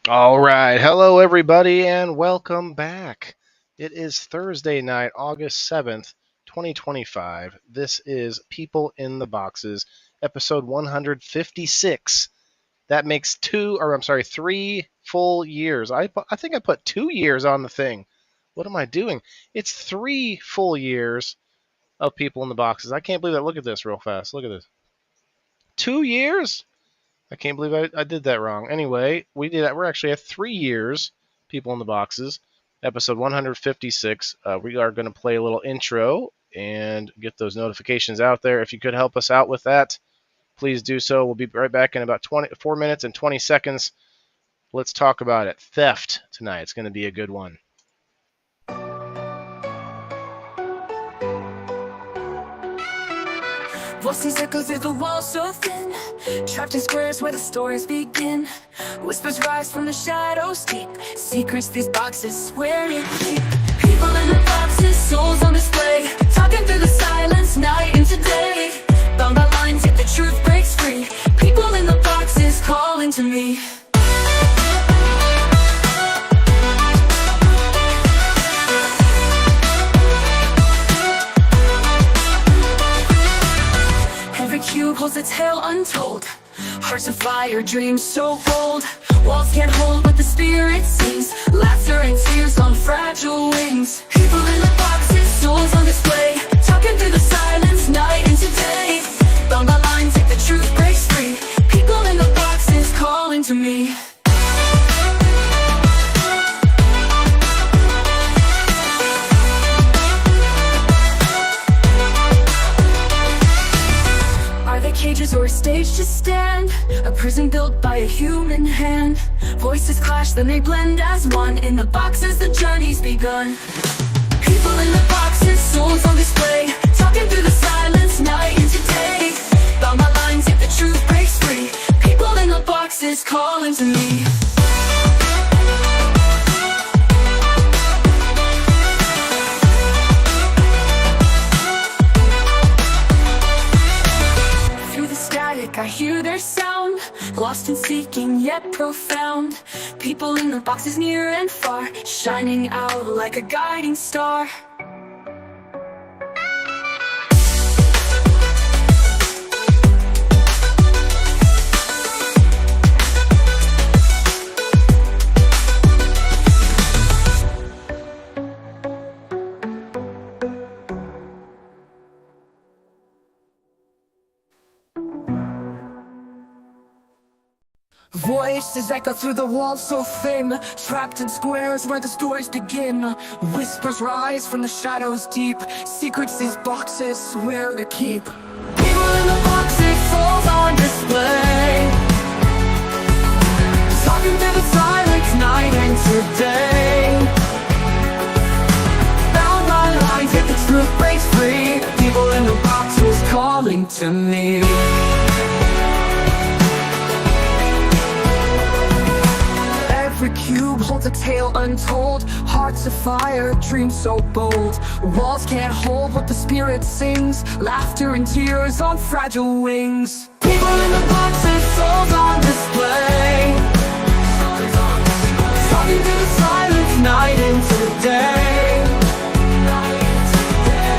All right. Hello, everybody, and welcome back. It is Thursday night, August 7th, 2025. This is People in the Boxes, episode 156. That makes three full years. I think I put 2 years on the thing. What am I doing? It's 3 full years of People in the Boxes. I can't believe that. Look at this real fast. Look at this. 2 years? I can't believe I did that wrong. Anyway, we did that. We're actually at 3 years, People in the Boxes, episode 156. We are going to play a little intro and get those notifications out there. If you could help us out with that, please do so. We'll be right back in about 4 minutes and 20 seconds. Let's talk about it. Theft tonight. It's going to be a good one. Voices echo through the walls so thin, trapped in squares where the stories begin. Whispers rise from the shadows deep, secrets these boxes swear to keep. People in the boxes, souls on display, talking through the silence, night into day. Bound by lines, yet the truth breaks free. People in the boxes calling to me. Every cube holds a tale untold, hearts of fire, dreams so bold. Walls can't hold what the spirit sings, laughter and tears on fragile wings. People in the boxes, souls on display, talking through the silence, night into day. Bound by lines, yet the truth breaks free. People in the boxes calling to me. Cages or a stage to stand, a prison built by a human hand. Voices clash, then they blend as one. In the boxes, the journey's begun. People in the boxes, souls on display, talking through the silence, night into day. Bound by lines, yet the truth breaks free. People in the boxes calling to me. I hear their sound, lost and seeking yet profound. People in the boxes near and far, shining out like a guiding star. Voices echo through the walls so thin, trapped in squares where the stories begin. Whispers rise from the shadows deep, secrets these boxes swear to keep. People in the boxes, souls on display, talking through the silence, night into day. Bound by lines, yet the truth breaks free. People in the boxes calling to me. Every cube holds a tale untold, hearts of fire, dreams so bold. Walls can't hold what the spirit sings, laughter and tears on fragile wings. People in the boxes, souls on display, talking through the silence, night into day.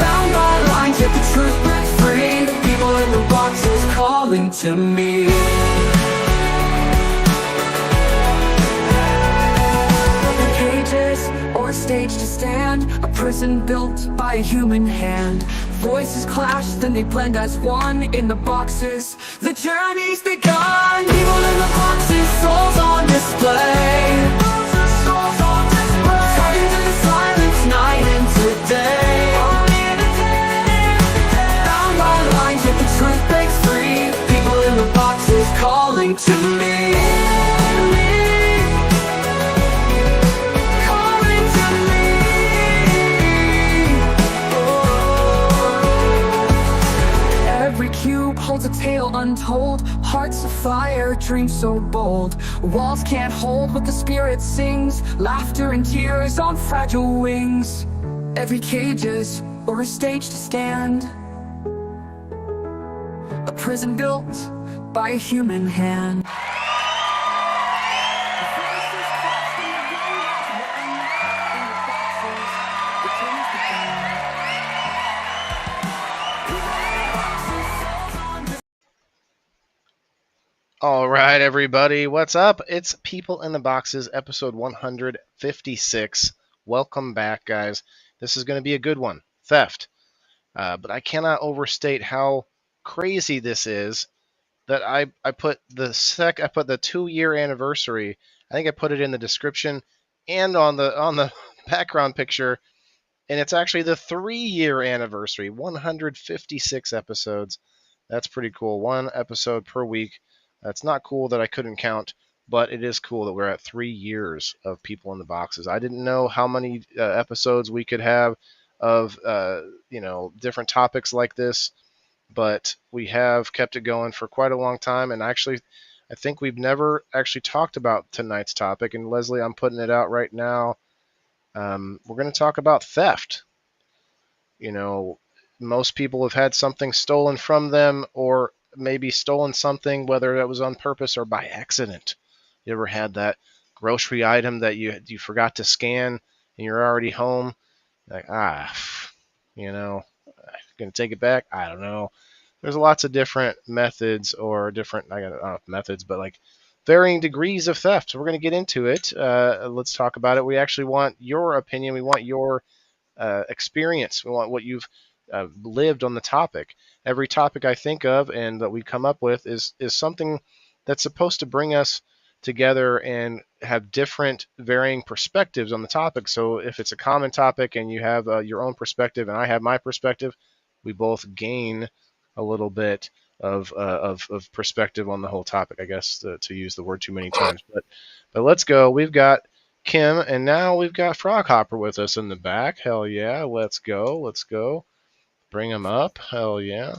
Bound by lines, yet the truth breaks free. People in the boxes calling to me. Or a stage to stand, a prison built by a human hand. Voices clash, then they blend as one. In the boxes, the journey's begun. People in the boxes, souls on display, talking through the silence, night into day. Bound by lines, yet the truth breaks free. People in the boxes calling to me. Holds a tale untold, hearts of fire, dreams so bold. Walls can't hold what the spirit sings, laughter and tears on fragile wings. Every cage is or a stage to stand, a prison built by a human hand. All right, everybody, what's up? It's People in the Boxes, episode 156. Welcome back, guys. This is going to be a good one, theft. But I cannot overstate how crazy this is that I put the 2-year anniversary. I think I put it in the description and on the background picture, and it's actually the 3-year anniversary. 156 episodes. That's pretty cool. One episode per week. That's not cool that I couldn't count, but it is cool that we're at 3 years of People in the Boxes. I didn't know how many episodes we could have of different topics like this, but we have kept it going for quite a long time. And actually, I think we've never actually talked about tonight's topic. And Leslie, I'm putting it out right now. We're going to talk about theft. You know, most people have had something stolen from them, or maybe stolen something, whether it was on purpose or by accident. You ever had that grocery item that you forgot to scan and you're already home? Like, gonna take it back? I don't know. There's lots of different methods or different, I don't know, methods, but like varying degrees of theft. So we're going to get into it. Let's talk about it. We actually want your opinion. We want your experience. We want what you've lived on the topic. Every topic I think of and that we come up with is something that's supposed to bring us together and have different varying perspectives on the topic. So if it's a common topic and you have your own perspective and I have my perspective, we both gain a little bit of perspective on the whole topic, I guess, to use the word too many times. But let's go. We've got Kim, and now we've got Froghopper with us in the back. Hell yeah, let's go. Let's go. Bring him up. Hell yeah.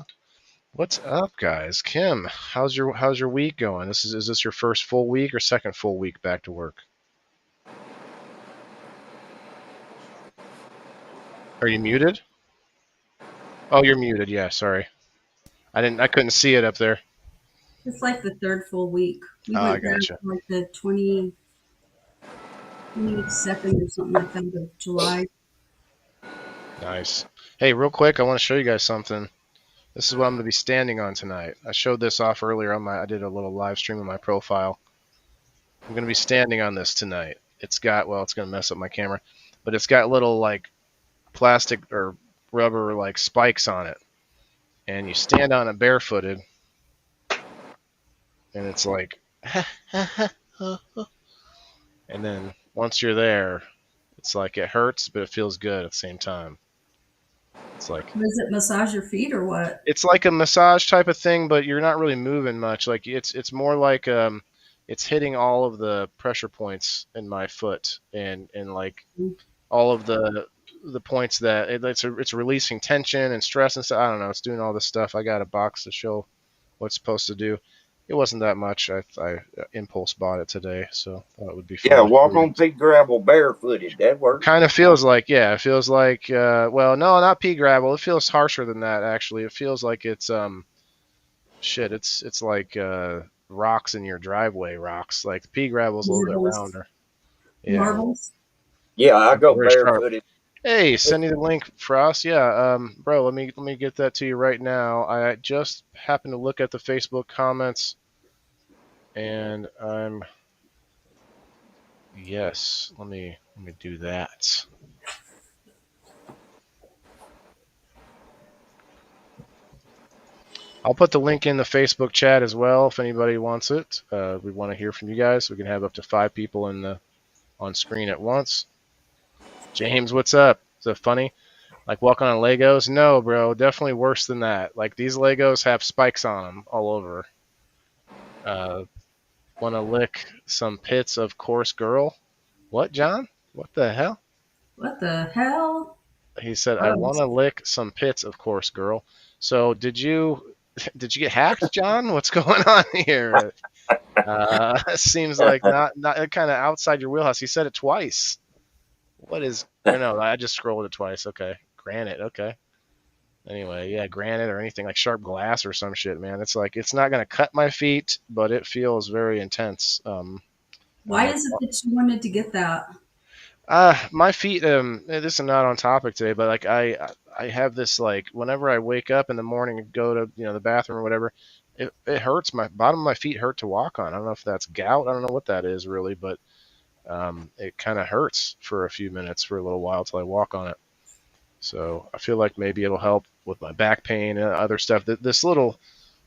What's up, guys? Kim, how's your week going? Is this your first full week or second full week back to work? Are you muted? Oh, you're muted. Yeah, sorry. I couldn't see it up there. It's like the third full week. We I went down gotcha. to like the 22nd or something like that of July. Nice. Hey, real quick, I want to show you guys something. This is what I'm going to be standing on tonight. I showed this off earlier I did a little live stream on my profile. I'm going to be standing on this tonight. It's going to mess up my camera, but it's got little like plastic or rubber like spikes on it. And you stand on it barefooted, and it's like, and then once you're there, it's like it hurts, but it feels good at the same time. It's like, Does it massage your feet or what? it's like a massage type of thing, but you're not really moving much. Like it's more like it's hitting all of the pressure points in my foot, and like all of the points that it's releasing tension and stress and stuff. I don't know. It's doing all this stuff. I got a box to show what it's supposed to do. It wasn't that much. I impulse bought it today, so thought it would be fun. Yeah, walk on pea gravel barefooted. That works. Kind of feels like, yeah, it feels like, well, no, not pea gravel. It feels harsher than that, actually. It feels like it's, it's like rocks in your driveway rocks. Like pea gravel's a little bit rounder. Yeah. Marbles? Yeah, I go Very sharp. barefooted. Hey, send you the link, Frost. Yeah, bro, let me get that to you right now. I just happened to look at the Facebook comments, and yes, let me do that. I'll put the link in the Facebook chat as well if anybody wants it. We want to hear from you guys. We can have up to 5 people on screen at once. James, what's up? Is that funny? Like walking on Legos? No, bro. Definitely worse than that. Like these Legos have spikes on them all over. Want to lick some pits of coarse girl? What, John? What the hell? What the hell? He said, I want to lick some pits of coarse girl. So did you get hacked, John? What's going on here? Seems like not kind of outside your wheelhouse. He said it twice. What is? No, I just scrolled it twice. Okay, granite. Okay. Anyway, yeah, granite or anything like sharp glass or some shit, man. It's like it's not gonna cut my feet, but it feels very intense. Why is it that you wanted to get that? My feet. This is not on topic today, but like I have this like whenever I wake up in the morning and go to the bathroom or whatever, it hurts. My bottom of my feet hurt to walk on. I don't know if that's gout. I don't know what that is really, but it kind of hurts for a few minutes for a little while till I walk on it. So I feel like maybe it'll help with my back pain and other stuff. This little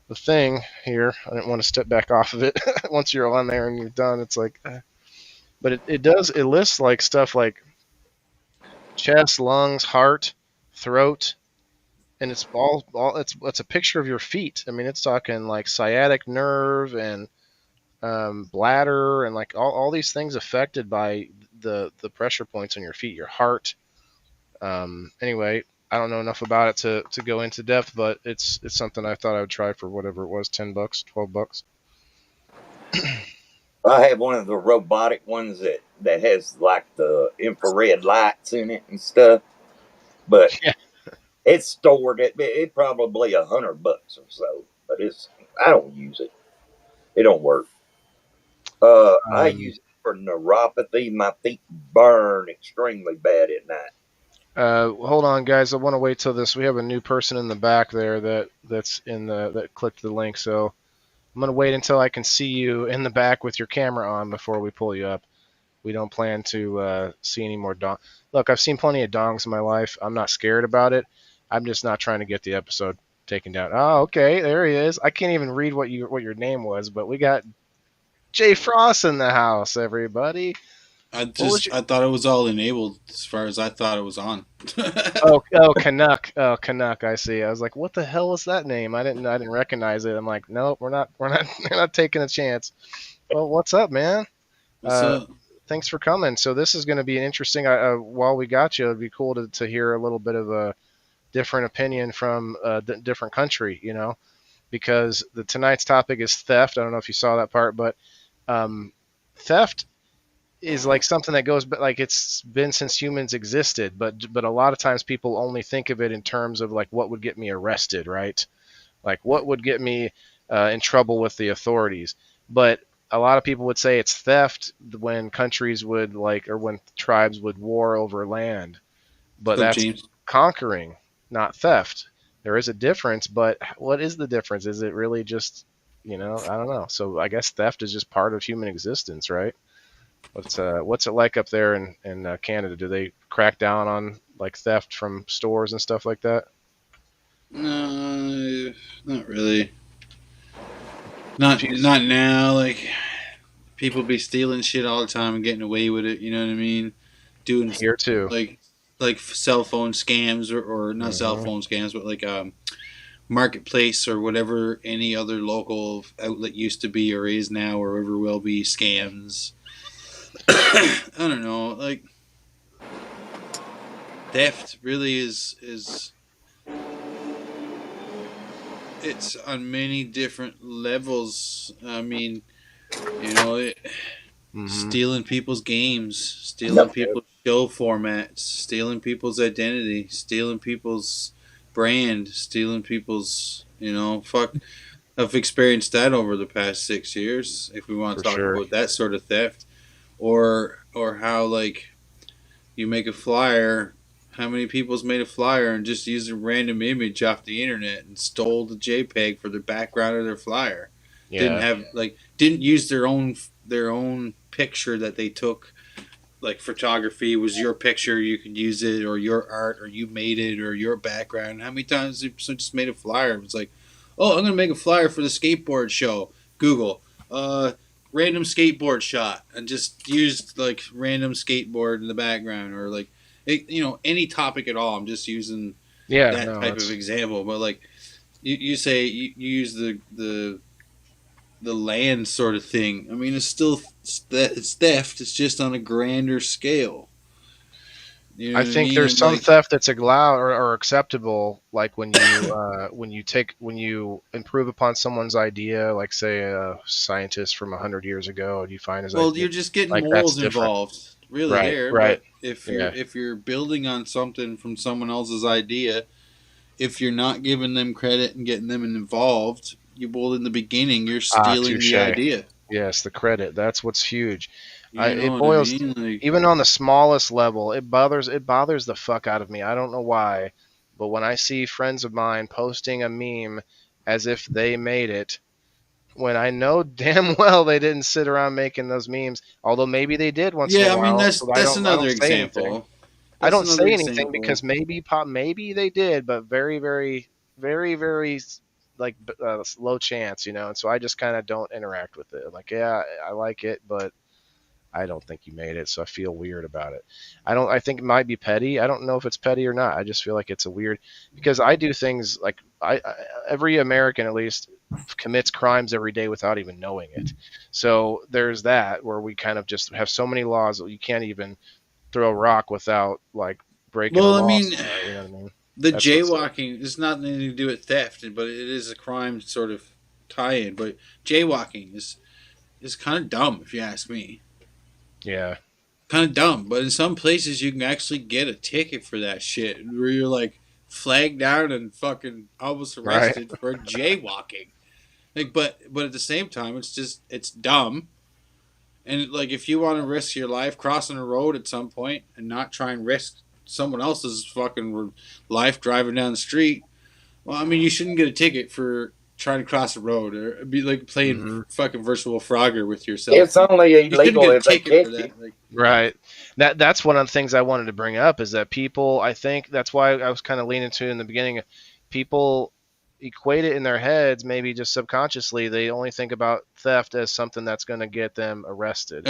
the thing here, I didn't want to step back off of it. Once you're on there and you're done, it's like, but it lists like stuff like chest, lungs, heart, throat, and it's all it's a picture of your feet. I mean, it's talking like sciatic nerve and bladder and like all these things affected by the pressure points on your feet, your heart. Anyway, I don't know enough about it to go into depth, but it's something I thought I would try for whatever it was, $10, $12. I have one of the robotic ones that has like the infrared lights in it and stuff, but Yeah. it's stored at it probably $100 or so. But I don't use it. It don't work. I use it for neuropathy. My feet burn extremely bad at night. Hold on, guys. I want to wait till this. We have a new person in the back there that clicked the link. So I'm gonna wait until I can see you in the back with your camera on before we pull you up. We don't plan to see any more dong. Look, I've seen plenty of dongs in my life. I'm not scared about it. I'm just not trying to get the episode taken down. Oh, okay, there he is. I can't even read what your name was, but we got Jay Frost in the house, everybody. I thought it was all enabled as far as I thought it was on. Oh, Canuck. Oh, Canuck. I see. I was like, what the hell was that name? I didn't recognize it. I'm like, nope, we're not we're not taking a chance. Well, what's up, man? What's up? Thanks for coming. So this is going to be an interesting. While we got you, it'd be cool to hear a little bit of a different opinion from a different country, because tonight's topic is theft. I don't know if you saw that part, but theft is like something that goes, but like it's been since humans existed, but a lot of times people only think of it in terms of like what would get me arrested, right? Like what would get me in trouble with the authorities. But a lot of people would say it's theft when countries would or when tribes would war over land, but that's James. conquering, not theft. There is a difference, but what is the difference? Is it really just, I don't know. So I guess theft is just part of human existence, right? What's it like up there in Canada? Do they crack down on like theft from stores and stuff like that? No, not really. Not now. Like people be stealing shit all the time and getting away with it. You know what I mean? Doing Here too. like cell phone scams or not cell phone scams, but like marketplace or whatever any other local outlet used to be or is now or ever will be scams. I don't know, like theft really is it's on many different levels. I mean, stealing people's games, stealing people's show formats, stealing people's identity, stealing people's brand, stealing people's, fuck. I've experienced that over the past 6 years. If we want to talk about that sort of theft, or how like you make a flyer. How many people's made a flyer and just used a random image off the internet and stole the JPEG for the background of their flyer? Yeah. Didn't use their own picture that they took. Like photography was your picture, you could use it, or your art, or you made it, or your background. How many times have you just made a flyer? It was like, oh, I'm gonna make a flyer for the skateboard show. Google, random skateboard shot, and just used like random skateboard in the background, or like, any topic at all. I'm just using that type of example. But like, you say you use the land sort of thing. I mean, it's theft. It's just on a grander scale. I think there's some theft that's allowed or acceptable, like when you improve upon someone's idea, like say a scientist from 100 years ago, and you find his idea. You're just getting morals involved, really. Right. But if you're building on something from someone else's idea, if you're not giving them credit and getting them involved, in the beginning you're stealing the idea. Yes, the credit. That's what's huge. It boils even on the smallest level. It bothers the fuck out of me. I don't know why, but when I see friends of mine posting a meme as if they made it, when I know damn well they didn't sit around making those memes. Although maybe they did once in a Yeah, I while. mean that's so I another don't say anything. example. I don't That's say another anything example. because maybe they did, but very, very, very, very like low chance, And so I just kind of don't interact with it. I'm like, yeah, I like it, but I don't think you made it, so I feel weird about it. I think it might be petty. I don't know if it's petty or not. I just feel like it's a weird because I do things like every American at least commits crimes every day without even knowing it. So there's that where we kind of just have so many laws that you can't even throw a rock without like breaking a Well, law. I mean, You know what I mean? the That's what's up. jaywalking is not anything to do with theft, but it is a crime sort of tie-in. But jaywalking is kind of dumb, if you ask me. Yeah. Kind of dumb, but in some places you can actually get a ticket for that shit, where you're like flagged down and fucking almost arrested for jaywalking. Like, but at the same time, it's dumb. And like, if you want to risk your life crossing a road at some point and not try and risk someone else's fucking life driving down the street, well, I mean, you shouldn't get a ticket for trying to cross a road or be like playing fucking virtual Frogger with yourself. It's only You shouldn't illegal get a if they ticket for catch you. that. Like, Right. That's one of the things I wanted to bring up is that people, I think that's why I was kind of leaning to in the beginning, people equate it in their heads, maybe just subconsciously, they only think about theft as something that's going to get them arrested.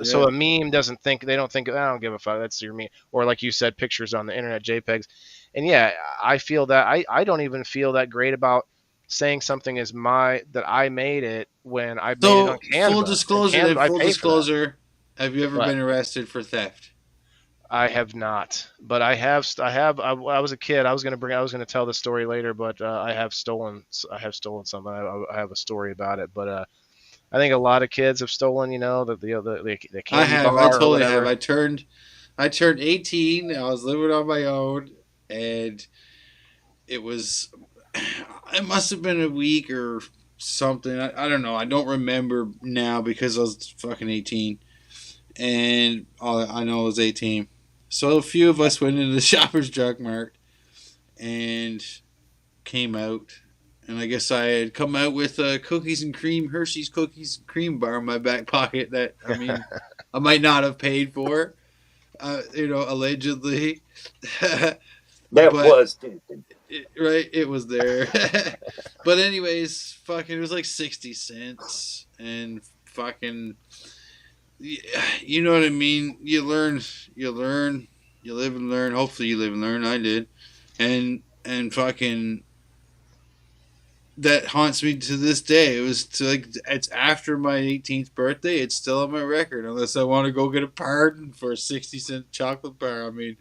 So a meme they don't think, I don't give a fuck, that's your meme. Or like you said, pictures on the internet, JPEGs. And yeah, I feel that I don't even feel that great about saying something is that I made it when I made it on Canva. Full disclosure, have you ever been arrested for theft? I have not, but I was a kid. I was going to tell the story later, but I have stolen something. I have a story about it, but I think a lot of kids have stolen, the candy bar I totally or have. I turned 18. I was living on my own, and it must have been a week or something. I don't know. I don't remember now because I was fucking 18, and all I know I was 18. So a few of us went into the Shoppers Drug Mart and came out. And I guess I had come out with cookies and cream, Hershey's cookies and cream bar in my back pocket that, I mean, I might not have paid for, allegedly. Was tempting. Right, it was there. But anyways, fucking, it was like 60 cents. And fucking... You know what I mean? You learn, you live and learn. Hopefully you live and learn. I did. And fucking that haunts me to this day. It's after my 18th birthday. It's still on my record unless I want to go get a pardon for a 60-cent chocolate bar. I mean,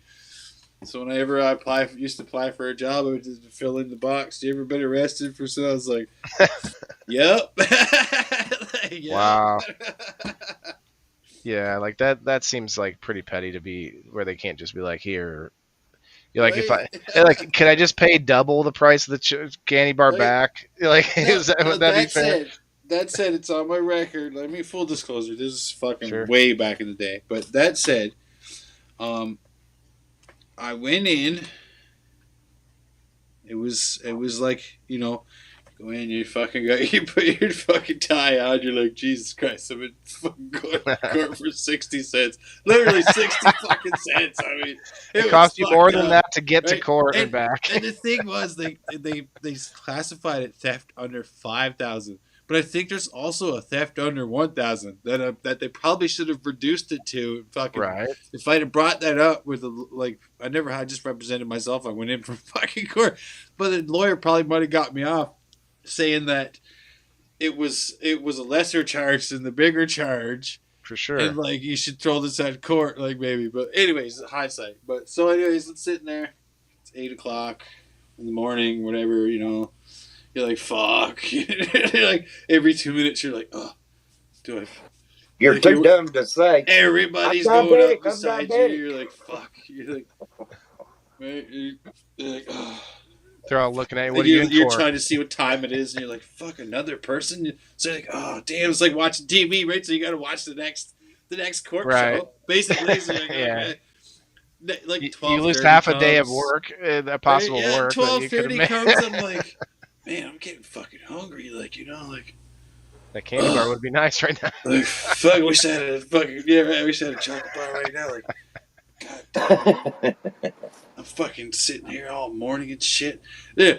so whenever I used to apply for a job, I would just fill in the box. You ever been arrested for something? I was like, yep. Yep. Wow. Yeah, like that seems like pretty petty to be where they can't just be like, here. You're like, can I just pay double the price of the candy bar back? Like, would that be fair? That said, it's on my record. Let me full disclosure. This is fucking Sure. way back in the day. But that said, I went in. It was like, go in, you put your fucking tie on, you're like, Jesus Christ, I'm in fucking court for 60 cents. Literally 60 fucking cents. I mean, it cost you more than that to get to court and back. And the thing was, they classified it theft under 5,000. But I think there's also a theft under 1,000 that they probably should have reduced it to. Fucking, right. If I'd have brought that up with I just represented myself. I went in from fucking court, but the lawyer probably might have got me off, saying that it was a lesser charge than the bigger charge. For sure. And like, you should throw this at court, like maybe. But anyways, hindsight. But so anyways, it's sitting there. It's 8:00 in the morning, whatever, You're like, fuck. You're like, every 2 minutes, you're like, oh, do I? You're like, too dumb to say. Everybody's I'm going diabetic, up beside I'm you. diabetic. You're like, fuck. You're like, right? You're like, oh. They're all looking at you. What Like are you in you're for? trying to see what time it is, and you're like, fuck, another person? So you're like, oh, damn, it's like watching TV, right? So you got to watch the next court show, basically. So you're like, Yeah. okay. Like you lose half a day of work, that possible right? Yeah, work. 12:30 comes, I'm like, man, I'm getting fucking hungry. Like, like, That candy bar would be nice right now. like fuck, I wish I had a fucking, yeah, man, I wish I had a chocolate bar right now. Like, god damn it. I'm fucking sitting here all morning and shit. Yeah,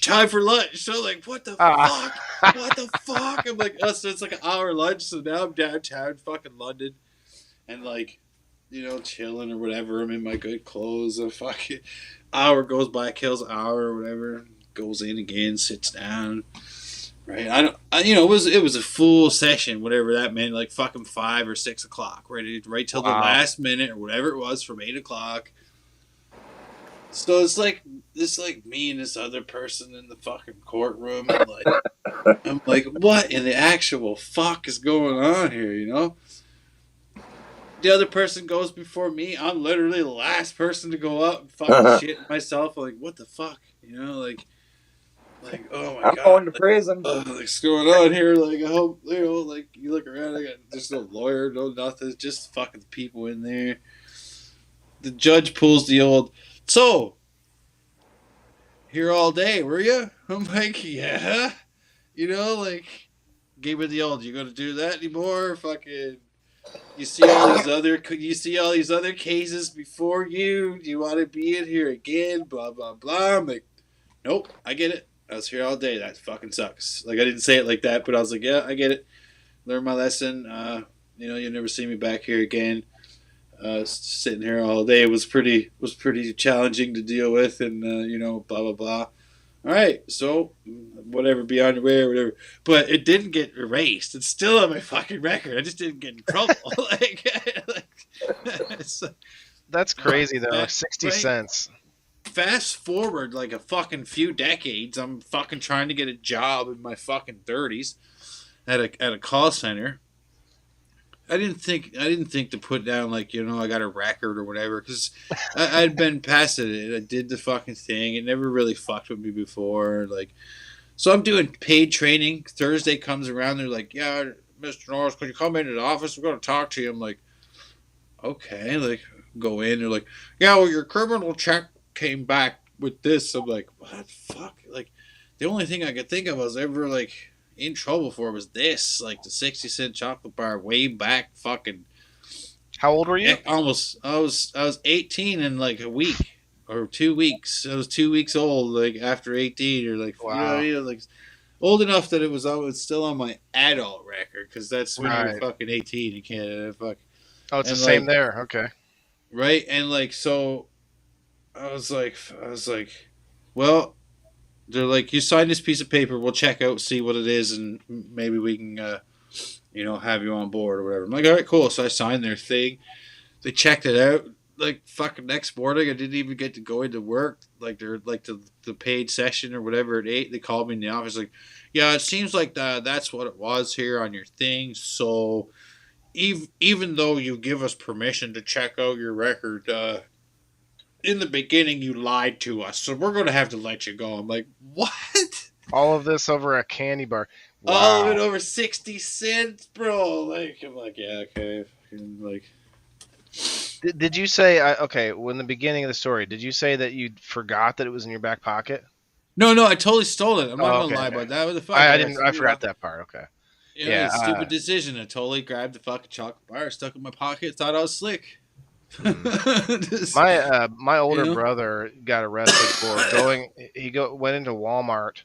time for lunch. So like, what the Ah. fuck? What the fuck? I'm like, oh, so it's like an hour lunch. So now I'm downtown, fucking London, and like, chilling or whatever. I'm in my good clothes. A fucking hour goes by, kills an hour or whatever. Goes in again, sits down. Right, it was a full session, whatever that meant, like fucking 5 or 6 o'clock, right till the Wow. last minute or whatever it was from 8 o'clock. So it's like me and this other person in the fucking courtroom, and like I'm like, what in the actual fuck is going on here? The other person goes before me. I'm literally the last person to go up and fucking shit myself. Like, what the fuck, like, oh my I'm god, going to prison. like, what's going on here? Like, I hope, like, you look around, there's no lawyer, no nothing, just fucking people in there. The judge pulls the old, so, here all day, were you? I'm like, yeah. Like, gave me the old, you gonna do that anymore? Fucking, you see all these other cases before you? Do you want to be in here again? Blah, blah, blah. I'm like, nope, I get it. I was here all day. That fucking sucks. Like, I didn't say it like that, but I was like, yeah, I get it. Learned my lesson. You'll never see me back here again. Sitting here all day was pretty challenging to deal with, and blah blah blah. All right, so whatever, be on your way or whatever. But it didn't get erased. It's still on my fucking record. I just didn't get in trouble. That's crazy though. Right. 60 cents. Fast forward like a fucking few decades, I'm fucking trying to get a job in my fucking 30s at a call center. I didn't think to put down like I got a record or whatever, because I'd been past it. I did the fucking thing. It never really fucked with me before. Like, so I'm doing paid training. Thursday comes around. They're like, yeah, Mr. Norris, can you come into the office? We're going to talk to you. I'm like, okay. Like, go in. They're like, yeah, well, your criminal check came back with this. I'm like, what the fuck? Like, the only thing I could think of I was ever like in trouble for was this, like the 60-cent chocolate bar way back fucking. How old were you? Almost. I was 18 in like a week or 2 weeks. I was 2 weeks old, like after 18, or like Wow. like old enough that it was still on my adult record, because that's when you're Right. fucking 18. You can't fuck. Oh, it's the And, same like, there. Okay. Right, and like so, I was like, well, they're like, you sign this piece of paper, we'll check out, see what it is, and maybe we can, have you on board or whatever. I'm like, all right, cool. So I signed their thing. They checked it out. Like fucking next morning, I didn't even get to go into work. Like they're like the paid session or whatever at 8. They called me in the office like, yeah, it seems like that's what it was here on your thing. So even though you give us permission to check out your record, in the beginning you lied to us, so we're going to have to let you go. I'm like, what? All of this over a candy bar. Wow. All of it over 60 cents, bro. Like, I'm like, yeah, okay. Like, Did you say okay? When the beginning of the story, did you say that you forgot that it was in your back pocket? no, I totally stole it. I'm not Oh, going to okay. lie about that. What the fuck? I didn't. I forgot that part. Okay. Yeah, Yeah, stupid decision. I totally grabbed the fucking chocolate bar, stuck it in my pocket, thought I was slick. Just- My older You know? brother got arrested for going. He went into Walmart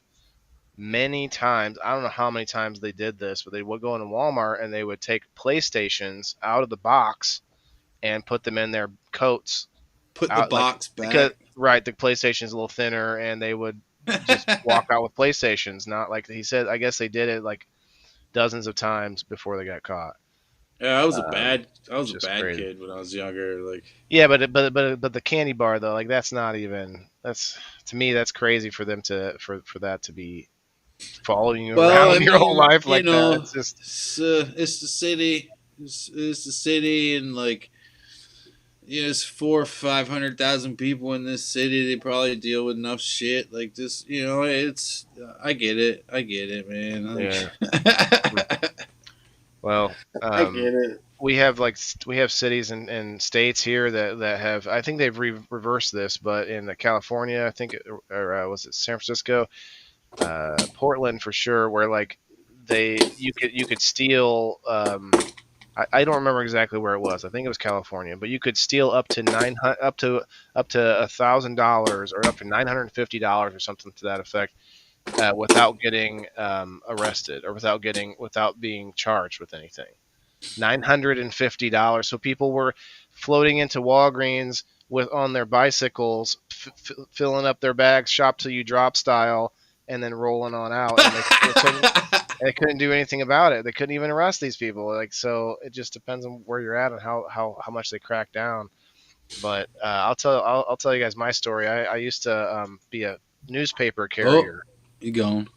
many times. I don't know how many times they did this, but they would go into Walmart and they would take PlayStations out of the box and put them in their coats. Put the out, like, box back. Because right, the PlayStation's a little thinner, and they would just walk out with PlayStations. Not like he said. I guess they did it like dozens of times before they got caught. Yeah, I was a bad just crazy. kid when I was younger. Like, Yeah, but the candy bar though, like that's not even. That's to me that's crazy for them to for that to be following you around your whole life like that. It's just it's the city. It's the city, and like, it's 400,000 or 500,000 people in this city. They probably deal with enough shit like this. It's I get it, man. Like, well, I get it. we have cities and states here that have, I think they've reversed this, but in California, I think, or was it San Francisco? Portland for sure, where like you could steal. I don't remember exactly where it was. I think it was California, but you could steal up to $1,000 or up to $950 or something to that effect, without getting arrested or without being charged with anything. $950. So people were floating into Walgreens on their bicycles, filling up their bags, shop till you drop style, and then rolling on out. And they couldn't do anything about it. They couldn't even arrest these people. Like, so it just depends on where you're at and how much they crack down. But I'll tell you guys my story. I used to be a newspaper carrier. You going?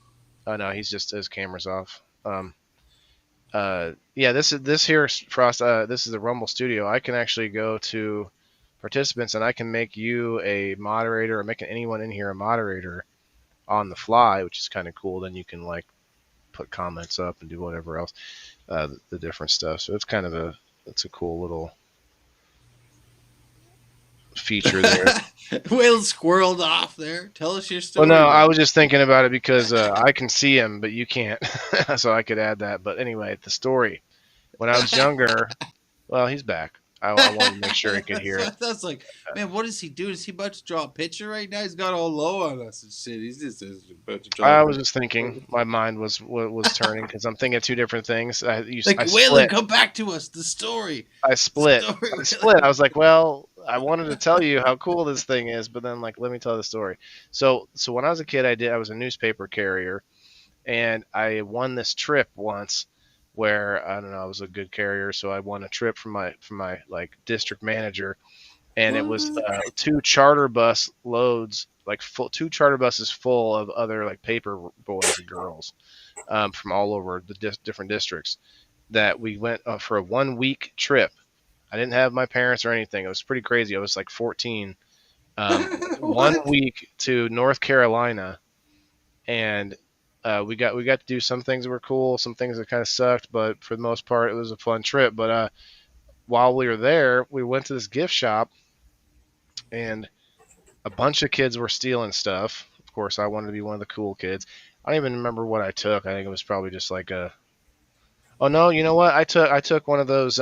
Oh no, his camera's off. Yeah, this here, Frost. This is the Rumble Studio. I can actually go to participants and I can make you a moderator or make anyone in here a moderator on the fly, which is kind of cool. Then you can like put comments up and do whatever else, the different stuff. So it's a cool little feature there. Will squirreled off there. Tell us your story. Well, no, I was just thinking about it because I can see him, but you can't, so I could add that. But anyway, the story. When I was younger, well, he's back. I wanted to make sure he could hear it. That's like, man, what is he doing? Is he about to draw a picture right now? He's got all low on us and shit. He's just about to draw. I was just thinking. My mind was turning because I'm thinking two different things. I Waylon, come back to us. The story. I split. I was like, well, I wanted to tell you how cool this thing is, but then like, let me tell the story. So when I was a kid, I was a newspaper carrier, and I won this trip once where I don't know, I was a good carrier, so I won a trip from my like district manager, and it was two charter bus loads, like two charter buses full of other like paper boys and girls from all over the different districts that we went for a 1 week trip. I didn't have my parents or anything. It was pretty crazy. I was like 14. 1 week to North Carolina, and we got to do some things that were cool, some things that kind of sucked, but for the most part, it was a fun trip. But while we were there, we went to this gift shop, and a bunch of kids were stealing stuff. Of course, I wanted to be one of the cool kids. I don't even remember what I took. I think it was probably just like a. Oh no, you know what? I took one of those.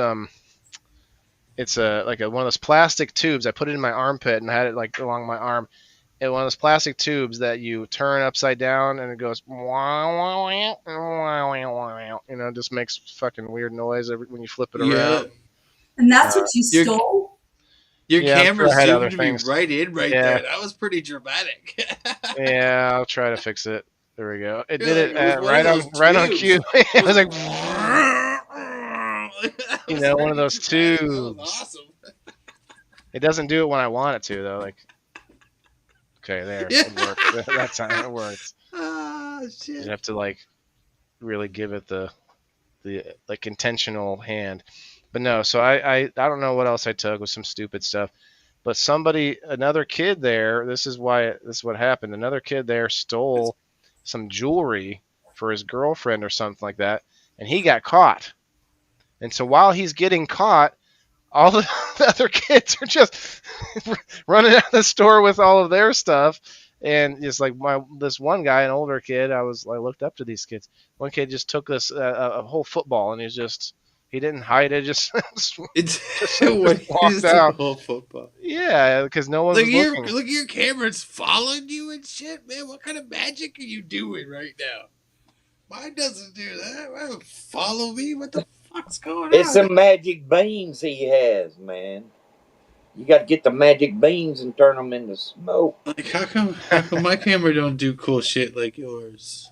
It's one of those plastic tubes. I put it in my armpit and I had it like along my arm. And one of those plastic tubes that you turn upside down and it goes, just makes fucking weird noise when you flip it around. And that's what you stole? Your camera zoomed to be right in there. That was pretty dramatic. Yeah, I'll try to fix it. There we go. It did it right on cue. It was like, one of those tubes. That was awesome. It doesn't do it when I want it to, though. Like, okay, there. It worked. That time it works. Oh, shit. You have to, like, really give it the like, intentional hand. But no, so I don't know what else I took. It was some stupid stuff. But another kid there, this is what happened. Another kid there stole some jewelry for his girlfriend or something like that, and he got caught. And so while he's getting caught, all the other kids are just running out of the store with all of their stuff. And just like this one guy, an older kid, I looked up to these kids. One kid just took this a whole football, and he didn't hide it. Just walked out. Whole football. Yeah, because no one was looking. Look at your camera. It's following you and shit, man. What kind of magic are you doing right now? Mine doesn't do that. Follow me. What the fuck's going on? It's some magic beans he has, man. You got to get the magic beans and turn them into smoke. Like, how come my camera don't do cool shit like yours?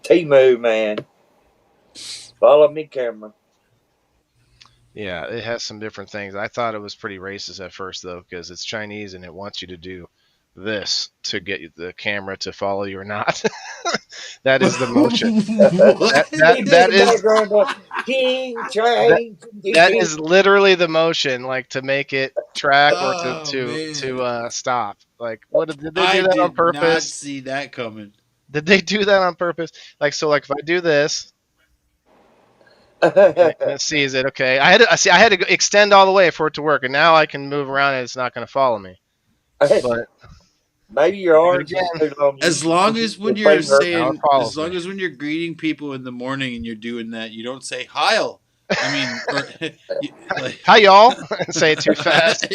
Temu, man. Follow me, camera. Yeah, it has some different things. I thought it was pretty racist at first, though, because it's Chinese and it wants you to do this to get the camera to follow you or not. That is the motion. That is literally the motion, like to make it track or to stop. Like, what did they do that on purpose? I did not see that coming. Did they do that on purpose? Like, so, like if I do this, it sees it. Okay, I had to extend all the way for it to work, and now I can move around and it's not going to follow me. But Maybe your Do it arms is again. too long. You As long should as use when your you're finger. Now it saying, follows as long me. as when you're greeting people in the morning and you're doing that, you don't say Heil. I mean, or like, Hi, y'all. Say it too fast.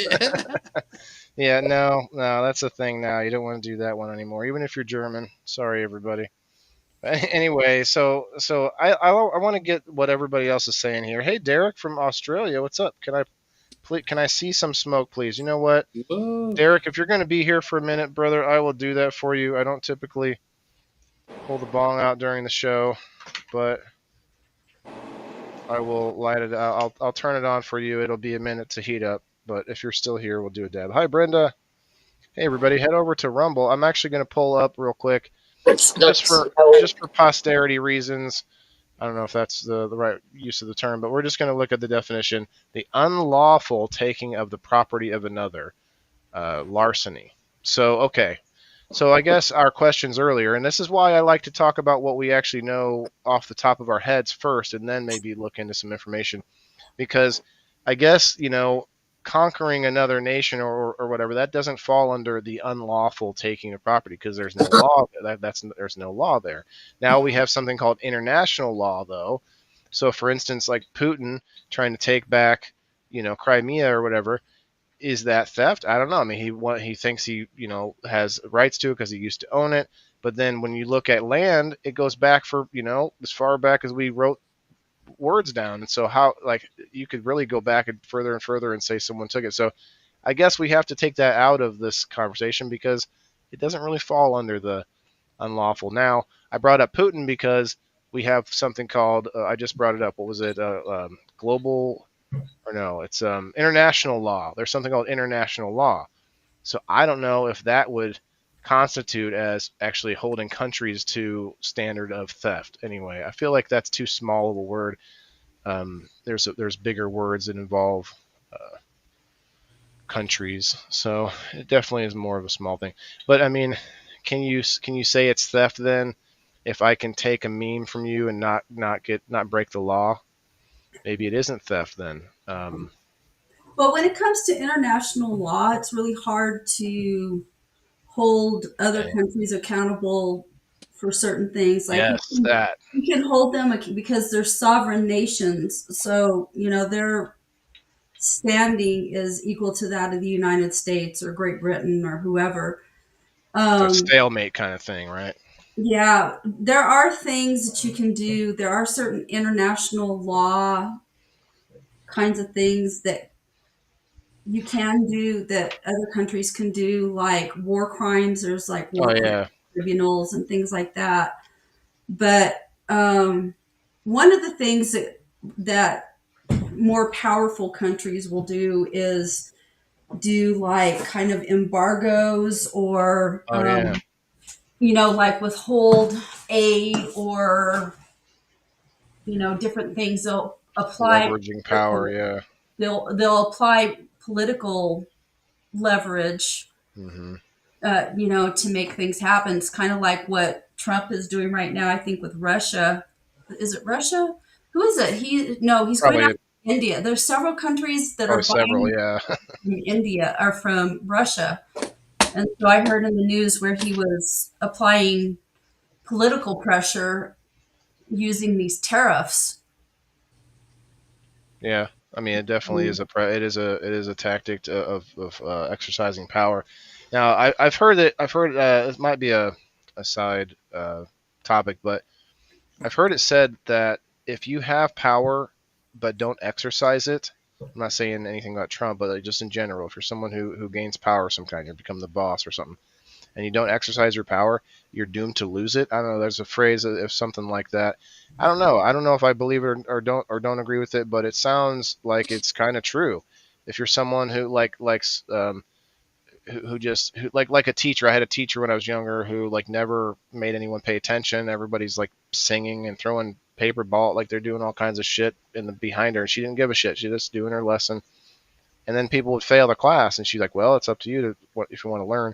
Yeah, no, that's a thing now. You don't want to do that one anymore, even if you're German. Sorry, everybody. Anyway, so I want to get what everybody else is saying here. Hey, Derek from Australia, what's up? Can I see some smoke, please? You know what, Whoa. Derek, if you're going to be here for a minute, brother, I will do that for you. I don't typically pull the bong out during the show, but I will light it. I'll turn it on for you. It'll be a minute to heat up, but if you're still here, we'll do a dab. Hi, Brenda. Hey, everybody, head over to Rumble. I'm actually going to pull up real quick It's not just for posterity reasons. I don't know if that's the right use of the term, but we're just going to look at the definition: the unlawful taking of the property of another, larceny. So, okay. So I guess our questions earlier, and this is why I like to talk about what we actually know off the top of our heads first, and then maybe look into some information, because I guess conquering another nation or whatever, that doesn't fall under the unlawful taking of property because there's no law. There's no law there. Now we have something called international law, though. So, for instance, like Putin trying to take back, Crimea or whatever, is that theft? I don't know. I mean, he thinks he has rights to it because he used to own it. But then when you look at land, it goes back for as far back as we wrote words down. And so how you could really go back and further and say someone took it. So I guess we have to take that out of this conversation because it doesn't really fall under the unlawful. Now, I brought up Putin because we have something called I just brought it up. What was it? Global or no? It's international law. There's something called international law. So I don't know if that would constitute as actually holding countries to standard of theft. Anyway, I feel like that's too small of a word. There's bigger words that involve countries, so it definitely is more of a small thing. But I mean, can you say it's theft then if I can take a meme from you and not break the law? Maybe it isn't theft then. But when it comes to international law, it's really hard to hold other countries accountable for certain things. Like Yes, that. you can hold them because they're sovereign nations. So, their standing is equal to that of the United States or Great Britain or whoever. So stalemate kind of thing, right? Yeah, there are things that you can do. There are certain international law kinds of things that you can do that other countries can do, like war crimes. There's like Oh war crime yeah. tribunals and things like that. But one of the things that more powerful countries will do is do like kind of embargoes or Oh yeah. like withhold aid or different things. They'll apply Leveraging power. Yeah. they'll apply political leverage, Hmm. to make things happen. It's kind of like what Trump is doing right now, I think, with Russia. Is it Russia? Who is it? He's going Probably after India. There's several countries that are several. buying Yeah. from India or from Russia. And so I heard in the news where he was applying political pressure using these tariffs. Yeah. I mean, it definitely is it is a tactic of exercising power. Now, I've heard it might be a side topic, but I've heard it said that if you have power but don't exercise it, I'm not saying anything about Trump, but just in general, if you're someone who gains power of some kind, you become the boss or something, and you don't exercise your power, you're doomed to lose it. I don't know. There's a phrase of something like that. I don't know. I don't know if I believe it or don't agree with it, but it sounds like it's kind of true. If you're someone who likes who like a teacher. I had a teacher when I was younger who never made anyone pay attention. Everybody's singing and throwing paper ball, they're doing all kinds of shit behind her, and she didn't give a shit. She just doing her lesson, and then people would fail the class, and she's like, "Well, it's up to you if you want to learn."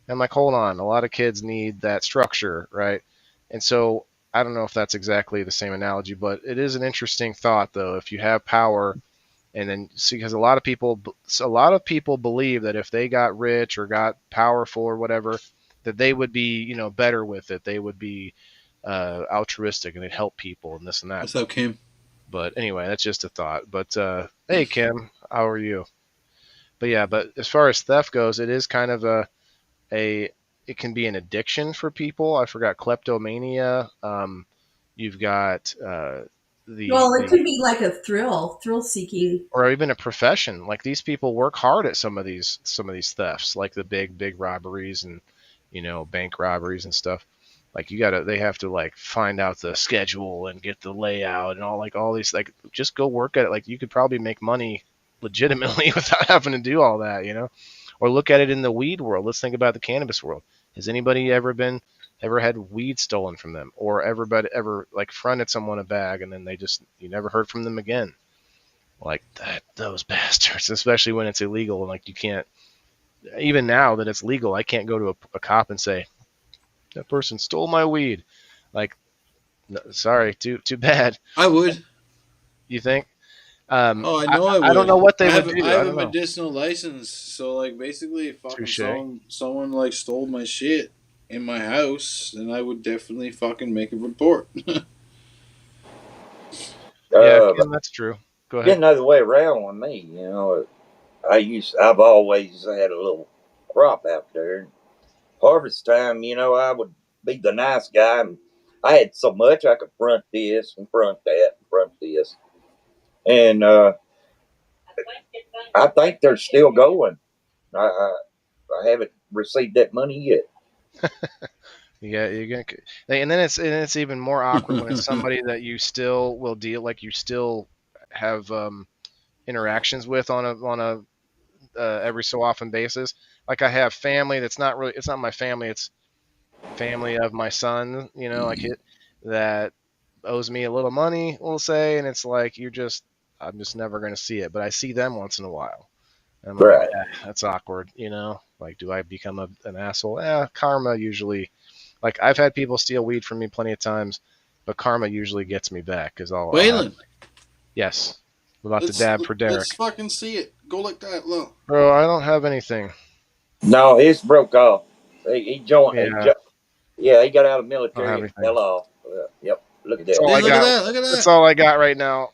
And I'm like, "Hold on, a lot of kids need that structure, right?" And so I don't know if that's exactly the same analogy, but it is an interesting thought, though. If you have power And then see, because a lot of people believe that if they got rich or got powerful or whatever, that they would be, better with it. They would be altruistic and they'd help people and this and that. What's up, Kim? But anyway, that's just a thought. But hey, Kim, how are you? But yeah, but as far as theft goes, it is kind of it can be an addiction for people. I forgot kleptomania. You've got Well, it could be like a thrill seeking. or even a profession. Like these people work hard at some of these thefts, like the big robberies and bank robberies and stuff. Like they have to like find out the schedule and get the layout and all these, like just go work at it. Like you could probably make money legitimately without having to do all that, Or look at it in the weed world. Let's think about the cannabis world. Has anybody ever had weed stolen from them, or ever like fronted someone a bag and then you never heard from them again? Like those bastards, especially when it's illegal. And like you can't, even now that it's legal, I can't go to a cop and say that person stole my weed. Like, no, sorry, too bad. I would. You think? I know I would. I don't know what they would do. I have a don't know. medicinal license, so like basically, if fucking Touche. someone like stole my shit in my house, then I would definitely fucking make a report. Yeah, that's true. Go ahead. Getting the other way around with me, I've always had a little crop out there. Harvest time, I would be the nice guy, and I had so much I could front this and front that and front this. And I think they're still going. I haven't received that money yet. Yeah, and then it's even more awkward when it's somebody that you still will deal, like you still have interactions with on a every so often basis. Like I have family it's not my family, it's family of my son, like that owes me a little money, we'll say, and it's like I'm just never going to see it, but I see them once in a while. And I'm Right. like, that's awkward, Like, do I become an asshole? Karma usually. Like, I've had people steal weed from me plenty of times, but karma usually gets me back because Waylon. Yes. I'm about to dab for Derek. Let's fucking see it. Go like that, look. Bro, I don't have anything. No, his broke off. He joined. Yeah. He got out of the I don't have military and anything. fell off. Yep. Look at That's all that. I Look got. at that. Look at that. That's all I got right now.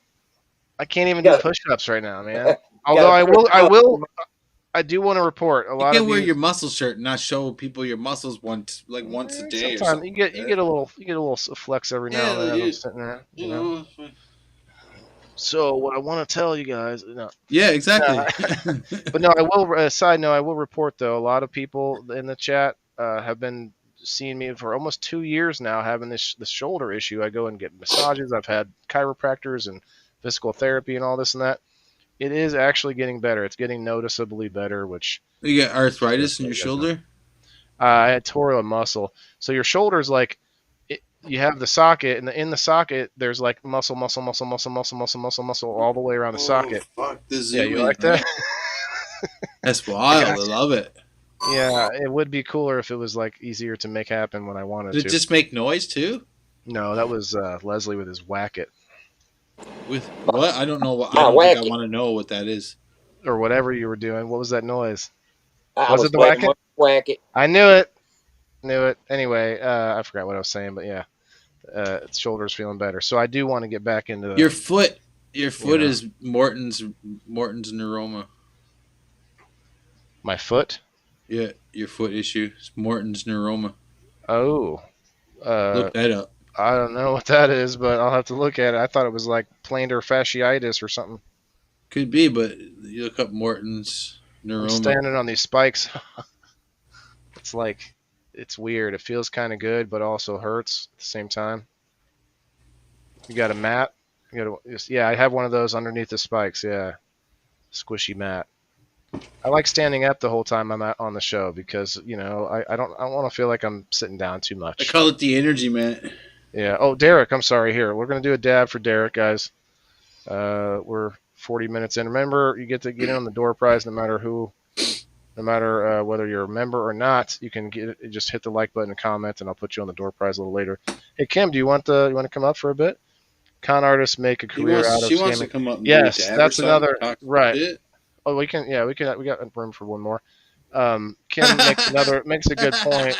I can't even do Got it. push-ups right now, man. Although I do want to report a You lot can of wear you. your muscle shirt and not show people your muscles once a day or Sometimes something. you get a little flex every now and then. I'm sitting there, You know. So what I want to tell you guys, Yeah, exactly. but no, I will. Side note, I will report though. A lot of people in the chat have been seeing me for almost 2 years now, having this shoulder issue. I go and get massages. I've had chiropractors and physical therapy and all this and that. It is actually getting better. It's getting noticeably better, which You got arthritis in your shoulder? I had tore a muscle. So your shoulder's like, you have the socket, and in the socket there's like muscle all the way around the socket. Fuck, this Yeah, you like that? That's wild. I love it. Yeah, it would be cooler if it was like easier to make happen when I wanted Did to. it just make noise too? No, that was Leslie with his whack it With what? I don't know. I don't think I want to know what that is. or whatever you were doing. What was that noise? I Was it the playing whack-it? Whack-it. I knew it. Anyway, I forgot what I was saying, but yeah, shoulder's feeling better. So I do want to get back into Your foot. Your foot Yeah. is Morton's neuroma. my foot. Yeah, your foot issue. It's Morton's neuroma. Oh, Look that up. I don't know what that is, but I'll have to look at it. I thought it was like plantar fasciitis or something. Could be, but you look up Morton's I'm neuroma. standing on these spikes. It's like, it's weird. It feels kind of good, but also hurts at the same time. You got a mat? Yeah, I have one of those underneath the spikes. Yeah, squishy mat. I like standing up the whole time I'm on the show because I don't want to feel like I'm sitting down too I much. call it the energy, man. Yeah. Oh, Derek, I'm sorry. Here, we're gonna do a dab for Derek, guys. We're 40 minutes in. Remember, you get to get in on the door prize no matter whether you're a member or not. You can just hit the like button and comment, and I'll put you on the door prize a little later. Hey, Kim, do you want to come up for a bit? Con artists make a career out of She wants to scamming. come up and Yes, do it to that's Eversong, another talk some right. shit. Oh, we can. Yeah, we can. We got room for one more. Kim makes a good point.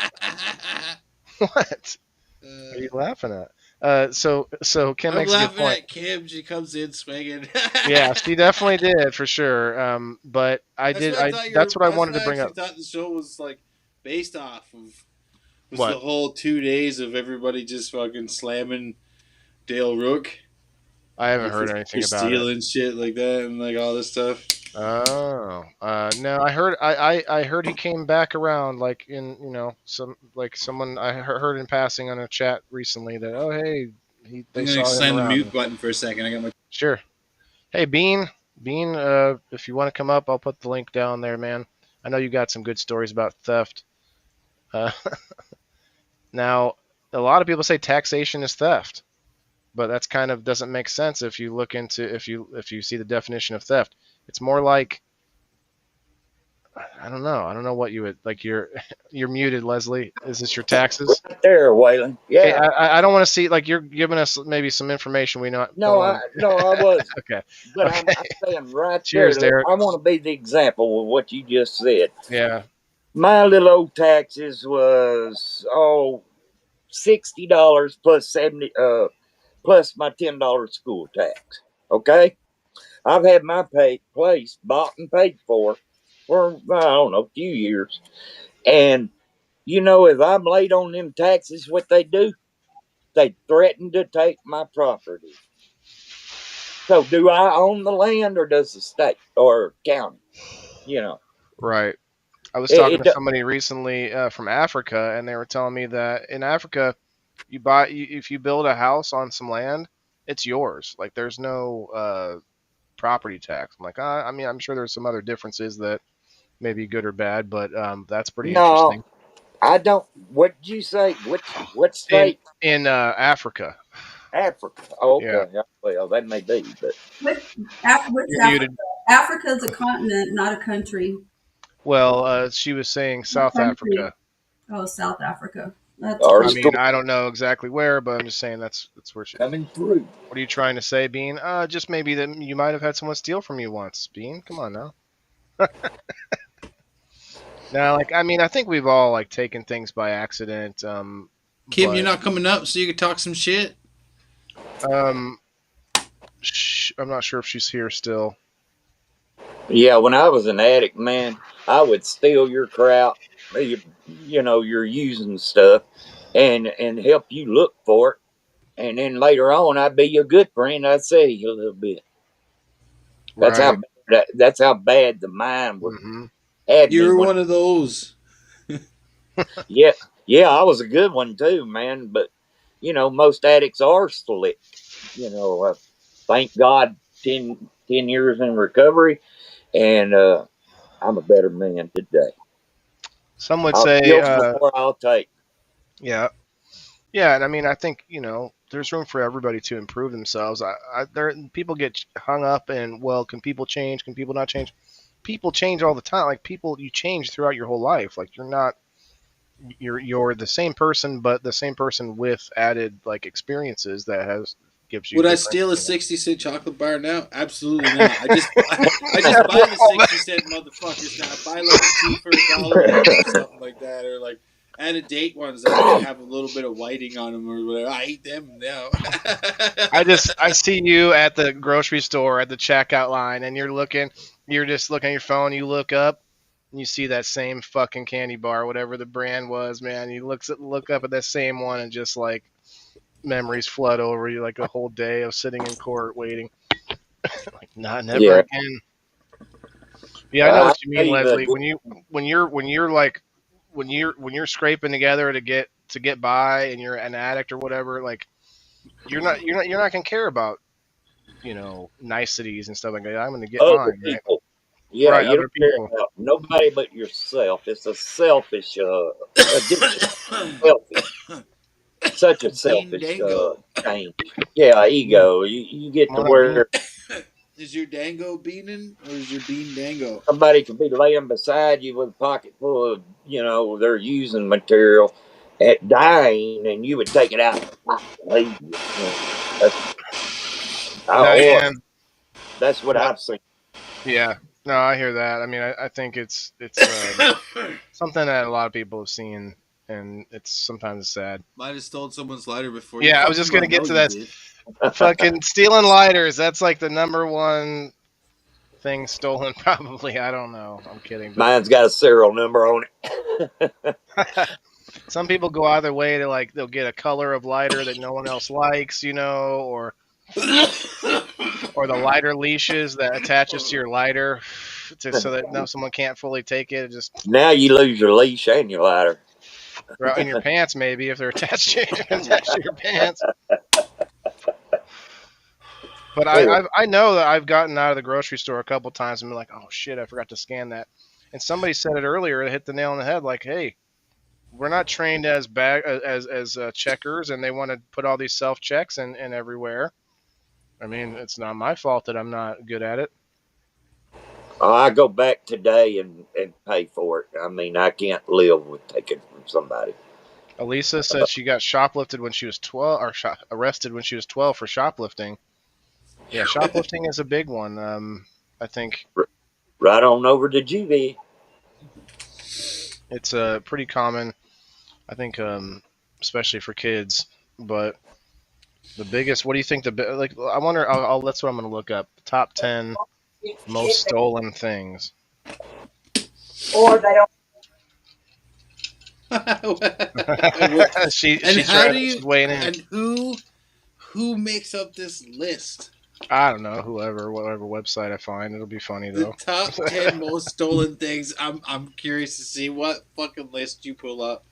What are you laughing at? So Kim I'm makes a good laughing point. at Kim. She comes in swinging. Yeah, she definitely did for sure. But that's what I wanted to bring up. Thought the show was like based off of was What? the whole 2 days of everybody just fucking slamming Dale Rook. I haven't heard anything for about it. stealing shit like that and like all this stuff. Oh, no, I heard he came back around, like in someone I heard in passing on a chat recently that they I'm saw gonna him sign the around. mute button for a second. I got my Sure. Hey Bean, if you want to come up, I'll put the link down there, man. I know you got some good stories about theft. Now, a lot of people say taxation is theft, but that's kind of doesn't make sense if you look into if you see the definition of theft. It's more like I don't know what you would like. You're muted, Leslie. Is this your taxes? Right there, Waylon. Okay, Yeah. I don't want to see like you're giving us maybe some information we not. No, I was. Okay. But Okay. I'm saying right Cheers, there, Derek. I want to be the example of what you just said. Yeah. My little old taxes was $60 plus 70 plus my $10 school tax. Okay, I've had my place bought and paid for I don't know, a few years, and if I'm late on them taxes, what they do, they threaten to take my property. So do I own the land or does the state or county? Right. I was talking to somebody recently from Africa, and they were telling me that in Africa, if you build a house on some land, it's yours. Like there's no property tax. I'm like, I mean, I'm sure there's some other differences that may be good or bad, but that's pretty interesting. I don't. What did you say? What state? In Africa. Africa. Oh, okay. Yeah. Yeah. Well, that may be, but What's Africa? Africa is a continent, not a country. Well, she was saying South Africa. Oh, South Africa. I mean, I don't know exactly where, but I'm just saying that's where she's coming through. What are you trying to say, Bean? Just maybe that you might have had someone steal from you once, Bean. Come on now. Now, I think we've all taken things by accident. Kim, you're not coming up so you can talk some shit. I'm not sure if she's here still. Yeah, when I was an addict, man, I would steal your crap, you're using stuff, and help you look for it. And then later on, I'd be your good friend. I'd sell you a little bit. That's right. That's how bad the mind was. Mm-hmm. You're one of those. Yeah, I was a good one too, man. But most addicts are slick. Thank God, 10 years in recovery, and I'm a better man today. Some would say I'll take. Yeah, and I mean, I think there's room for everybody to improve themselves. People get hung up in, well, can people change? Can people not change? People change all the time. You change throughout your whole life. You're the same person, but the same person with added experiences that gives you. Would I steal a 60-cent chocolate bar now? Absolutely not. I just buy the 60-cent motherfuckers now. I buy two for $1 or something like that, or add a date ones that have a little bit of whiting on them or whatever. I eat them now. I see you at the grocery store at the checkout line, and you're just looking at your phone. You look up, and you see that same fucking candy bar, whatever the brand was, man. You look up at that same one, and just memories flood over you, a whole day of sitting in court waiting. Never again. Yeah, I know what you mean, Leslie. When you're scraping together to get by, and you're an addict or whatever, you're not gonna care about niceties and stuff like that. I'm gonna get mine. People. Right? Yeah, right, you don't care about nobody but yourself. It's a selfish addiction. Selfish. Such a selfish change. Yeah, ego. You get to where. Is your dango beaning or is your bean dango? Somebody could be laying beside you with a pocket full of, they're using material at dying, and you would take it out. Diane. That's what I've seen. Yeah. No, I hear that. I mean, I think it's something that a lot of people have seen, and it's sometimes sad. Might have stolen someone's lighter before. Yeah, I was just gonna get to that. Fucking stealing lighters. That's like the number one thing stolen, probably. I don't know. I'm kidding. But Mine's got a serial number on it. some people go out of their way to like they'll get a color of lighter that no one else likes, you know, or the lighter leashes that attaches to your lighter so that someone can't fully take it. Just Now you lose your leash and your lighter. in your pants, maybe if they're attached to your pants. But I know that I've gotten out of the grocery store a couple times and been like, oh shit, I forgot to scan that. And somebody said it earlier, it hit the nail on the head. Like, hey, we're not trained as checkers, and they want to put all these self checks in everywhere. I mean, it's not my fault that I'm not good at it. I go back today and pay for it. I mean, I can't live with taking from somebody. Elisa said she got shoplifted when she was 12, or arrested when she was 12 for shoplifting. Yeah, shoplifting is a big one. I think right on over to juvie. It's pretty common. I think, especially for kids. But the biggest, what do you think I wonder, that's what I'm going to look up. Top 10 most stolen things. Or they don't. She's weighing in. And who makes up this list? I don't know. Whatever website I find, it'll be funny though. The top 10 most stolen things. I'm curious to see what fucking list you pull up.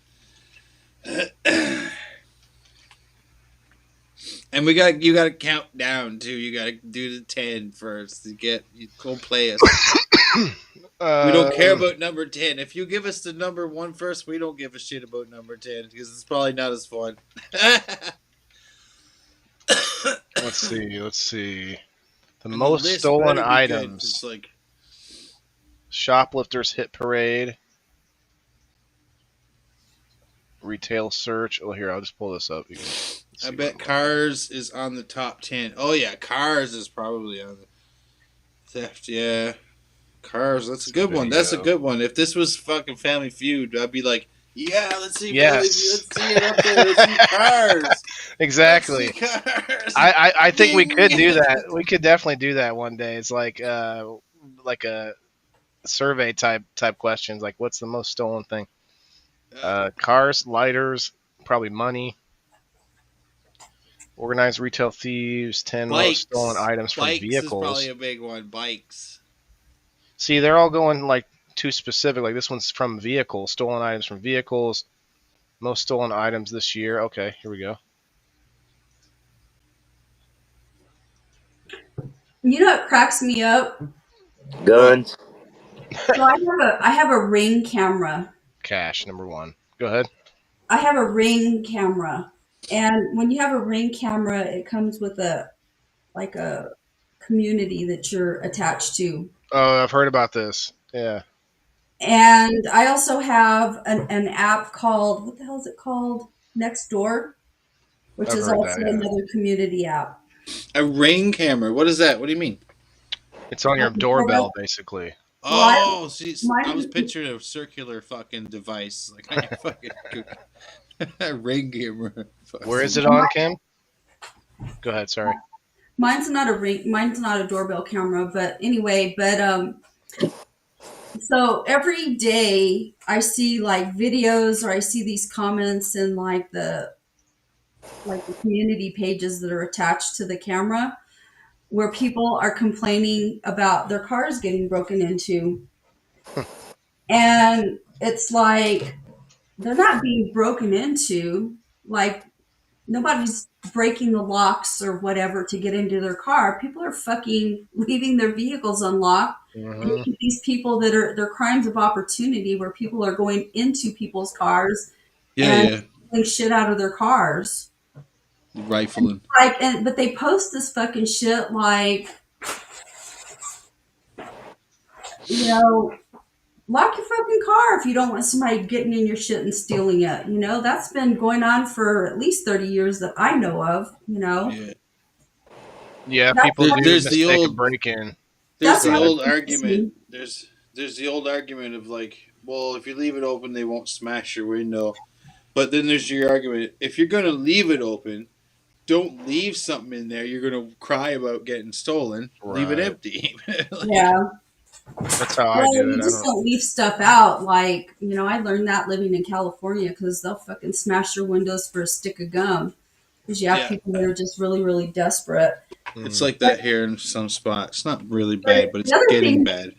And you got to count down too. You got to do the 10 first to go play us. We don't care about number 10. If you give us the number 1 first, we don't give a shit about number 10 because it's probably not as fun. Let's see. The most stolen items. It's like shoplifters hit parade. Retail search. Oh, here, I'll just pull this up. I bet Cars is on the top 10. Oh yeah, Cars is probably on the theft. Yeah, Cars. That's a good one. That's a good one. If this was fucking Family Feud, I'd be like, yeah, let's see. Yes. Let's see it up there. Let's see Cars. Exactly. Let's see Cars. I think we could do that. We could definitely do that one day. It's like a survey type questions. Like, what's the most stolen thing? Cars, lighters, probably money. Organized retail thieves, 10 most stolen items from vehicles. Bikes is probably a big one. Bikes. See, they're all going like too specific. Like this one's from vehicles, stolen items from vehicles. Most stolen items this year. Okay, here we go. You know what cracks me up? Guns. So I have a Ring camera. Cash, number 1. Go ahead. I have a Ring camera. And when you have a Ring camera, it comes with a community that you're attached to. Oh, I've heard about this. Yeah. And I also have an app called, what the hell is it called? Nextdoor, which is also another community app. A Ring camera. What is that? What do you mean? It's on your doorbell, basically. Oh, see, I was picturing a circular fucking device. Like on your fucking a Ring camera. Where is it on, Kim? Go ahead, sorry. Mine's not a doorbell camera, but anyway, so every day I see like videos or I see these comments in like the community pages that are attached to the camera where people are complaining about their cars getting broken into. And it's like, they're not being broken into. Like, nobody's breaking the locks or whatever to get into their car. People are fucking leaving their vehicles unlocked. And these people they're crimes of opportunity where people are going into people's cars and taking shit out of their cars. Rifling. But they post this fucking shit like, you know, lock your fucking car if you don't want somebody getting in your shit and stealing it. You know, that's been going on for at least 30 years that I know of, you know. Yeah. Yeah, That's people what do There's the mistake a old break-in. there's that's the what old confused argument. me. There's the old argument of like, well, if you leave it open, they won't smash your window. But then there's your argument: if you're gonna leave it open, don't leave something in there. You're gonna cry about getting stolen. Leave it Right. empty. Like, Yeah. That's how I Well, do you it. I just don't. don't leave stuff out. Like, I learned that living in California because they'll fucking smash your windows for a stick of gum. Because you have yeah, people that are just really, really desperate. it's Mm. like that here in some spots. Not really But bad, but the it's other getting thing, bad.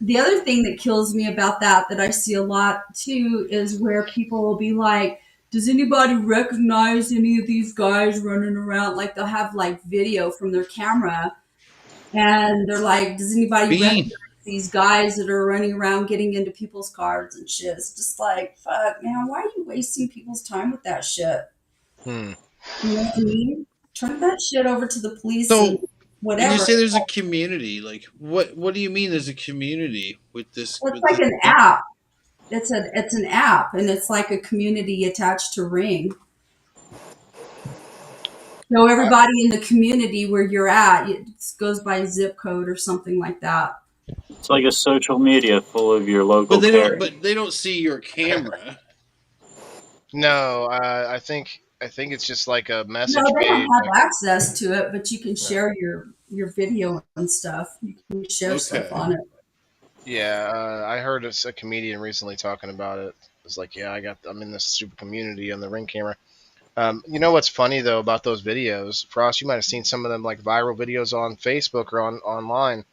the other thing that kills me about that I see a lot too is where people will be like, "Does anybody recognize any of these guys running around?" Like they'll have like video from their camera, and they're like, "Does anybody Me, recognize these guys that are running around getting into people's cars and shit?" It's just like, fuck, man, why are you wasting people's time with that shit? Hmm. You know what I mean? Turn that shit over to the police and so when you whatever. say there's a community, like what do you mean there's a community with this It's with like this an people? app. It's an app, and it's like a community attached to Ring. So I, everybody in the community where you're at, it goes by zip code or something like that. It's like a social media full of your But local they don't. carrier. But they don't see your camera. no, I think it's just like a No, message they don't page. have access to it, but you can share your video and stuff. You can share stuff Okay. on it. Yeah, I heard a comedian recently talking about it. It was like, yeah, I'm in this super community on the Ring camera. You know what's funny though about those videos, Frost? You might have seen some of them like viral videos on Facebook or online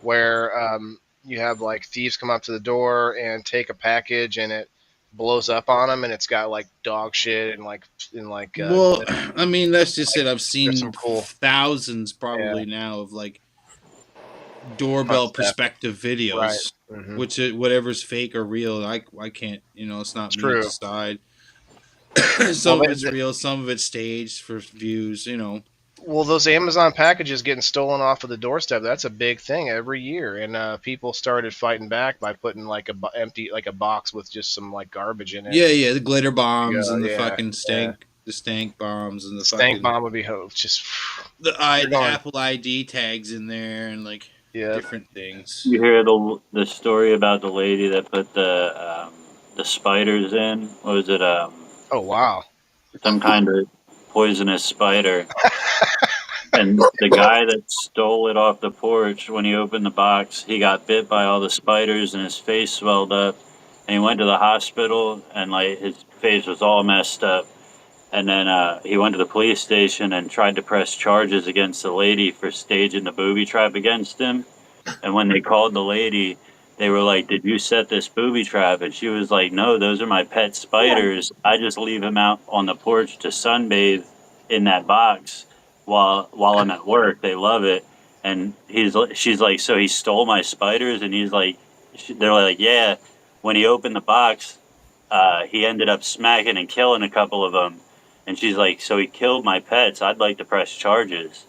where you have like thieves come up to the door and take a package and it blows up on them and it's got like dog shit and Well, I mean, that's just it. I've there's some seen cool thousands yeah probably now of like fun doorbell stuff. perspective Right. videos, Hmm. which whatever's fake or real. I can't. It's not me to True. decide. Well, Some of it's real, some of it's staged for views. well, those Amazon packages getting stolen off of the doorstep, that's a big thing every year. And people started fighting back by putting like like a box with just some like garbage in it. Yeah, the glitter bombs Yeah, and the yeah, fucking the stank bombs and the stank fucking bomb would be just the you're going, Apple ID tags in there and like yeah. different things. You hear the story about the lady that put the spiders in? What was it? Oh wow. Some kind of poisonous spider. And the guy that stole it off the porch, when he opened the box, he got bit by all the spiders and his face swelled up. And he went to the hospital and like his face was all messed up. And then he went to the police station and tried to press charges against the lady for staging the booby trap against him. And when they called the lady, they were like, "Did you set this booby trap?" And she was like, "No, those are my pet spiders. I just leave them out on the porch to sunbathe in that box while I'm at work. They love it." And she's like, "So he stole my spiders?" And he's like, they're like, "Yeah." When he opened the box, he ended up smacking and killing a couple of them. And she's like, "So he killed my pets. I'd like to press charges."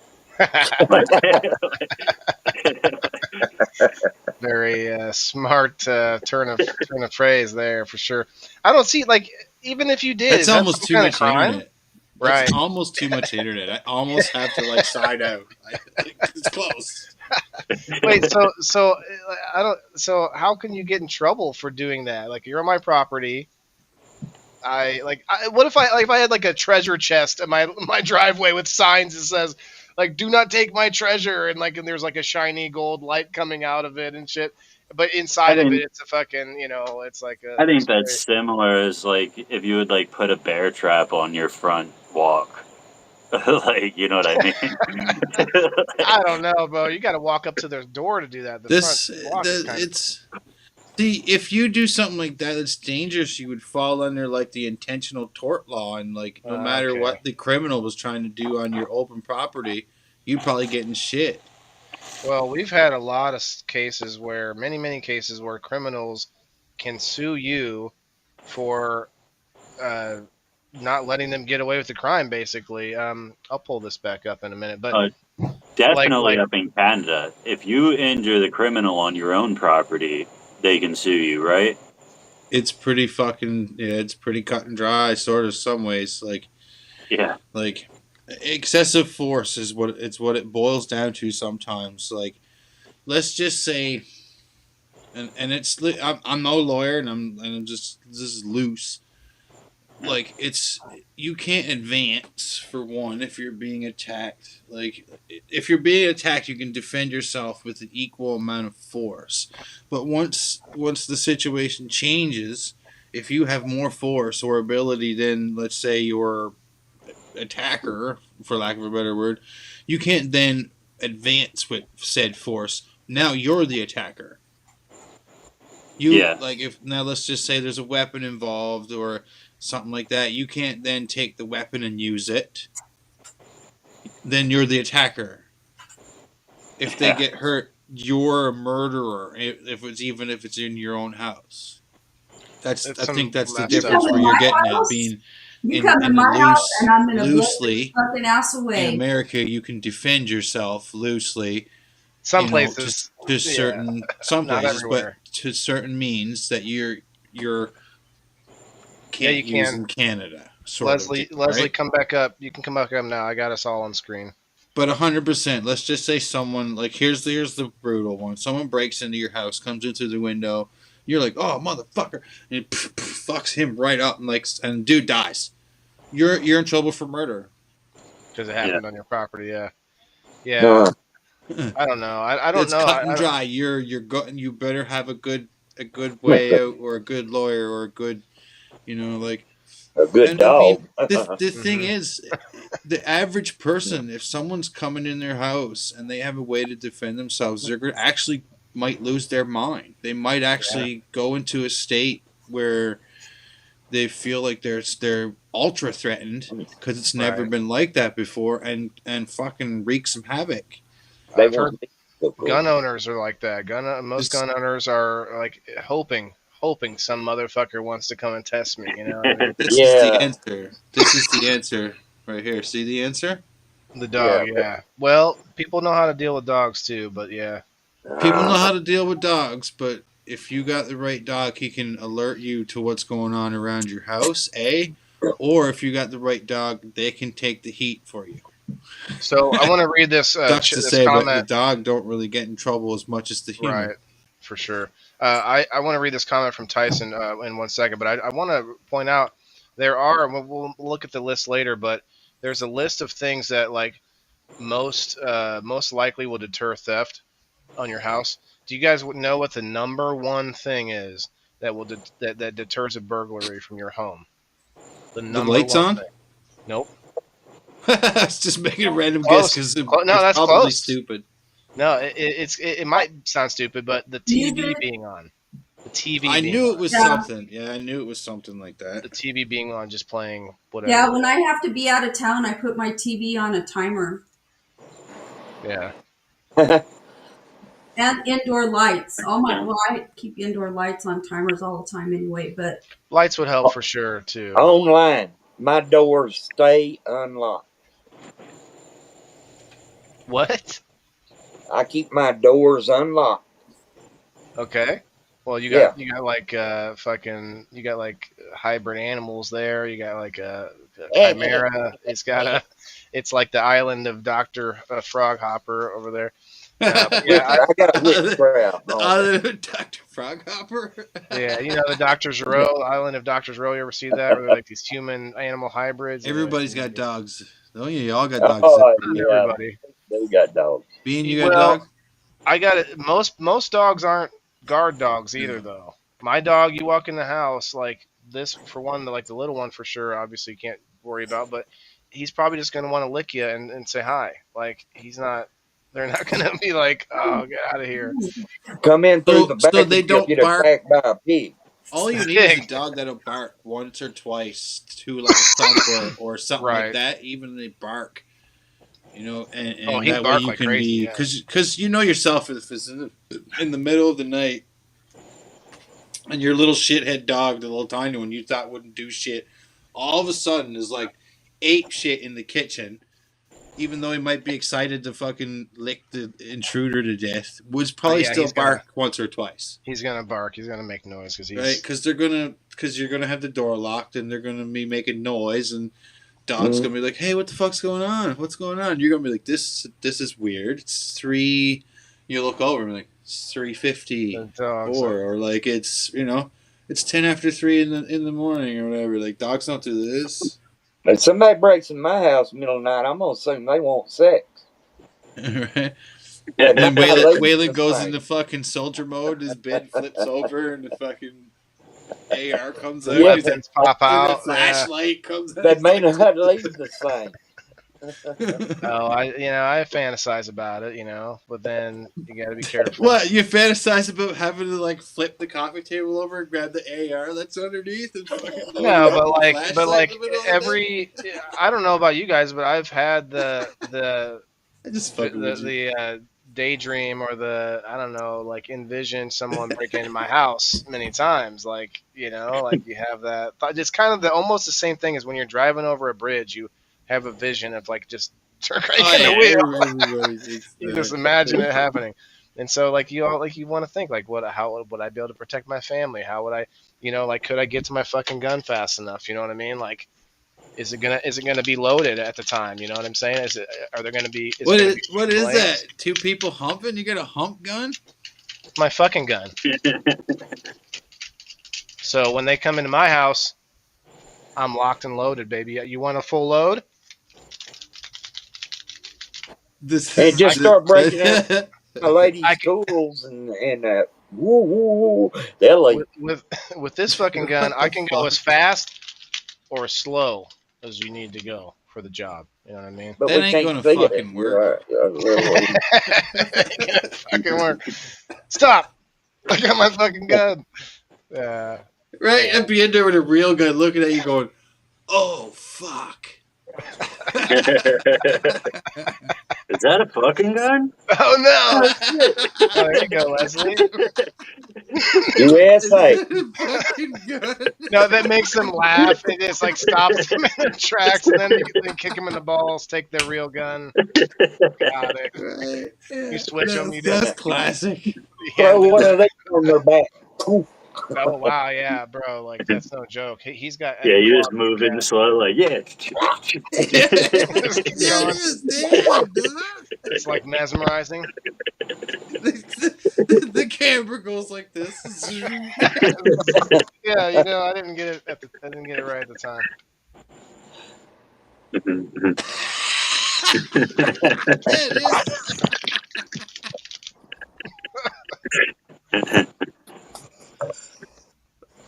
Very smart turn of phrase there for sure. I don't see like even if you did, That's is that almost some too kind of much crime? internet. Right. That's almost too much internet. I almost have to like side out. It's close. Wait, so I don't. So how can you get in trouble for doing that? Like you're on my property. What if if I had like a treasure chest in my driveway with signs that says like "Do not take my treasure" and there's like a shiny gold light coming out of it and shit. But inside of it, it's a fucking it's like a. I think that's similar as like if you would like put a bear trap on your front walk. Like, you know what I mean? I don't know, bro. You got to walk up to their door to do that. See, if you do something like that, that's dangerous. You would fall under like the intentional tort law, and like no matter okay. what the criminal was trying to do on your open property, you'd probably get in shit. Well, we've had a lot of cases where many cases where criminals can sue you for not letting them get away with the crime. Basically, I'll pull this back up in a minute, but definitely up in Canada, if you injure the criminal on your own property, they can sue you, right? It's pretty fucking it's pretty cut and dry, sort of some ways. Like Yeah, like excessive force is what it boils down to sometimes. Like, let's just say, and it's I'm no lawyer, and I'm just, this is loose. Like, it's, you can't advance, for one, if you're being attacked. Like, if you're being attacked, you can defend yourself with an equal amount of force. But once the situation changes, if you have more force or ability than, let's say, your attacker, for lack of a better word, you can't then advance with said force. Now you're the attacker. Like, if now let's just say there's a weapon involved or something like that, you can't then take the weapon and use it. Then you're the attacker. If they get hurt, you're a murderer. If it's in your own house. I think that's the difference where you're getting at. Being You come in my house and I'm going to loosely, fucking ass away. in America, you can defend yourself loosely. Some places, to certain some places, everywhere. but to certain means that you're Yeah, you use can. in Canada. Leslie, right? come back up. You can come back up now. I got us all on screen. But 100%. Let's just say someone, like, here's the brutal one. Someone breaks into your house, comes in through the window. You're like, oh, motherfucker, and it fucks him right up, and dude dies. You're in trouble for murder. Because it happened on your property, yeah. I don't know. I don't It's know. cut and dry. You better have a good way out, or a good lawyer, or a good, like, a good dog. The thing is, the average person, if someone's coming in their house and they have a way to defend themselves, they're going to actually might lose their mind. They might actually go into a state where they feel like they're ultra threatened because it's never been like that before, and fucking wreak some havoc. I've heard gun owners are like that. Most gun owners are like hoping some motherfucker wants to come and test me. You know, what I mean? This is the answer. This is the answer right here. See the answer? The dog, yeah. Well, people know how to deal with dogs too, but yeah. People know how to deal with dogs, but if you got the right dog, he can alert you to what's going on around your house, or if you got the right dog, they can take the heat for you. So I want to read this. Sucks to this say, comment. but the dog don't really get in trouble as much as the human. Right, for sure. I want to read this comment from Tyson in 1 second, but I want to point out there are. We'll look at the list later, but there's a list of things that like most likely will deter theft on your house. Do you guys know what the number one thing is that will that deters a burglary from your home? The lights on? Thing. Nope. It's just making a random guess because it's that's probably close. stupid. No, it might sound stupid, but the TV being on. The TV. I knew it was something. Yeah, I knew it was something like that. The TV being on, just playing whatever. Yeah, when I have to be out of town, I put my TV on a timer. Yeah. And indoor lights. I keep indoor lights on timers all the time anyway, but lights would help for sure too. Online, my doors stay unlocked. What? I keep my doors unlocked. Okay. Well, you got like you got like hybrid animals there. You got like a chimera. It's like the island of Dr. Froghopper over there. I got a witchcraft. The island of Dr. Froghopper? Yeah, you know the Doctor's Row, island of Doctor's Row. You ever see that? Where they're like these human-animal hybrids. Everybody's got dogs. Oh yeah, y'all got dogs. Everybody. They got dogs. Bean, you got a dog? I got it. Most dogs aren't guard dogs either, though. My dog, you walk in the house like this for one, like the little one for sure. Obviously, you can't worry about, but he's probably just gonna want to lick you and say hi. Like he's not. They're not going to be like, oh, get out of here. Come in through the back. So they don't get bark. Attacked by a pig. All you need is a dog that'll bark once or twice to like a thump or something like that. Even they bark, and that way you can be because you know yourself if it's in the middle of the night and your little shithead dog, the little tiny one you thought wouldn't do shit, all of a sudden is like ape shit in the kitchen. Even though he might be excited to fucking lick the intruder to death, would probably still bark once or twice. He's gonna bark. He's gonna make noise because you're gonna have the door locked and they're gonna be making noise, and dog's gonna be like, "Hey, what the fuck's going on? What's going on?" You're gonna be like, "This is weird. It's 3." You look over and be like, "It's 3:54," The dogs. or like it's it's 10 after 3 in the morning or whatever. Like dogs don't do this. If somebody breaks in my house middle of the night, I'm gonna assume they want sex. Right? And And my lady's Waylon the goes same. into fucking soldier mode. His bed flips over, and the fucking AR comes out. Yeah, He's like, Weapons pop and the out. Yeah. flashlight comes out. That may not leave the same. Oh, I fantasize about it, but then you got to be careful. What, you fantasize about having to like flip the coffee table over and grab the AR that's underneath and fucking No, but like flashlight in the middle of every, I don't know about you guys, but I've had the I just fucking with you. the daydream or I don't know, like envision someone breaking into my house many times. Like, like you have that thought. It's kind of almost the same thing as when you're driving over a bridge. You have a vision of like just cranking the wheel. You just imagine it happening. And so like you want to think like how would I be able to protect my family? How would I, like could I get to my fucking gun fast enough? You know what I mean? Like is it gonna be loaded at the time? You know what I'm saying? Are there gonna be What is flames? that? 2 people humping? You got a hump gun? My fucking gun. So when they come into my house, I'm locked and loaded, baby. You want a full load? And just start breaking out my lady's tools and woo woo woo. They'll leave. With this fucking gun, I can go as fast or as slow as you need to go for the job. You know what I mean? But That we ain't can't gonna see it. fucking work. It ain't gonna fucking work. Stop! I got my fucking gun. Right? I'd be in there with a real gun looking at you going, "Oh, fuck." Is that a fucking gun? Oh no! Oh, there you go, Leslie. USA. Fucking gun. No, that makes them laugh. It just like stops them in their tracks, and then you kick them in the balls, take their real gun. Got it. Right. You switch them. That's classic. Throw one of these on their back. Ooh. Oh wow, yeah, bro. Like that's no joke. He's got. Yeah, you just move in slow, like yeah. It's like mesmerizing. The camera goes like this. Yeah, I didn't get it I didn't get it right at the time.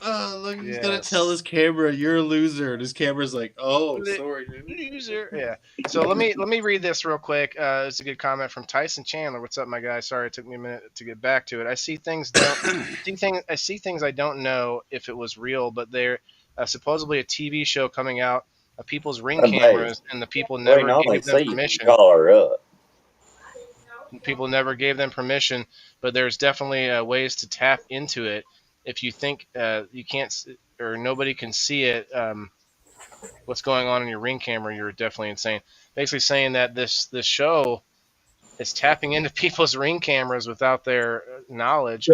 Oh, look, he's gonna tell his camera, "You're a loser," and his camera's like, "Oh, sorry, dude." Loser. Yeah. So let me read this real quick. It's a good comment from Tyson Chandler. What's up, my guy? Sorry, it took me a minute to get back to it. I see things I don't know if it was real, but they're supposedly a TV show coming out of people's ring cameras, and the people never gave them permission. Call her up. People never gave them permission, but there's definitely ways to tap into it. If you think you can't or nobody can see it, what's going on in your ring camera, you're definitely insane. Basically saying that this show is tapping into people's ring cameras without their knowledge.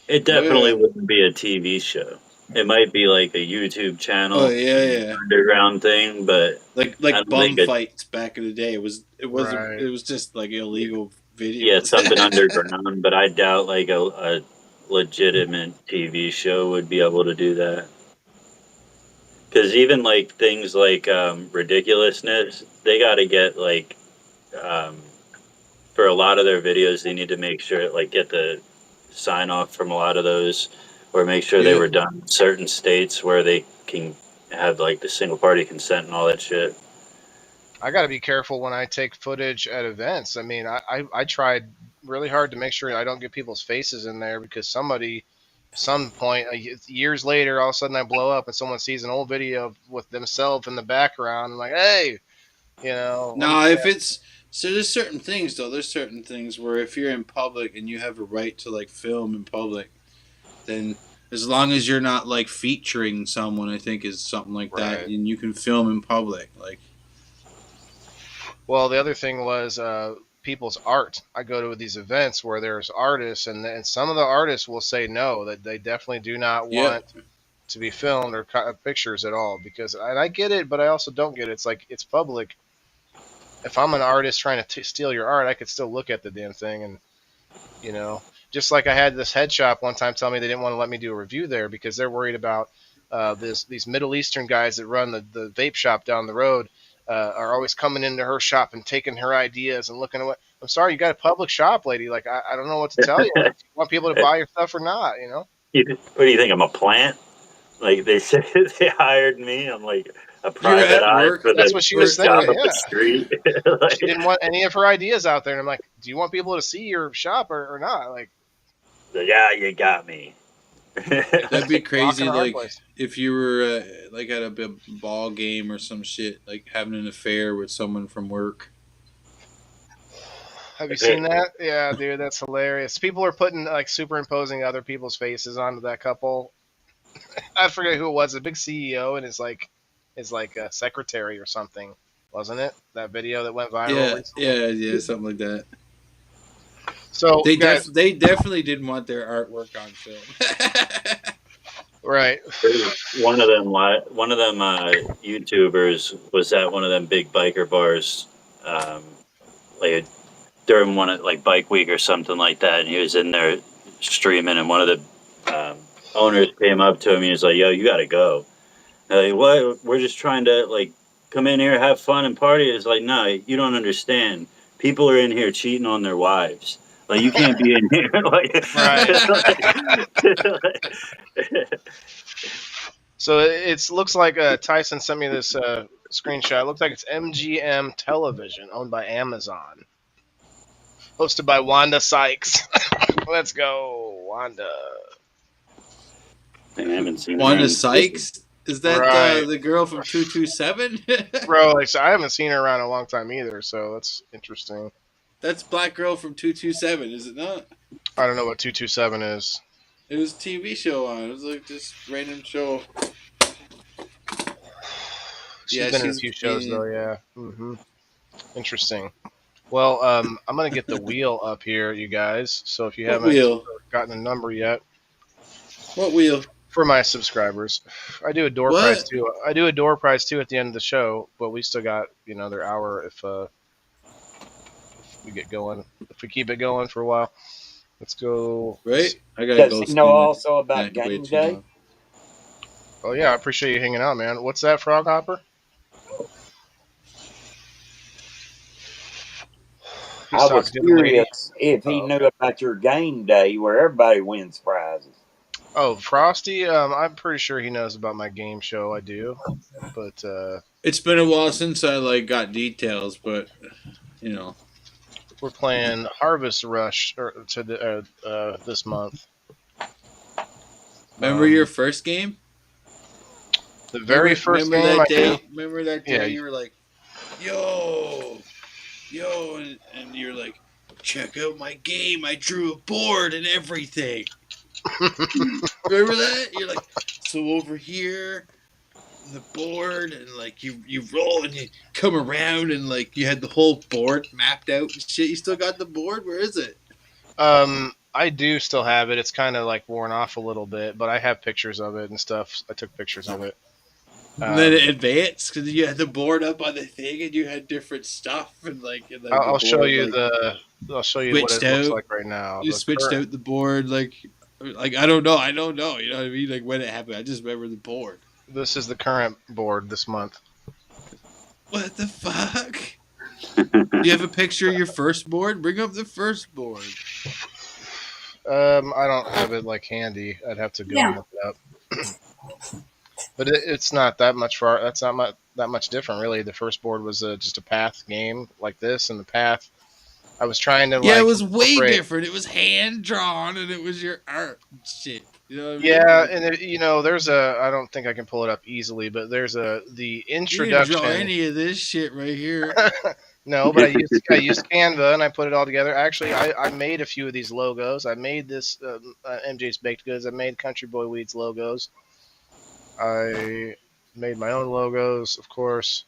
It definitely wouldn't be a TV show. It might be like a YouTube channel, underground thing, but like bum fights back in the day. It was just like illegal video. Yeah, something underground, but I doubt like a legitimate TV show would be able to do that. Because even like things like ridiculousness, they got to get like for a lot of their videos, they need to make sure like get the sign off from a lot of those, or make sure they were done in certain states where they can have like the single party consent and all that shit. I got to be careful when I take footage at events. I mean, I tried really hard to make sure I don't get people's faces in there, because some point years later, all of a sudden I blow up and someone sees an old video with themselves in the background. I'm like, hey, No, if it's so, there's certain things though. There's certain things where if you're in public and you have a right to like film in public, then as long as you're not like featuring someone, I think is something like that, and you can film in public, like. Well, the other thing was people's art. I go to these events where there's artists, and some of the artists will say no, that they definitely do not want to be filmed or pictures at all, because and I get it, but I also don't get it. It's like it's public. If I'm an artist trying to steal your art, I could still look at the damn thing, and you know, just like I had this head shop one time tell me they didn't want to let me do a review there because they're worried about these Middle Eastern guys that run the vape shop down the road are always coming into her shop and taking her ideas and looking at what. I'm sorry, you got a public shop, lady. Like I don't know what to tell you. Like, you want people to buy your stuff or not? You know. What do you think? I'm a plant? Like they said, they hired me. I'm like a private at eye work. for That's the what she was shop saying. up Yeah. the street. Like, She didn't want any of her ideas out there, and I'm like, do you want people to see your shop or not? Like, yeah, you got me. That'd be crazy. rock in a hard Like place. if you were like at a ball game or some shit, like having an affair with someone from work. Have you seen that? Yeah, dude, that's hilarious. People are putting like superimposing other people's faces onto that couple. I forget who it was, a big CEO and his secretary or something, wasn't it? That video that went viral. Yeah, recently? yeah, something like that. So They guys, they definitely didn't want their artwork on film. right? One of them YouTubers was at one of them big biker bars, like during one of like Bike Week or something like that, and he was in there streaming, and one of the owners came up to him. He was like, "Yo, you got to go." Like, what? We're just trying to like come in here, have fun, and party. It's like, no, you don't understand. People are in here cheating on their wives. Like, you can't be in here. Like, So it looks like Tyson sent me this screenshot. It looks like it's MGM Television, owned by Amazon, hosted by Wanda Sykes. Let's go, Wanda. I haven't seen Wanda any- Sykes? Is that Right. the girl from 227? Bro, like, so I haven't seen her around a long time either, so that's interesting. That's Black Girl from 227, is it not? I don't know what 227 is. It was a TV show on. It was like this random show. She's Yeah, been in a she's few shows been- though, yeah. Interesting. Well, I'm gonna get the wheel up here, you guys. So if you What haven't wheel? gotten a number yet What wheel? for my subscribers, I do a door What? prize too. I do a door prize too at the end of the show, but we still got another hour if we get going. If we keep it going for a while, let's go. Right? I gotta Does go. he spin know it also about back way game too day? long. Oh yeah, I appreciate you hanging out, man. What's that, Frog Hopper? He's I talking was to the lady. curious if he Oh, knew about your game day where everybody wins prizes. Oh, Frosty. I'm pretty sure he knows about my game show. I do, but It's been a while since I like got details, but we're playing Harvest Rush this month. Remember your first game? The very first remember game that I day? did. Remember that day Yeah. you were like, yo, and you're like, check out my game. I drew a board and everything. Remember that? You're like, so over here, the board, and like you roll and you come around and like you had the whole board mapped out and shit. You still got the board? Where is it? I do still have it. It's kind of like worn off a little bit, but I have pictures of it and stuff. I took pictures of it. And then it advanced because you had the board up on the thing and you had different stuff and like. And, I'll the show board, you like, I'll show you what switched it looks out. like right now. You The switched current- out the board like I don't know. You know what I mean? Like when it happened, I just remember the board. This is the current board this month. What the fuck? You have a picture of your first board? Bring up the first board. I don't have it like handy. I'd have to go and look it up. But it's not that much far. That's not that much different, really. The first board was just a path game like this, and the path. I was trying to Yeah, it was way incorporate- different. It was hand drawn and it was your art and shit. You know what I mean? Yeah, and there's a. I don't think I can pull it up easily, but there's the You didn't introduction. draw any of this shit right here. No, but I used Canva and I put it all together. Actually, I made a few of these logos. I made this MJ's Baked Goods. I made Country Boy Weeds logos. I made my own logos, of course.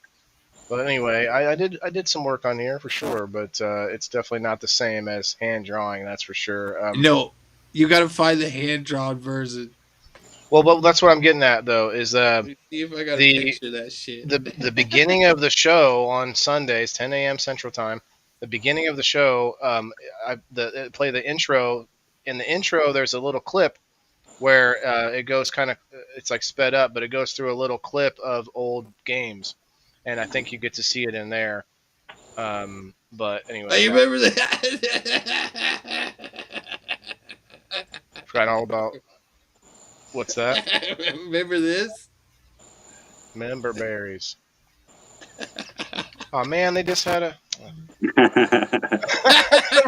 But anyway, I did some work on here for sure. But it's definitely not the same as hand drawing. That's for sure. No, you got to find the hand drawn version. Well, but that's what I'm getting at though. Is Let me see if I got a the picture of that shit. the beginning of the show on Sundays, 10 a.m. Central Time. The beginning of the show, play the intro. In the intro, there's a little clip where it goes kind of, it's like sped up, but it goes through a little clip of old games, and I think you get to see it in there. But anyway, I remember that. forgot all about what's that? Remember this? Member berries. Oh man, they just had a.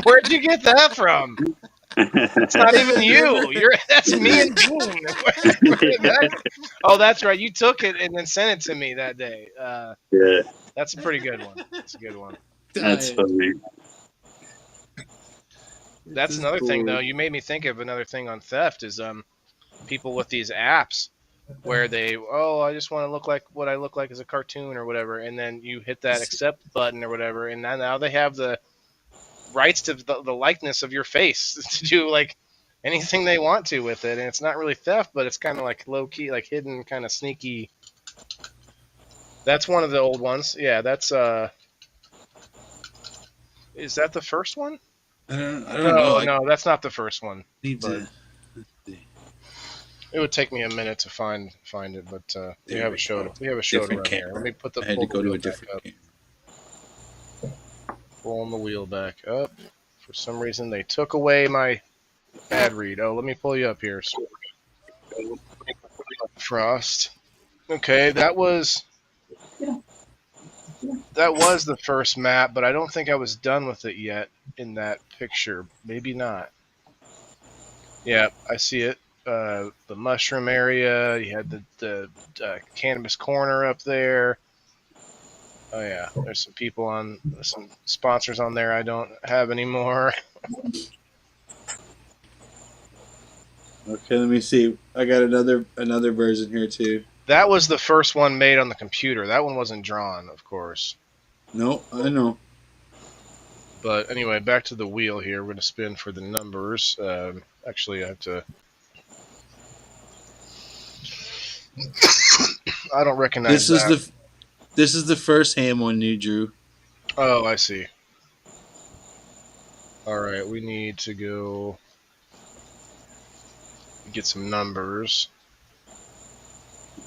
Where'd you get that from? It's not even you. That's me and Dean. Where did that- Oh, that's right. You took it and then sent it to me that day. Yeah, That's a pretty good one. That's a good one. that's funny. That's another thing, though. You made me think of another thing on theft is people with these apps where I just want to look like what I look like as a cartoon or whatever, and then you hit that accept button or whatever, and now they have the rights to the likeness of your face to do like anything they want to with it, and it's not really theft, but it's kind of like low key, like hidden, kind of sneaky. That's one of the old ones. Yeah, that's is that the first one? I don't know. No, that's not the first one. Need to. It would take me a minute to find it, but we There have we a show. go. We have a show to Different run here. camera. Let me put the I had pull to the go to wheel a back different up. game. Pulling the wheel back up. For some reason, they took away my ad read. Oh, let me pull you up here. Frost. Okay, that was the first map, but I don't think I was done with it yet in that picture. Maybe not. Yeah, I see it. The mushroom area. You had the cannabis corner up there. Oh yeah, there's some sponsors on there I don't have anymore. Okay, let me see. I got another version here too. That was the first one made on the computer. That one wasn't drawn, of course. No, I know. But anyway, back to the wheel here. We're going to spin for the numbers. Actually, I have to. I don't recognize This is the first ham one you drew. Oh, I see. All right, we need to go get some numbers.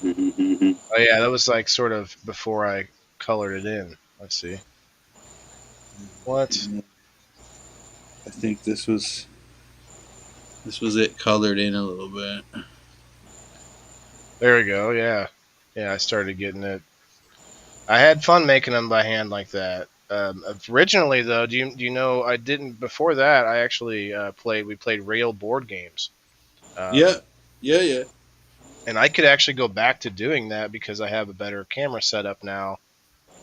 Oh yeah, that was like sort of before I colored it in. I see. What? I think this was it colored in a little bit. There we go. Yeah, I started getting it. I had fun making them by hand like that. Originally, though, do you know I didn't? Before that, I actually We played rail board games. Yeah. And I could actually go back to doing that because I have a better camera setup now.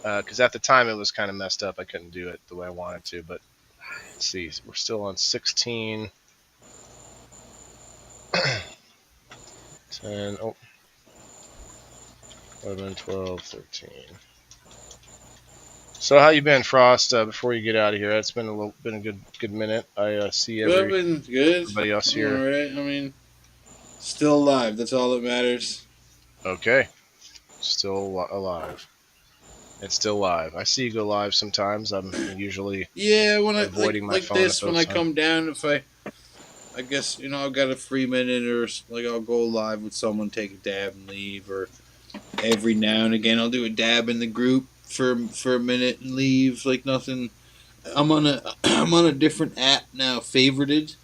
Because at the time it was kind of messed up. I couldn't do it the way I wanted to. But let's see, we're still on 16. 10, 11, 12, 13. So how you been, Frost? Before you get out of here, it's been a good minute. I see everybody else here. All right. I mean, still alive. That's all that matters. Okay, still alive. It's still live. I see you go live sometimes. I'm usually when I avoiding my like phone this at when those I come down. If I guess I've got a free minute or like I'll go live with someone, take a dab and leave, or every now and again I'll do a dab in the group for a minute and leave. Like nothing. I'm on a different app now, favorited.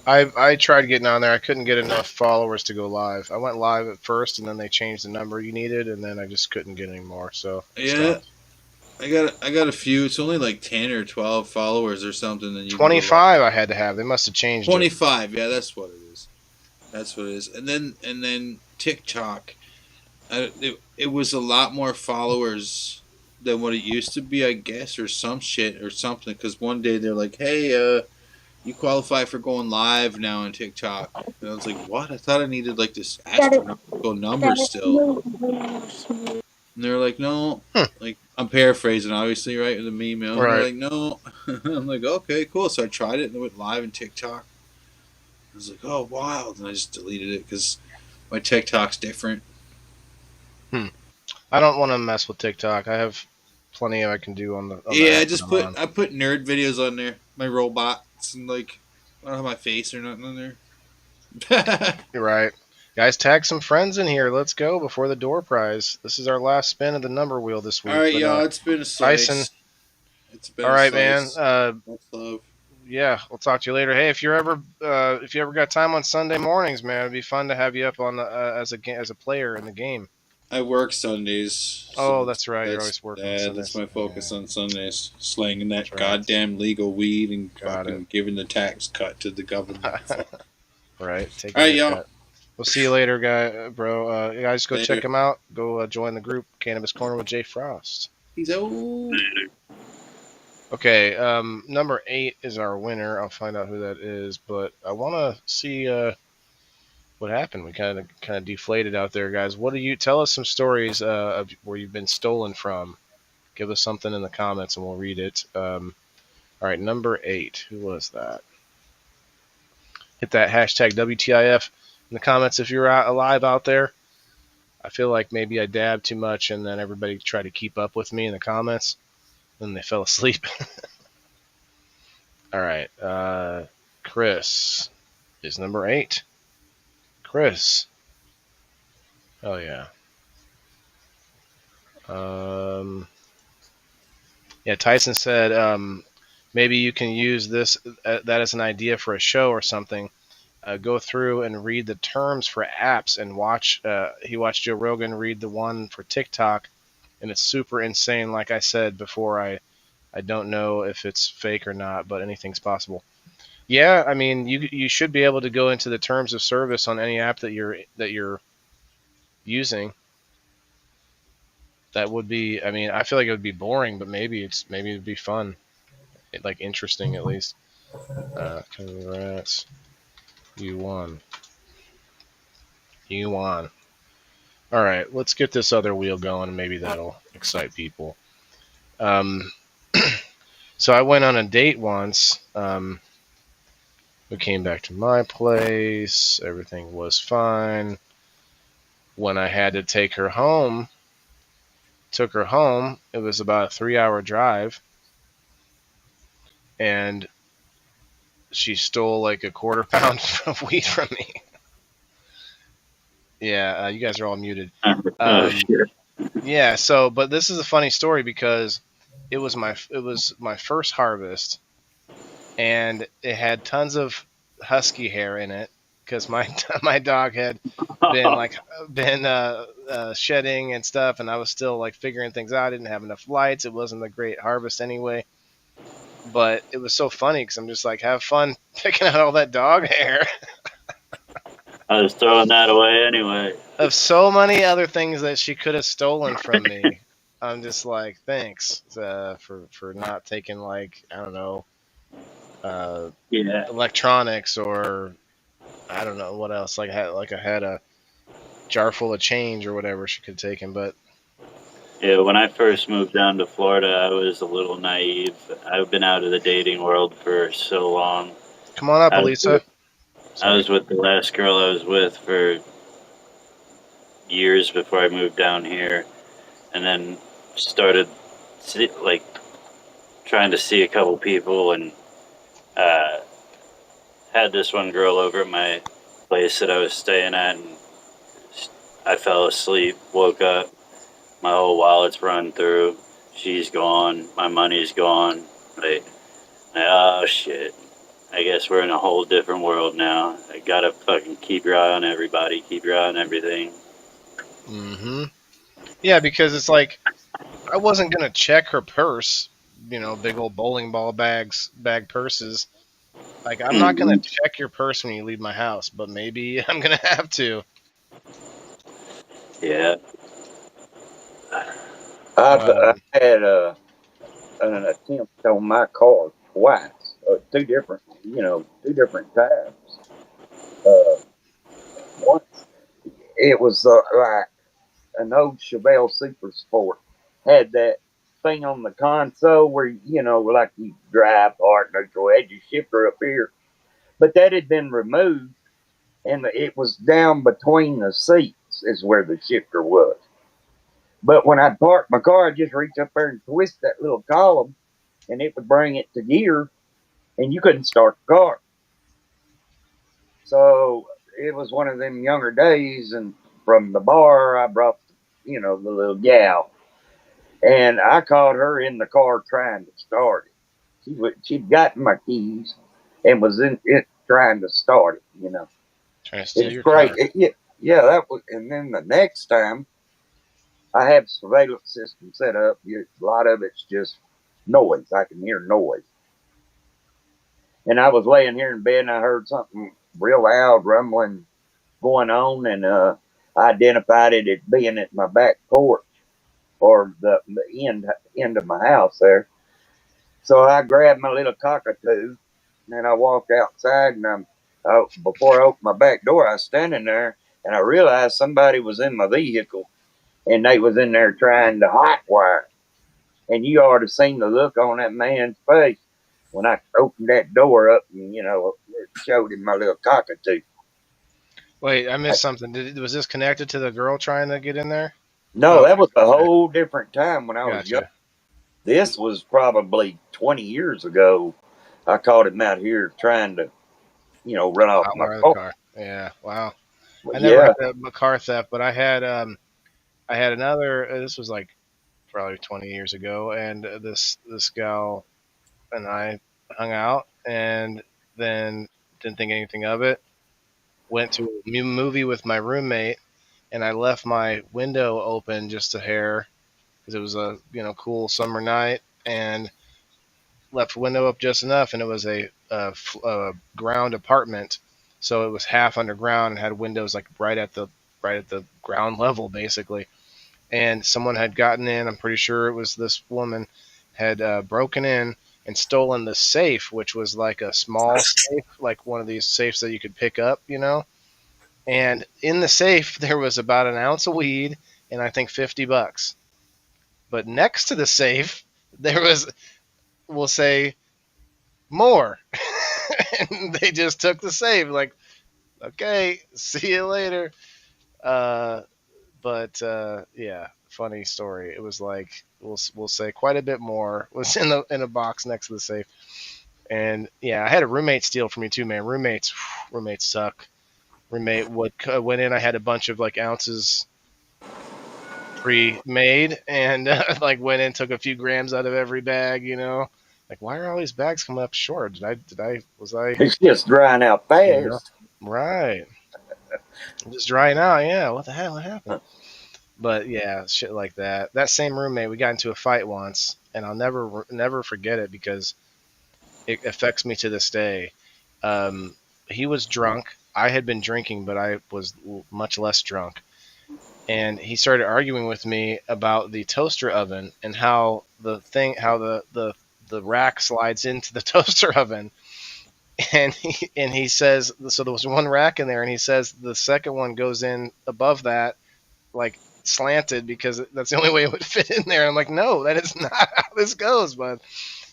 I tried getting on there. I couldn't get enough followers to go live. I went live at first, and then they changed the number you needed, and then I just couldn't get any more. So yeah, I got a few. It's only like 10 or 12 followers or something. Then 25 I had to have. They must have changed 25. Yeah, that's what it is. That's what it is. And then TikTok. It was a lot more followers than what it used to be, I guess, or some shit or something. Because one day they're like, "Hey, you qualify for going live now on TikTok." And I was like, "What? I thought I needed like this astronomical number still." And they're like, "No." Like I'm paraphrasing, obviously, right? With the meme. Right. They're like, "No." I'm like, "Okay, cool." So I tried it and it went live on TikTok. I was like, oh, wild. And I just deleted it because my TikTok's different. I don't want to mess with TikTok. I have plenty I can do on the Yeah, app that I'm on. I put nerd videos on there. My robots and like I don't have my face or nothing on there. You're right. Guys, tag some friends in here. Let's go before the door prize. This is our last spin of the number wheel this week. All right, but, y'all. It's been a slice. Tyson. It's been All a right, man. slice. Much love. Yeah, we'll talk to you later. Hey, if you ever got time on Sunday mornings, man, it'd be fun to have you up on the as a player in the game. I work Sundays. Oh, that's right. You're always working. Yeah, on that's Sundays. my focus on Sundays. Slanging that right. goddamn legal weed and Got fucking giving the tax cut to the government. Right. All right, y'all. We'll see you later, bro. You guys go Later. check him out. Go join the group, Cannabis Corner with Jay Frost. He's old. Okay, number 8 is our winner. I'll find out who that is, but I want to see what happened. We kind of deflated out there, guys. What do you tell us? Some stories of where you've been stolen from. Give us something in the comments, and we'll read it. All right, number 8. Who was that? Hit that hashtag WTIF in the comments if you're alive out there. I feel like maybe I dabbed too much, and then everybody tried to keep up with me in the comments. Then they fell asleep. All right. Chris is number 8. Chris. Oh, yeah. Yeah, Tyson said maybe you can use that as an idea for a show or something. Go through and read the terms for apps and watch. He watched Joe Rogan read the one for TikTok, and it's super insane. Like I said before, I don't know if it's fake or not, but anything's possible. Yeah, I mean, you should be able to go into the terms of service on any app that you're using. That would be. I mean, I feel like it would be boring, but maybe it'd be fun, like interesting at least. Congrats, you won. You won. All right, let's get this other wheel going, and maybe that'll excite people. So I went on a date once. We came back to my place. Everything was fine. When I had to took her home, it was about a 3-hour drive. And she stole like a quarter pound of weed from me. Yeah, you guys are all muted. Shit. Yeah, but this is a funny story because it was my first harvest, and it had tons of husky hair in it because my dog had been shedding and stuff, and I was still like figuring things out. I didn't have enough lights. It wasn't a great harvest anyway, but it was so funny because I'm just like, have fun picking out all that dog hair. I was throwing that away anyway. Of so many other things that she could have stolen from me. I'm just like, thanks for not taking, like, I don't know, electronics, or I don't know what else. I had a jar full of change or whatever she could have taken. But yeah, when I first moved down to Florida, I was a little naive. I've been out of the dating world for so long. Come on up, Elisa. I was with the last girl I was with for years before I moved down here, and then started like trying to see a couple people, and had this one girl over at my place that I was staying at, and I fell asleep, woke up, my whole wallet's run through, she's gone, my money's gone, oh shit, I guess we're in a whole different world now. I gotta fucking keep your eye on everybody, keep your eye on everything. Mm-hmm. Yeah, because it's like, I wasn't going to check her purse, big old bowling ball bag purses. Like, I'm not going to check your purse when you leave my house, but maybe I'm going to have to. Yeah. I had an attempt on my car twice, two different times. Once it was like an old Chevelle Super Sport, had that thing on the console where like you drive, park, neutral, had your shifter up here. but that had been removed, and it was down between the seats is where the shifter was. But when I'd park my car, I'd just reach up there and twist that little column, and it would bring it to gear, and you couldn't start the car. So it was one of them younger days, and from the bar, I brought, the little gal, and I caught her in the car trying to start it. She'd gotten my keys and was in it trying to start it. Trying to steal It's your great. car. Yeah, that was. And then the next time, I have surveillance system set up. A lot of it's just noise. I can hear noise. And I was laying here in bed, and I heard something real loud rumbling going on, and I identified it as being at my back porch or the end of my house there. So I grabbed my little cockatoo, and I walked outside, and before I opened my back door, I was standing there, and I realized somebody was in my vehicle, and they was in there trying to hotwire. And you ought to have seen the look on that man's face when I opened that door up and, showed him my little cockatoo. Wait, I missed something. Was this connected to the girl trying to get in there? No, Oh, that was a whole different time when I was young. gotcha. This was probably 20 years ago. I caught him out here trying to, run off my Hotwire the car. car. Yeah, wow. I But never yeah, had a car theft, but I had another. This was like probably 20 years ago, and this gal and I hung out, and then didn't think anything of it. Went to a movie with my roommate, and I left my window open just a hair because it was a cool summer night, and left the window up just enough, and it was a ground apartment, so it was half underground and had windows like right at the ground level basically. And someone had gotten in. I'm pretty sure it was this woman had broken in and stolen the safe, which was like a small safe, like one of these safes that you could pick up, And in the safe there was about an ounce of weed and I think $50. But next to the safe there was, we'll say, more. And they just took the safe. Like, okay, see you later. But yeah, funny story. It was like we'll say quite a bit more was in a box next to the safe. And yeah, I had a roommate steal from me too, man. Roommates suck. Roommate went in. I had a bunch of like ounces pre-made, and like went in, took a few grams out of every bag. Like, why are all these bags coming up short? Was I it's just drying out fast. right? I'm just drying out. Yeah, what the hell? What happened? But yeah, shit like that. That same roommate, we got into a fight once, and I'll never forget it because it affects me to this day. He was drunk. I had been drinking, but I was much less drunk. And he started arguing with me about the toaster oven and how the rack slides into the toaster oven. And he says, so there was one rack in there, and he says the second one goes in above that, like slanted, because that's the only way it would fit in there. I'm like, no, that is not how this goes, bud.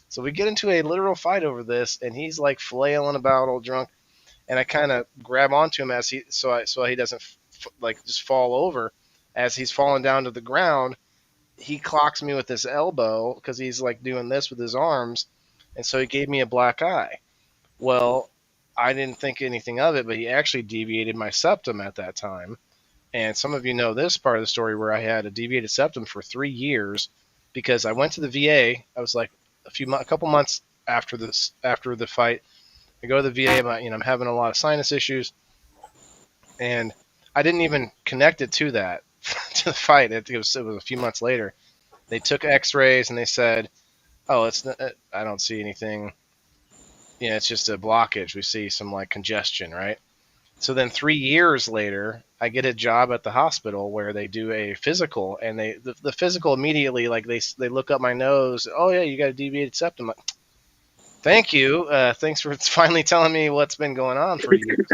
So we get into a literal fight over this, and he's like flailing about all drunk, and I kind of grab onto him as he doesn't like just fall over. As he's falling down to the ground, he clocks me with his elbow because he's like doing this with his arms, and so he gave me a black eye. Well, I didn't think anything of it, but he actually deviated my septum at that time. And some of you know this part of the story where I had a deviated septum for 3 years because I went to the VA. I was like a couple months after the fight. I go to the VA. I'm having a lot of sinus issues, and I didn't even connect it to that to the fight. It was a few months later. They took X-rays and they said, "Oh, I don't see anything. It's just a blockage. We see some like congestion, right?" So then 3 years later, I get a job at the hospital where they do a physical, and the physical immediately, like they look up my nose. Oh yeah, you got a deviated septum. Like, thank you. Thanks for finally telling me what's been going on for years.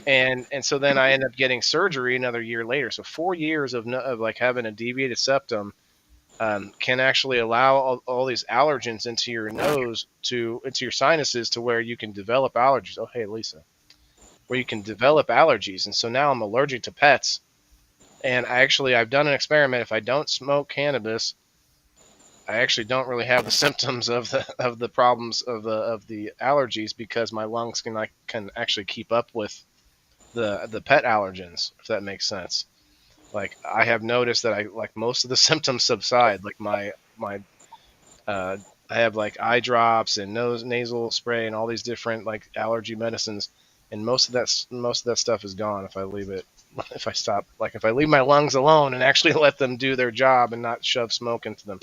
And so then I end up getting surgery another year later. So 4 years of like having a deviated septum, can actually allow all these allergens into your nose into your sinuses to where you can develop allergies. Oh, hey, Lisa, where you can develop allergies. And so now I'm allergic to pets. And I've done an experiment. If I don't smoke cannabis, I actually don't really have the symptoms of the problems of the allergies because my lungs can actually keep up with the pet allergens, if that makes sense. Like I have noticed that most of the symptoms subside. Like my I have like eye drops and nasal spray and all these different like allergy medicines, and most of that stuff is gone if I leave it. If I stop, like if I leave my lungs alone and actually let them do their job and not shove smoke into them.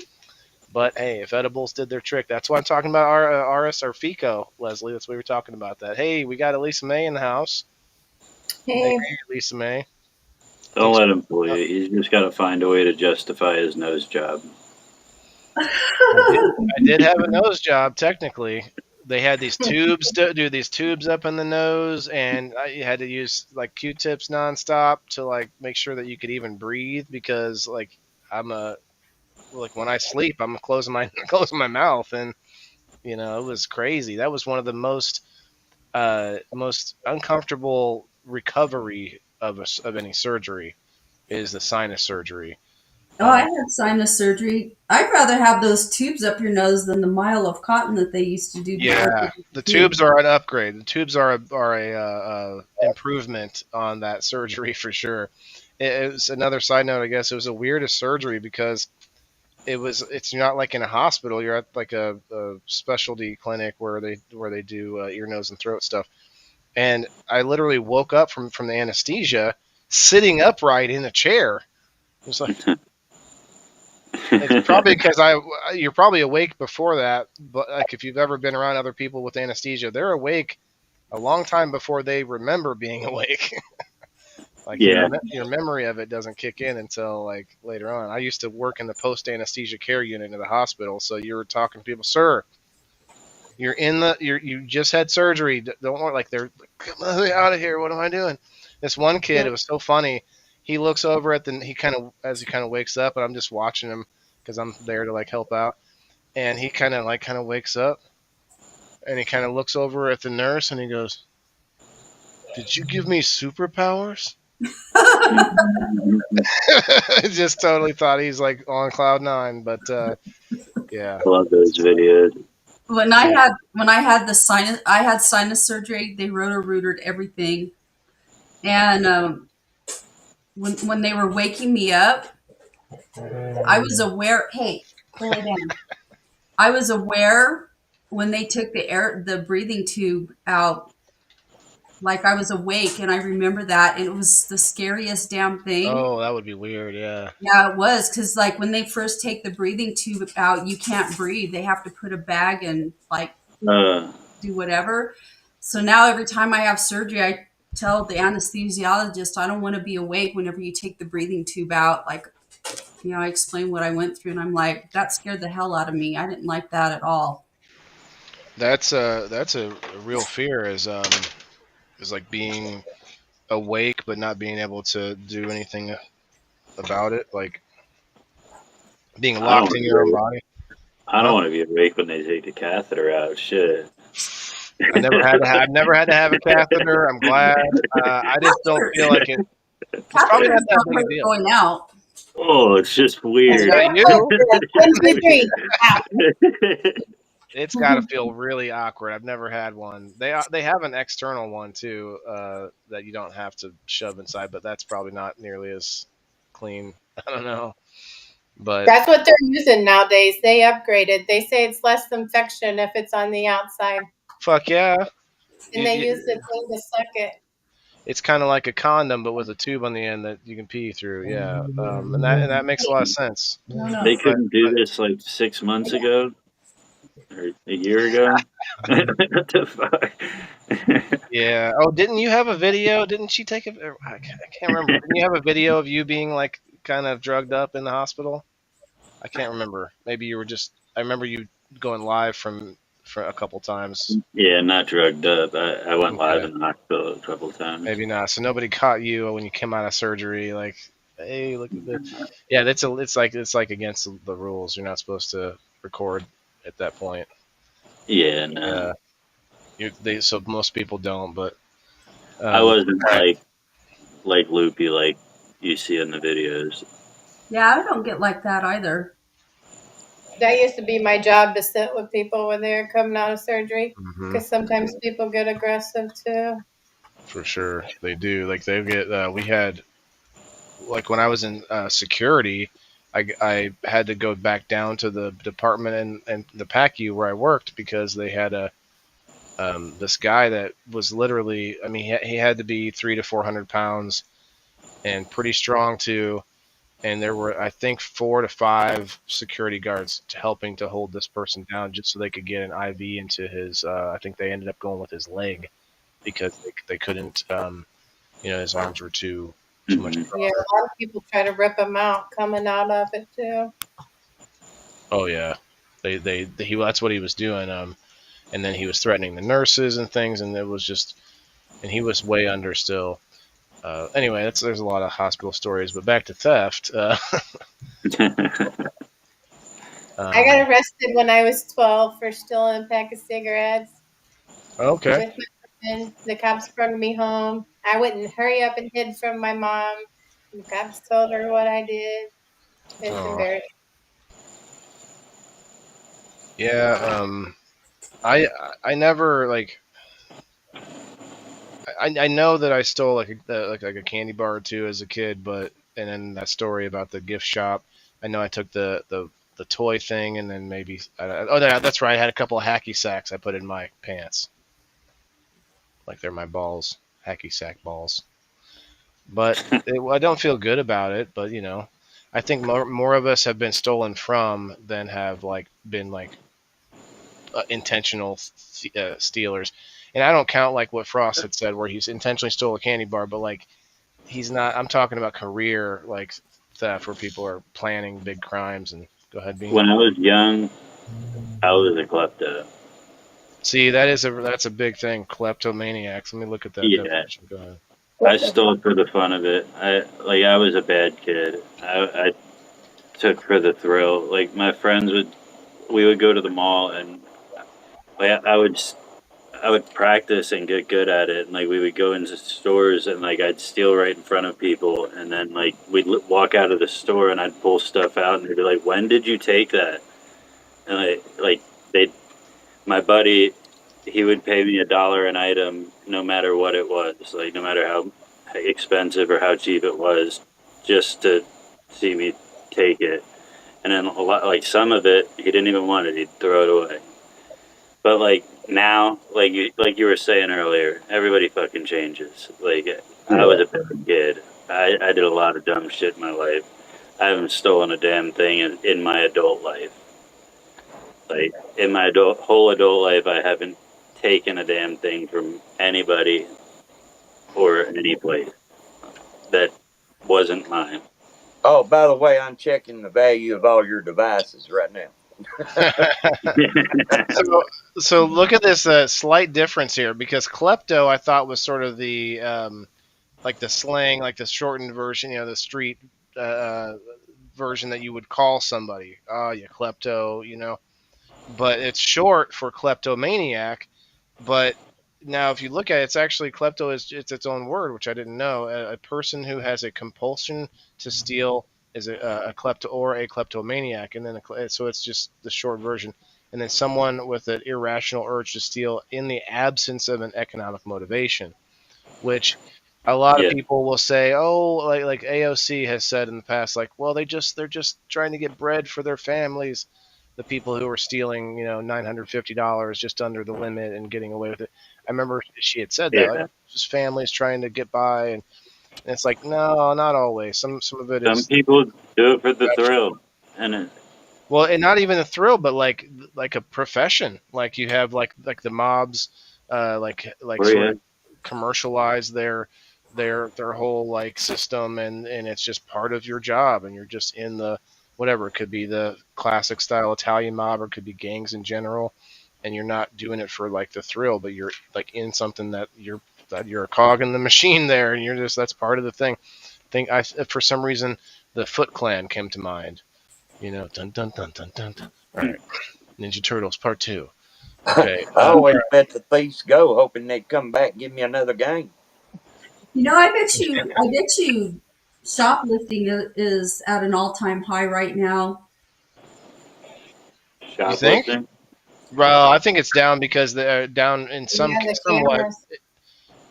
But hey, if edibles did their trick, that's why I'm talking about our RS or FICO, Leslie. That's why we were talking about that. Hey, we got Elisa May in the house. Hey, Lisa May. Don't let him fool you. He's just got to find a way to justify his nose job. I did have a nose job, technically. They had these tubes to do these tubes up in the nose, and I had to use like Q-tips nonstop to like make sure that you could even breathe because like when I sleep, I'm closing my mouth, and it was crazy. That was one of the most uncomfortable recovery of any surgery is the sinus surgery. Oh, I had sinus surgery. I'd rather have those tubes up your nose than the mile of cotton that they used to do. Yeah, the tubes are an upgrade. The tubes are a improvement on that surgery for sure. It was another side note, I guess. It was the weirdest surgery because it's not like in a hospital. You're at like a specialty clinic where they do ear, nose, and throat stuff. And I literally woke up from the anesthesia sitting upright in a chair. It was like it's probably because you're probably awake before that, but like if you've ever been around other people with anesthesia, they're awake a long time before they remember being awake. Like Yeah. your memory of it doesn't kick in until like later on. I used to work in the post anesthesia care unit of the hospital, so you were talking to people, sir. You just had surgery. Don't worry, like they're come out of here. What am I doing? This one kid, it was so funny. He looks over at he kind of wakes up, and I'm just watching him because I'm there to like help out. And he kind of wakes up, and he kind of looks over at the nurse, and he goes, "Did you give me superpowers?" Just totally thought he's like on cloud nine, but yeah. I love those videos. When I had sinus surgery. They roto-rooted everything, and when they were waking me up, I was aware. Hey, pull it down. I was aware when they took the breathing tube out. Like I was awake, and I remember that, and it was the scariest damn thing. Oh, that would be weird. Yeah. Yeah, it was, because like when they first take the breathing tube out, you can't breathe. They have to put a bag and like do whatever. So now every time I have surgery, I tell the anesthesiologist I don't want to be awake whenever you take the breathing tube out. Like, I explain what I went through, and I'm like, that scared the hell out of me. I didn't like that at all. That's a real fear is like being awake but not being able to do anything about it, like being locked in your own body. I don't want to be awake when they take the catheter out. Shit. I've never had to have a catheter. I'm glad. I just don't feel like it. It's probably not that big a deal. Going out. Oh, it's just weird. It's got to feel really awkward. I've never had one. They have an external one too that you don't have to shove inside, but that's probably not nearly as clean. I don't know, but that's what they're using nowadays. They upgraded. They say it's less infection if it's on the outside. Fuck yeah! And they use the thing to suck it. It's kind of like a condom, but with a tube on the end that you can pee through. Yeah, and that makes a lot of sense. They couldn't do this like 6 months ago. Or a year ago. What the fuck? Yeah. Oh, didn't you have a video? Didn't she take a? I can't remember. Didn't you have a video of you being like kind of drugged up in the hospital? I can't remember. Maybe you were just. I remember you going live for a couple times. Yeah, not drugged up. I went live in the hospital a couple times. Maybe not. So nobody caught you when you came out of surgery, like Hey, look at this. Yeah, it's like against the rules. You're not supposed to record at that point. Yeah, no. So most people don't, but I wasn't right. like loopy like you see in the videos. Yeah, I don't get like that either. That used to be my job to sit with people when they were coming out of surgery Mhm. because sometimes people get aggressive too. For sure, they do. Like they get. We had like when I was in security, I had to go back down to the department and the PACU where I worked because they had a this guy that was literally. I mean, he had to be 300 to 400 pounds and pretty strong too. And there were, I think, 4 to 5 security guards helping to hold this person down just so they could get an IV into his. I think they ended up going with his leg because they couldn't. His arms were too much. Mhm. Yeah, a lot of people try to rip them out coming out of it too. Oh yeah, that's what he was doing. And then he was threatening the nurses and things, and it was just, and he was way under still. Anyway, there's a lot of hospital stories, but back to theft. I got arrested when I was 12 for stealing a pack of cigarettes. Okay. With my husband. The cops brought me home. I wouldn't hurry up and hid from my mom. The cops told her what I did. It's embarrassing. Yeah. I never like. I know that I stole like a candy bar or two as a kid, but and then that story about the gift shop. I know I took the toy thing, and then maybe that's right. I had a couple of hacky sacks I put in my pants, like they're my balls, hacky sack balls. But I don't feel good about it. But I think more of us have been stolen from than have like been like intentional stealers. And I don't count like what Frost had said, where he's intentionally stole a candy bar, but like he's not. I'm talking about career like theft, where people are planning big crimes. And go ahead, Bean. When I was young, I was a klepto. See, that's a big thing, kleptomaniacs. Let me look at that Yeah. definition. Go ahead. I stole for the fun of it. I was a bad kid. I took for the thrill. Like my friends we would go to the mall and like, I would practice and get good at it. And like we would go into stores and like I'd steal right in front of people, and then like we'd walk out of the store and I'd pull stuff out and they'd be like, "When did you take that?" And my buddy, he would pay me $1 an item, no matter what it was, like no matter how expensive or how cheap it was, just to see me take it. And then a lot, like some of it, he didn't even want it; he'd throw it away. But like now, like you were saying earlier, everybody fucking changes. Like I was a bad kid. I did a lot of dumb shit in my life. I haven't stolen a damn thing in my adult life. Like in my whole adult life, I haven't taken a damn thing from anybody or any place that wasn't mine. Oh, by the way, I'm checking the value of all your devices right now. So look at this slight difference here, because klepto I thought was sort of the like the slang, like the shortened version, the street version that you would call somebody. Oh, you klepto, but it's short for kleptomaniac. But now, if you look at it, it's actually klepto it's its own word, which I didn't know. A person who has a compulsion to steal is a klepto or a kleptomaniac, and then so it's just the short version. And then someone with an irrational urge to steal in the absence of an economic motivation, which a lot of people will say, oh, like AOC has said in the past, like, well, they're just trying to get bread for their families. The people who are stealing, $950 just under the limit and getting away with it. I remember she had said that, like, just families trying to get by, and it's like, no, not always. Some of it is. Some people do it for the thrill, and well, and not even a thrill, but like a profession. Like you have like the mobs, sort of commercialize their whole like system, and it's just part of your job, and you're just in the whatever. It could be the classic style Italian mob, or it could be gangs in general, and you're not doing it for like the thrill, but you're like in something that you're a cog in the machine there, and that's part of the thing. think for some reason the Foot Clan came to mind. You know, dun dun dun dun dun. Dun. All right, Ninja Turtles Part 2. Okay. I always let the thieves go, hoping they'd come back and give me another game. You know, I bet you shoplifting is at an all-time high right now. You think? Shoplifting. Well, I think it's down because they're down in some Yeah, the somewhat. cameras.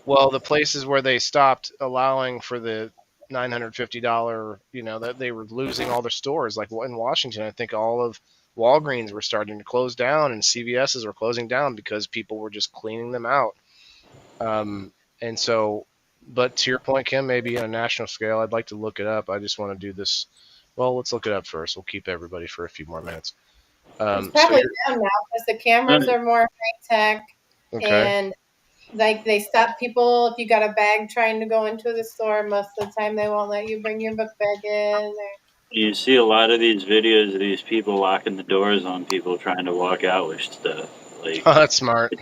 Well, the places where they stopped allowing for the $950, you know, that they were losing all their stores. Like in Washington, I think all of Walgreens were starting to close down, and CVS's were closing down because people were just cleaning them out. And so, but to your point, Kim, maybe on a national scale, I'd like to look it up. I just want to do this. Well, let's look it up first. We'll keep everybody for a few more minutes. It's probably down now because the cameras are more high tech, okay. and like they stop people if you got a bag trying to go into the store. Most of the time, they won't let you bring your book bag in. You see a lot of these videos of these people locking the doors on people trying to walk out with stuff. Like, Oh, that's smart.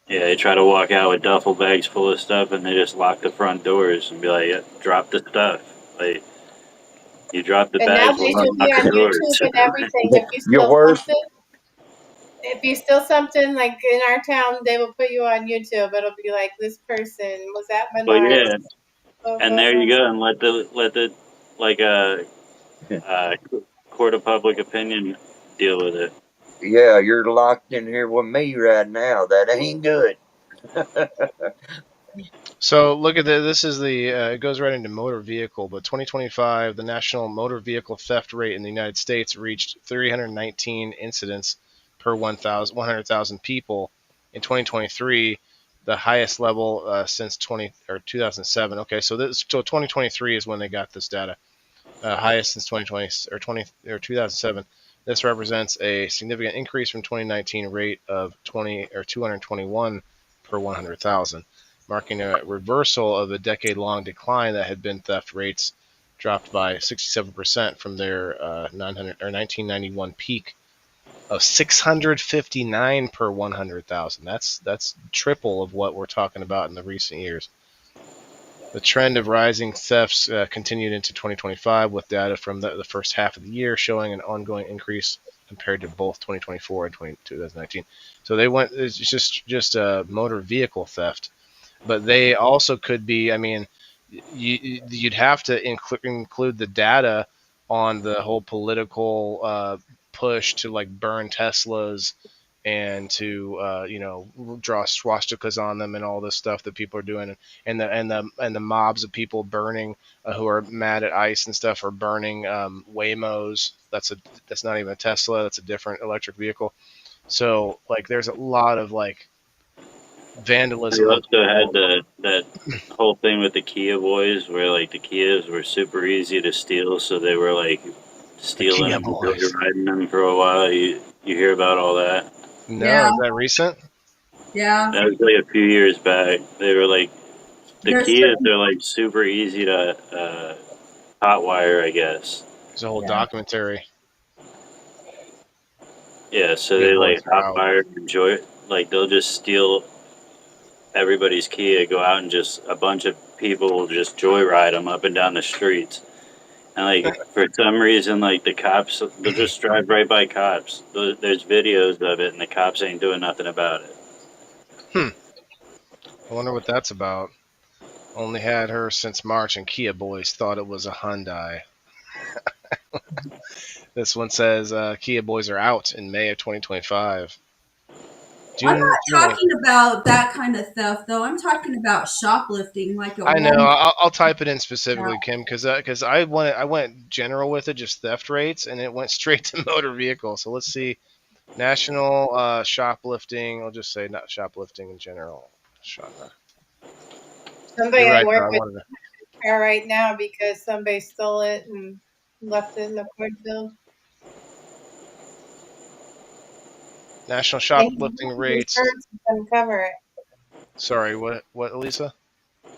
yeah, they try to walk out with duffel bags full of stuff, and they just lock the front doors and be like, yeah, "Drop the stuff." Like, you drop the And bags, now they we'll should be unlock on the doors. YouTube and everything. If you Your steal worst. something, if you steal something like in our town, they will put you on YouTube. It'll be like, this person was at Well, Menards. yeah, Blah, and blah, there blah. you go, and let the like court of public opinion deal with it. Yeah, you're locked in here with me right now. That ain't good. So look at this is the it goes right into motor vehicle, but 2025 the national motor vehicle theft rate in the United States reached 319 incidents per 100,000 people. In 2023, the highest level since 2007. Okay, so 2023 is when they got this data. Highest since 2020 or 2007. This represents a significant increase from 2019 rate of 221 per 100,000. Marking a reversal of a decade-long decline that had been theft rates dropped by 67% from their 1991 peak of 659 per 100,000. That's triple of what we're talking about in the recent years. The trend of rising thefts continued into 2025 with data from the first half of the year showing an ongoing increase compared to both 2024 and 2019. So they went, it's just a motor vehicle theft. But they also could be, I mean, you'd have to include the data on the whole political push to like burn Teslas and to draw swastikas on them and all this stuff that people are doing, and the mobs of people burning who are mad at ICE and stuff are burning Waymos. That's not even a Tesla. That's a different electric vehicle. So like, there's a lot of like vandalism. We also had that whole thing with the Kia boys, where like the Kias were super easy to steal, so they were like stealing them, riding them for a while. You hear about all that? No, Yeah. is that recent? Yeah. That was like a few years back. They were like the Kias. They're like super easy to hotwire, I guess. There's a whole documentary. Yeah, so they like hotwire and enjoy it. Like they'll just steal everybody's Kia, go out and just a bunch of people will just joyride them up and down the streets. And like for some reason, like the cops, they'll just drive right by cops. There's videos of it, and the cops ain't doing nothing about it. I wonder what that's about. Only had her since March, and Kia boys thought it was a Hyundai. This one says Kia boys are out in May of 2025. I'm not talking about that kind of theft, though. I'm talking about shoplifting, like I know. I'll type it in specifically, Kim, because I went general with it, just theft rates, and it went straight to motor vehicle. So let's see, national shoplifting. I'll just say not shoplifting in general. Somebody at work with a car right now because somebody stole it and left it in the cornfield. National shoplifting rates. Insurance doesn't cover it. Sorry, what, Elisa?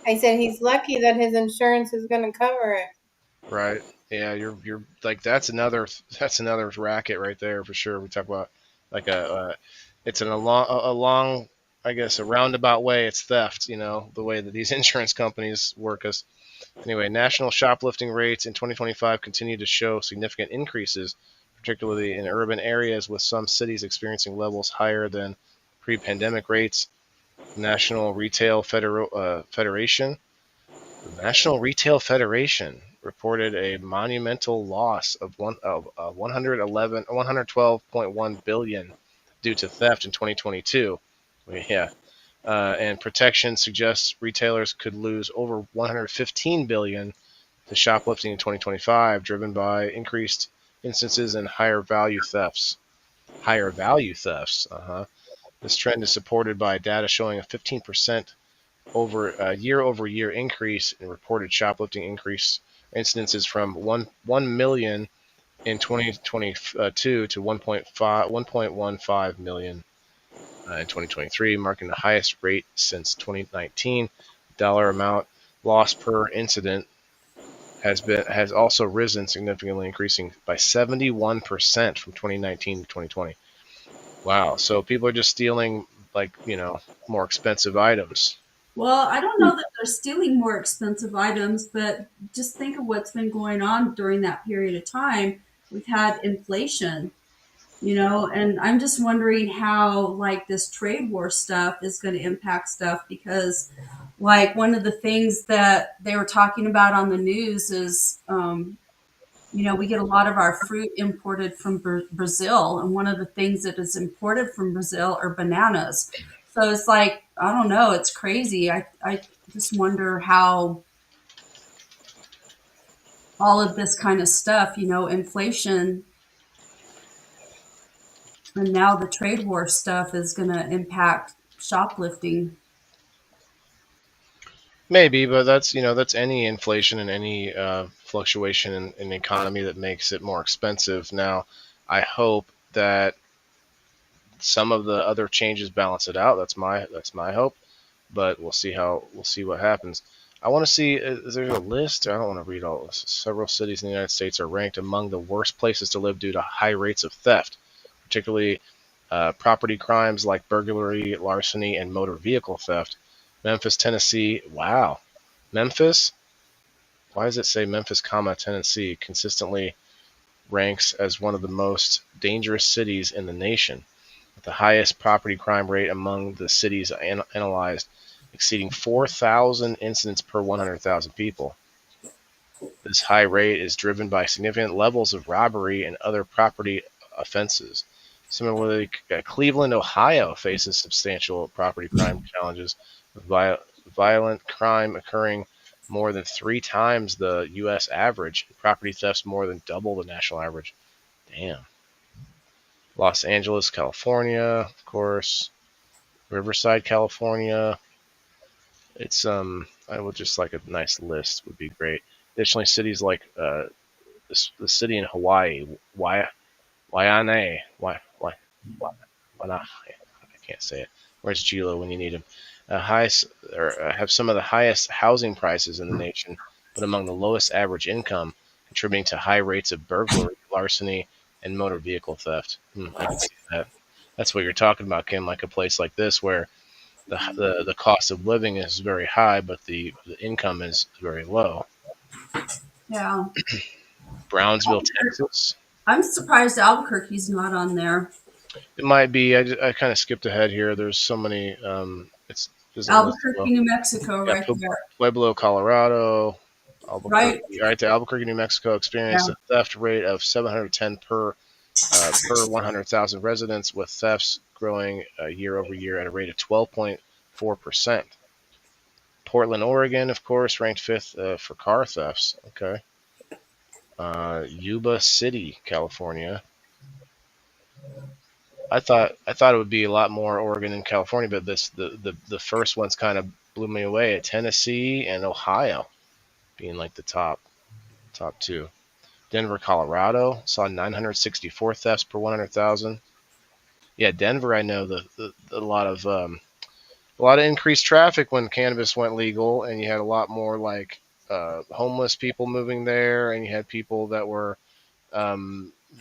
I said he's lucky that his insurance is going to cover it. Right. Yeah, you're like that's another racket right there for sure. We talk about like it's in a long I guess a roundabout way. It's theft. You know the way that these insurance companies work us. Anyway, national shoplifting rates in 2025 continue to show significant increases, particularly in urban areas, with some cities experiencing levels higher than pre-pandemic rates. National Retail Federation. The National Retail Federation reported a monumental loss of 112.1 billion due to theft in 2022. Yeah, and protection suggests retailers could lose over 115 billion to shoplifting in 2025, driven by increased instances and higher value thefts. Higher value thefts. This trend is supported by data showing a 15% year-over-year increase in reported shoplifting increase instances from 1 million in 2022 to 1.15 million in 2023, marking the highest rate since 2019. Dollar amount lost per incident has also risen significantly, increasing by 71% from 2019 to 2020. Wow! So people are just stealing, more expensive items. Well, I don't know that they're stealing more expensive items, but just think of what's been going on during that period of time. We've had inflation, and I'm just wondering how like this trade war stuff is going to impact stuff because like one of the things that they were talking about on the news is we get a lot of our fruit imported from Brazil, and one of the things that is imported from Brazil are bananas. So it's like, I don't know, it's crazy. I just wonder how all of this kind of stuff, inflation and now the trade war stuff is going to impact shoplifting. Maybe, but that's any inflation and any fluctuation in the economy that makes it more expensive. Now, I hope that some of the other changes balance it out. That's my hope, but we'll see what happens. I want to see. Is there a list? I don't want to read all this. Several cities in the United States are ranked among the worst places to live due to high rates of theft, particularly property crimes like burglary, larceny, and motor vehicle theft. Memphis, Tennessee. Wow. Memphis? Why does it say Memphis, Tennessee? Consistently ranks as one of the most dangerous cities in the nation, with the highest property crime rate among the cities analyzed, exceeding 4,000 incidents per 100,000 people. This high rate is driven by significant levels of robbery and other property offenses. Similarly, Cleveland, Ohio faces substantial property crime challenges, with violent crime occurring more than 3 times the U.S. average, and property thefts more than double the national average. Damn. Los Angeles, California, of course. Riverside, California. It's I would just like a nice list would be great. Additionally, cities like the city in Hawaii, Waianae, I can't say it. Where's Gilo when you need him? Have some of the highest housing prices in the nation, but among the lowest average income, contributing to high rates of burglary, larceny, and motor vehicle theft. I can see that. That's what you're talking about, Kim. Like a place like this where the cost of living is very high, but the income is very low. Yeah. Brownsville, Texas. I'm surprised Albuquerque's not on there. It might be. I kind of skipped ahead here. There's so many. Albuquerque, New Mexico, right there. Pueblo, Colorado. Albuquerque. Right there. Albuquerque, New Mexico experienced a theft rate of 710 per 100,000 residents, with thefts growing year over year at a rate of 12.4%. Portland, Oregon, of course, ranked 5th for car thefts. Okay. Yuba City, California. I thought it would be a lot more Oregon and California, but the first ones kind of blew me away. At Tennessee and Ohio being like the top 2. Denver, Colorado saw 964 thefts per 100,000. Yeah, Denver. I know a lot of increased traffic when cannabis went legal, and you had a lot more like homeless people moving there, and you had people that were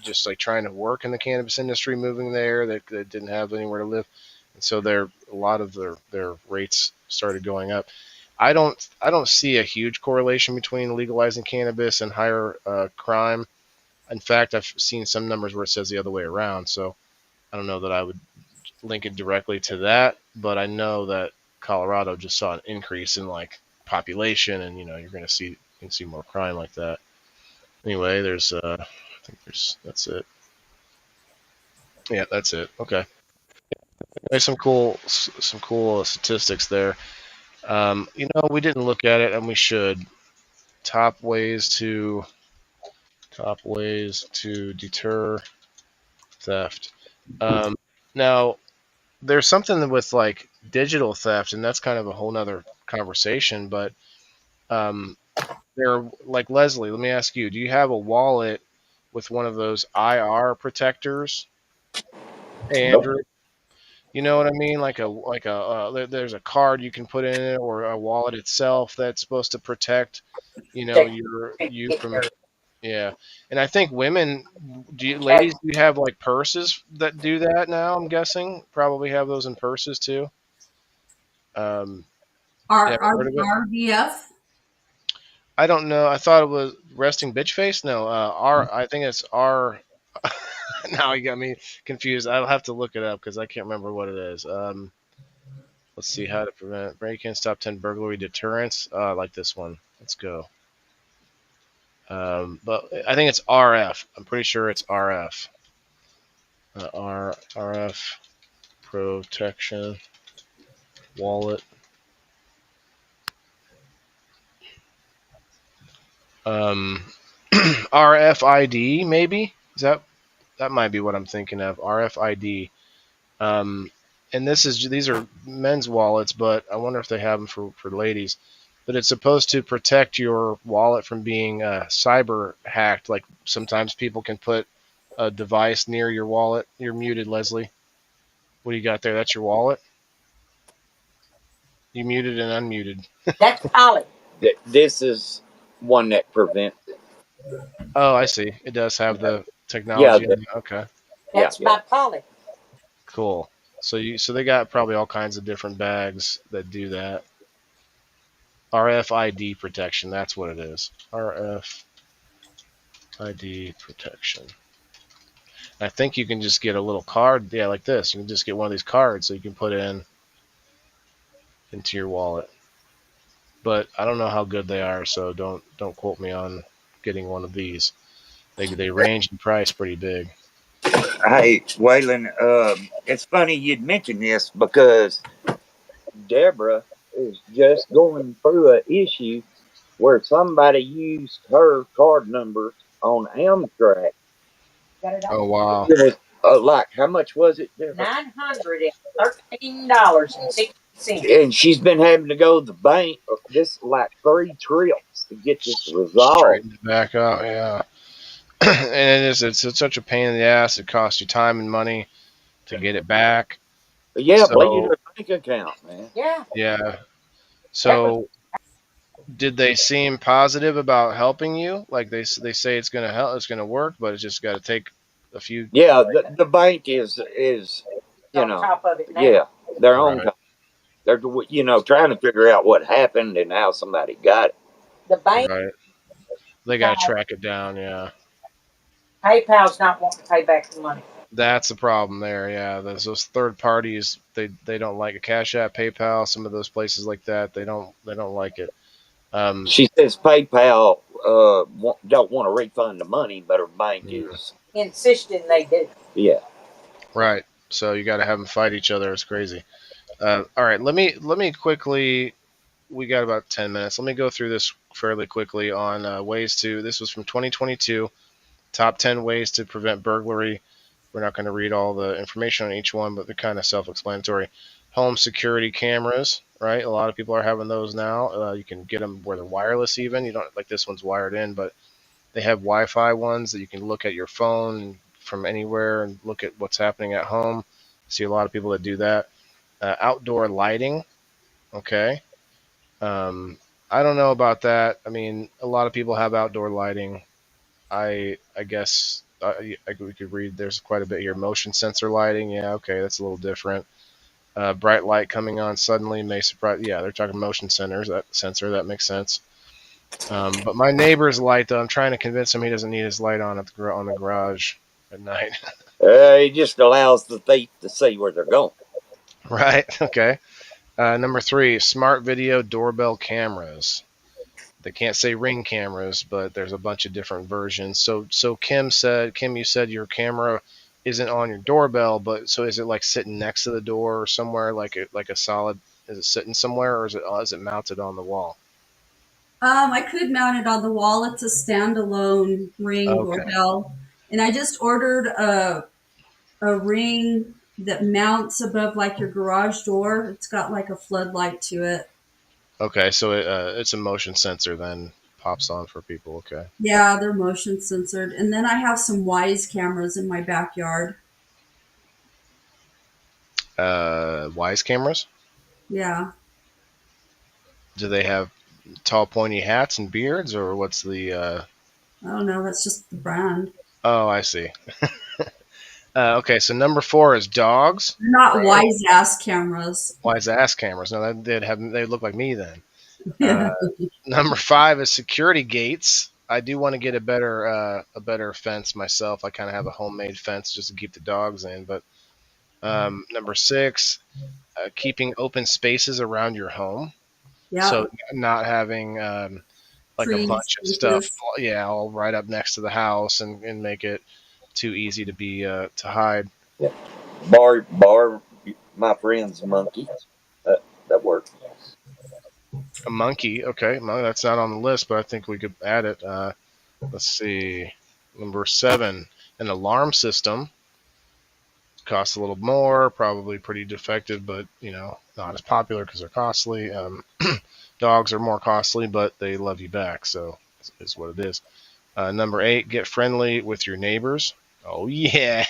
just like trying to work in the cannabis industry moving there that didn't have anywhere to live, and so a lot of their rates started going up. I don't see a huge correlation between legalizing cannabis and higher crime. In fact, I've seen some numbers where it says the other way around. So I don't know that I would link it directly to that, but I know that Colorado just saw an increase in like population, and you're going to see more crime like that. Anyway, there's I think that's it. Yeah, that's it. Okay. There's some cool statistics there. We didn't look at it, and we should. Top ways to deter theft. Now, there's something with like digital theft, and that's kind of a whole nother conversation. But they're like, Leslie, let me ask you: do you have a wallet with one of those IR protectors? Hey, Nope. Andrew. You know what I mean? There's a card you can put in it, or a wallet itself that's supposed to protect, you from. Yeah, and I think women, ladies, do you have like purses that do that now? I'm guessing probably have those in purses too. Um, you haven't heard of it? RBF. I don't know. I thought it was resting bitch face. No, I think it's R. Now you got me confused. I'll have to look it up because I can't remember what it is. Let's see how to prevent break-in, stop 10 burglary deterrence. Like this one. Let's go. But I think it's RF. I'm pretty sure it's RF. RF protection wallet. RFID maybe, is that might be what I'm thinking of. RFID. And these are men's wallets, but I wonder if they have them for ladies. But it's supposed to protect your wallet from being cyber hacked. Like sometimes people can put a device near your wallet. You're muted, Leslie. What do you got there? That's your wallet? You muted and unmuted. That's Polly. This is one that prevents it. Oh, I see. It does have the Yeah, technology. Okay, That's Yeah. my Polly. cool. So they got probably all kinds of different bags that do that. RFID protection. That's what it is. RFID protection. I think you can just get a little card, yeah, like this. You can just get one of these cards so you can put into your wallet. But I don't know how good they are, so don't quote me on getting one of these. They range in price pretty big. Hey, Waylon, it's funny you'd mention this because Deborah is just going through an issue where somebody used her card number on Amtrak. Got it Oh all. wow. It was like, how much was it, Deborah? $913.60. And she's been having to go to the bank just like 3 trips to get this resolved. Straighten it back up, yeah. And it's such a pain in the ass. It costs you time and money to get it back. Yeah, So- bleed your bank account, man. Yeah. Yeah. So, did they seem positive about helping you? Like they say it's going to help, it's going to work, but it's just got to take a few. Yeah, the bank is On top of it now. yeah, their own. Right. They're trying to figure out what happened and how somebody got it. The bank, Right. They got to track it down. Yeah. PayPal's not wanting to pay back the money. That's the problem there. Yeah. Those third parties. They don't like a Cash App, PayPal. Some of those places like that. They don't like it. She says PayPal don't want to refund the money, but her bank is. Insisting they do. Yeah. Right. So you got to have them fight each other. It's crazy. All right. Let me quickly. We got about 10 minutes. Let me go through this fairly quickly on ways to. This was from 2022. Top 10 ways to prevent burglary. We're not going to read all the information on each one, but they're kind of self-explanatory. Home security cameras, right? A lot of people are having those now. You can get them where they're wireless even. You don't like this one's wired in, but they have Wi-Fi ones that you can look at your phone from anywhere and look at what's happening at home. See a lot of people that do that. Outdoor lighting, okay. I don't know about that. I mean, a lot of people have outdoor lighting. I guess we could read. There's quite a bit here. Motion sensor lighting. Yeah, okay, that's a little different. Bright light coming on suddenly may surprise. Yeah, they're talking motion sensors. That makes sense. But my neighbor's light, though, I'm trying to convince him he doesn't need his light on on the garage at night. It just allows the thief to see where they're going. Right? Okay. Number 3, smart video doorbell cameras. They can't say Ring cameras, but there's a bunch of different versions. So Kim, you said your camera isn't on your doorbell, but so is it like sitting next to the door or somewhere, like a solid? Is it sitting somewhere, or is it mounted on the wall? I could mount it on the wall. It's a standalone Ring Okay. doorbell, and I just ordered a Ring that mounts above like your garage door. It's got like a floodlight to it. Okay, so it's a motion sensor then, pops on for people. Okay. Yeah, they're motion censored. And then I have some Wise cameras in my backyard. Wise cameras. Yeah. Do they have tall pointy hats and beards, or what's the? I don't know. That's just the brand. Oh, I see. Okay, so number 4 is dogs. They're not Wise ass cameras. Wise ass cameras. No, they'd look like me then. Yeah. Number 5 is security gates. I do want to get a better fence myself. I kind of have a homemade fence just to keep the dogs in. But number 6, keeping open spaces around your home. Yeah. So not having like Trees, a bunch of stuff, yeah, all right up next to the house and make it too easy to be to hide. Yeah. Bar my friend's monkey. That works. A monkey, okay. Well, that's not on the list, but I think we could add it. Let's see. Number 7, an alarm system. Costs a little more, probably pretty defective, but not as popular because they're costly. Dogs are more costly, but they love you back, so is what it is. Number 8, get friendly with your neighbors. Oh yeah,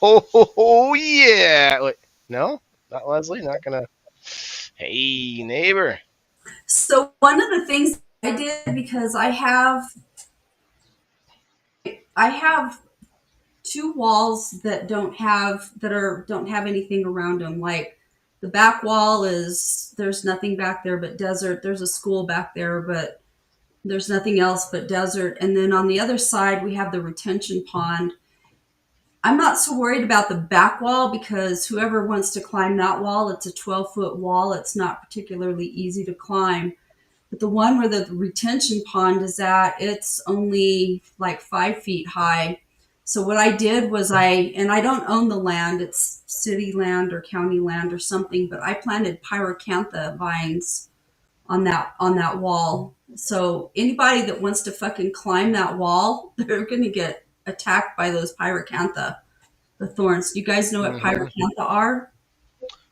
oh yeah. Wait, no, not Leslie. Not gonna. Hey neighbor. So one of the things I did, because I have 2 walls that don't have anything around them. Like the back wall there's nothing back there but desert. There's a school back there, but there's nothing else but desert. And then on the other side, we have the retention pond. I'm not so worried about the back wall because whoever wants to climb that wall, it's a 12-foot wall. It's not particularly easy to climb. But the one where the retention pond is at, it's only like 5 feet high. So what I did was and I don't own the land, it's city land or county land or something, but I planted pyracantha vines on that wall. So anybody that wants to fucking climb that wall, they're going to get attacked by those pyracantha, the thorns. Do you guys know what pyracantha are?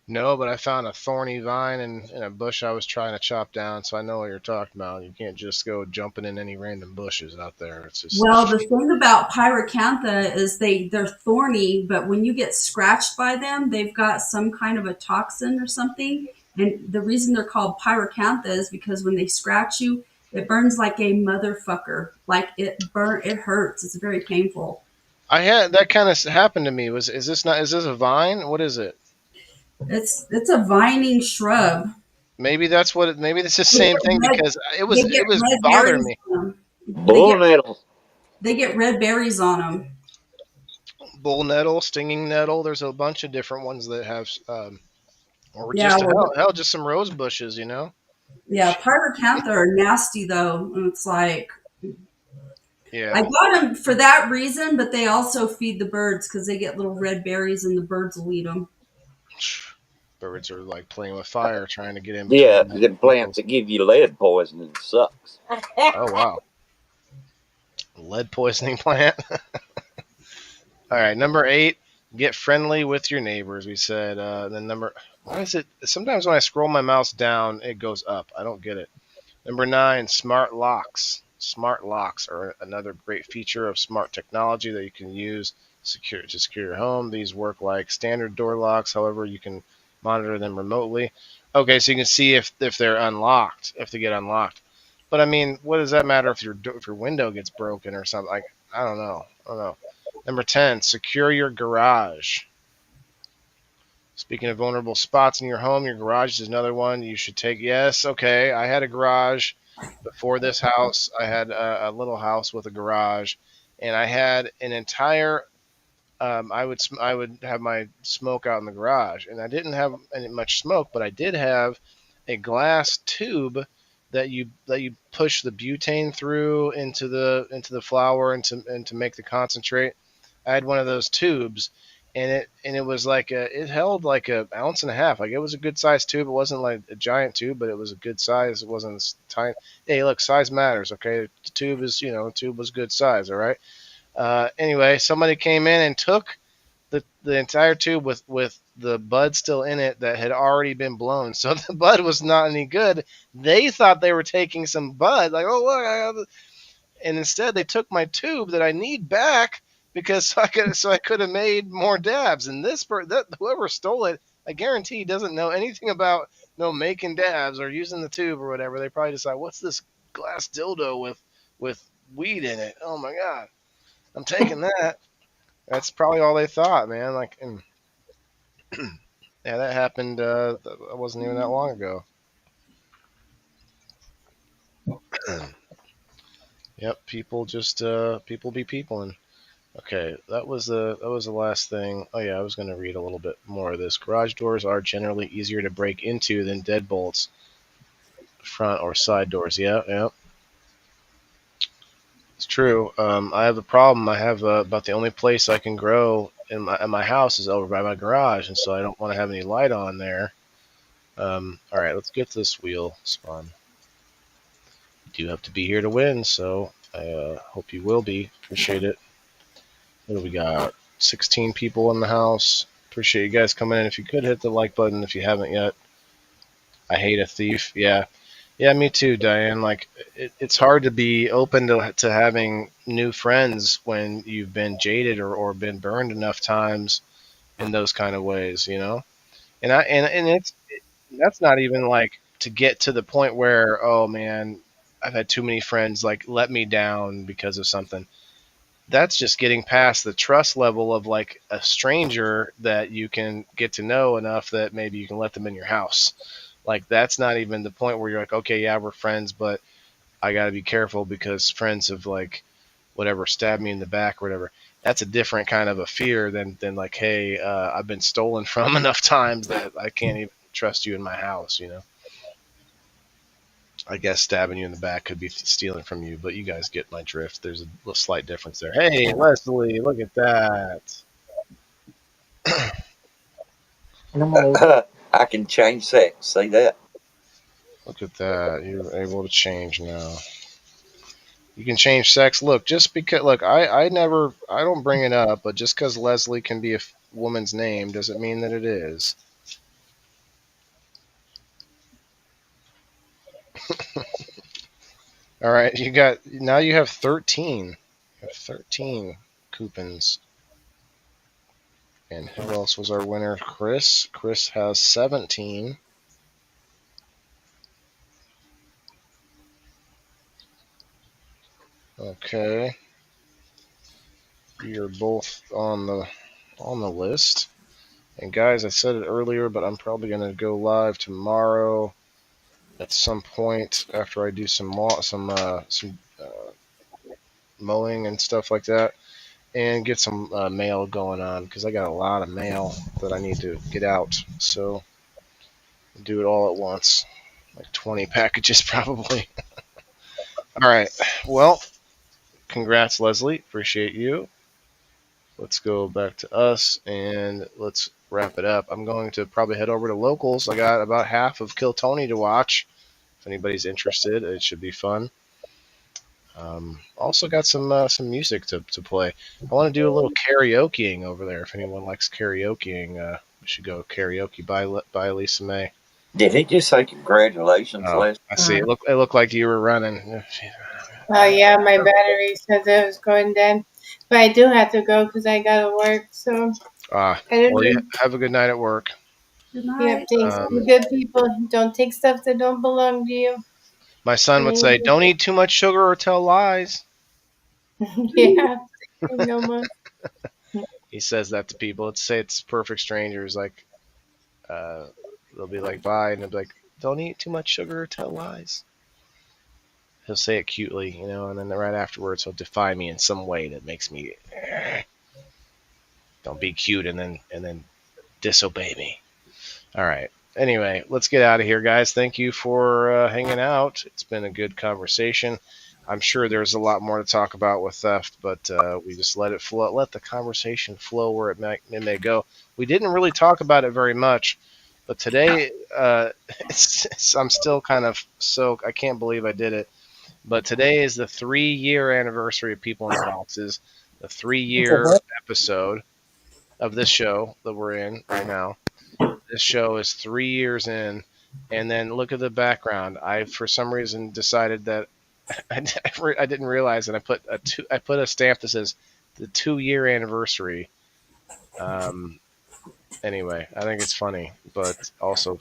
No, but I found a thorny vine in a bush I was trying to chop down, so I know what you're talking about. You can't just go jumping in any random bushes out there. It's just Well, the thing about pyracantha is they're thorny, but when you get scratched by them, they've got some kind of a toxin or something. And the reason they're called pyracantha is because when they scratch you, it burns like a motherfucker. Like it hurts. It's very painful. I had that kind of happened to me. Is this a vine? What is it? It's a vining shrub. Maybe that's what it. Maybe it's the same thing because it was bothering me. Bull nettle. They get red berries on them. Bull nettle, stinging nettle. There's a bunch of different ones that have, or just some rose bushes. Yeah, pyracantha are nasty though, and it's like. Yeah. I got them for that reason, but they also feed the birds because they get little red berries and the birds will eat them. Birds are like playing with fire, trying to get in. Yeah, the plants that give you lead poisoning sucks. Oh wow, lead poisoning plant. All right, number 8, get friendly with your neighbors. We said why is it? Sometimes when I scroll my mouse down, it goes up. I don't get it. Number 9, smart locks. Smart locks are another great feature of smart technology that you can use to secure your home. These work like standard door locks. However, you can monitor them remotely. Okay, so you can see if they're unlocked, if they get unlocked. But I mean, what does that matter if your window gets broken or something? Like, I don't know. Number 10, secure your garage. Speaking of vulnerable spots in your home, your garage is another one you should take. Yes, okay. I had a garage before this house. I had a little house with a garage, and I had an entire. I would have my smoke out in the garage, and I didn't have any much smoke, but I did have a glass tube that you push the butane through into the flour and to make the concentrate. I had one of those tubes, and it was like it held like a ounce and a half. Like it was a good size tube. It wasn't like a giant tube, but it was a good size. It wasn't tiny. Hey, look, size matters. Okay, the tube is the tube was good size. All right. Anyway, somebody came in and took the entire tube with the bud still in it that had already been blown. So the bud was not any good. They thought they were taking some bud, like, oh look, and instead they took my tube that I need back because I could have made more dabs. And whoever stole it, I guarantee doesn't know anything about making dabs or using the tube or whatever. They probably decide, what's this glass dildo with weed in it? Oh my god, I'm taking that. That's probably all they thought, man. Like, yeah, that happened. That wasn't even that long ago. Yep, people just people be peopling. Okay, that was the last thing. Oh yeah, I was going to read a little bit more of this. Garage doors are generally easier to break into than deadbolts, front or side doors. Yeah, yeah. It's true. I have a problem. I have about the only place I can grow in my house is over by my garage, and so I don't want to have any light on there. All right, let's get this wheel spun. You do have to be here to win, so I hope you will be. Appreciate it. What do we got? 16 people in the house. Appreciate you guys coming in. If you could hit the like button if you haven't yet. I hate a thief. Yeah. Yeah, me too, Diane. Like, it's hard to be open to having new friends when you've been jaded or been burned enough times in those kind of ways, And that's not even like to get to the point where, oh man, I've had too many friends like let me down because of something. That's just getting past the trust level of like a stranger that you can get to know enough that maybe you can let them in your house. Like, that's not even the point where you're like, okay, yeah, we're friends, but I got to be careful because friends have, like, whatever, stabbed me in the back or whatever. That's a different kind of a fear than like, hey, I've been stolen from enough times that I can't even trust you in my house, I guess stabbing you in the back could be stealing from you, but you guys get my drift. There's a slight difference there. Hey, Leslie, look at that. I can change sex. See that? Look at that. You're able to change now. You can change sex. Look, just because, look, I don't bring it up, but just because Leslie can be a woman's name doesn't mean that it is. All right, you have 13. You have 13 coupons. And who else was our winner? Chris. Chris has 17. Okay. You're both on the list. And guys, I said it earlier, but I'm probably going to go live tomorrow at some point after I do some mowing and stuff like that, and get some mail going on because I got a lot of mail that I need to get out. So do it all at once, like 20 packages probably. All right. Well, congrats, Leslie. Appreciate you. Let's go back to us and let's wrap it up. I'm going to probably head over to locals. I got about half of Kill Tony to watch. If anybody's interested, it should be fun. Also got some music to play. I want to do a little karaokeing over there. If anyone likes karaokeing, we should go karaoke by Lisa May. Did he just say congratulations, Les? I see. It looked like you were running. Oh yeah, my battery says it was going dead, but I do have to go because I gotta work. So You have a good night at work. Good night. Yeah, thanks. Be good people. Don't take stuff that don't belong to you. My son would say, "Don't eat too much sugar or tell lies." Yeah, no more. He says that to people. Let's say it's perfect strangers. Like, they'll be like, bye, and they'll be like, don't eat too much sugar or tell lies. He'll say it cutely, you know, and then right afterwards he'll defy me in some way that makes me don't be cute and then disobey me. All right. Anyway, let's get out of here, guys. Thank you for hanging out. It's been a good conversation. I'm sure there's a lot more to talk about with theft, but we just let it flow, let the conversation flow where it may go. We didn't really talk about it very much, but today I'm still kind of soaked. I can't believe I did it. But today is the 3-year anniversary of People in the Boxes, the 3-year episode of this show that we're in right now. This show is 3 years in, and then look at the background. I, for some reason, decided that I didn't realize, and I put a stamp that says the 2-year anniversary. Anyway, I think it's funny, but also,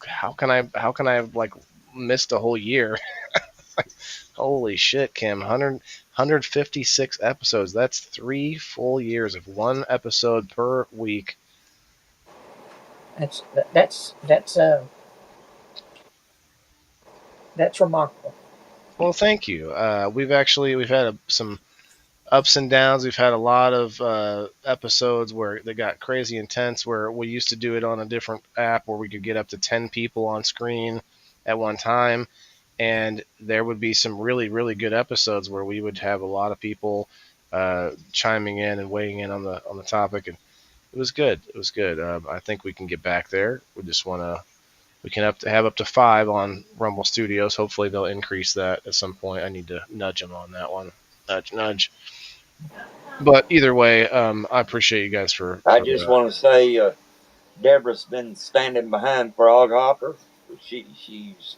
how can I have like missed a whole year? Holy shit, Kim! 156 episodes. That's 3 full years of 1 episode per week. That's remarkable. Well, thank you. We've had some ups and downs. We've had a lot of episodes where they got crazy intense, where we used to do it on a different app where we could get up to 10 people on screen at one time. And there would be some really, really good episodes where we would have a lot of people chiming in and weighing in on the topic, and it was good. It was good. I think we can get back there. We can have up to 5 on Rumble Studios. Hopefully they'll increase that at some point. I need to nudge them on that one. Nudge. But either way, I appreciate you guys for. I just want to say, Deborah's been standing behind Frog Hopper. She's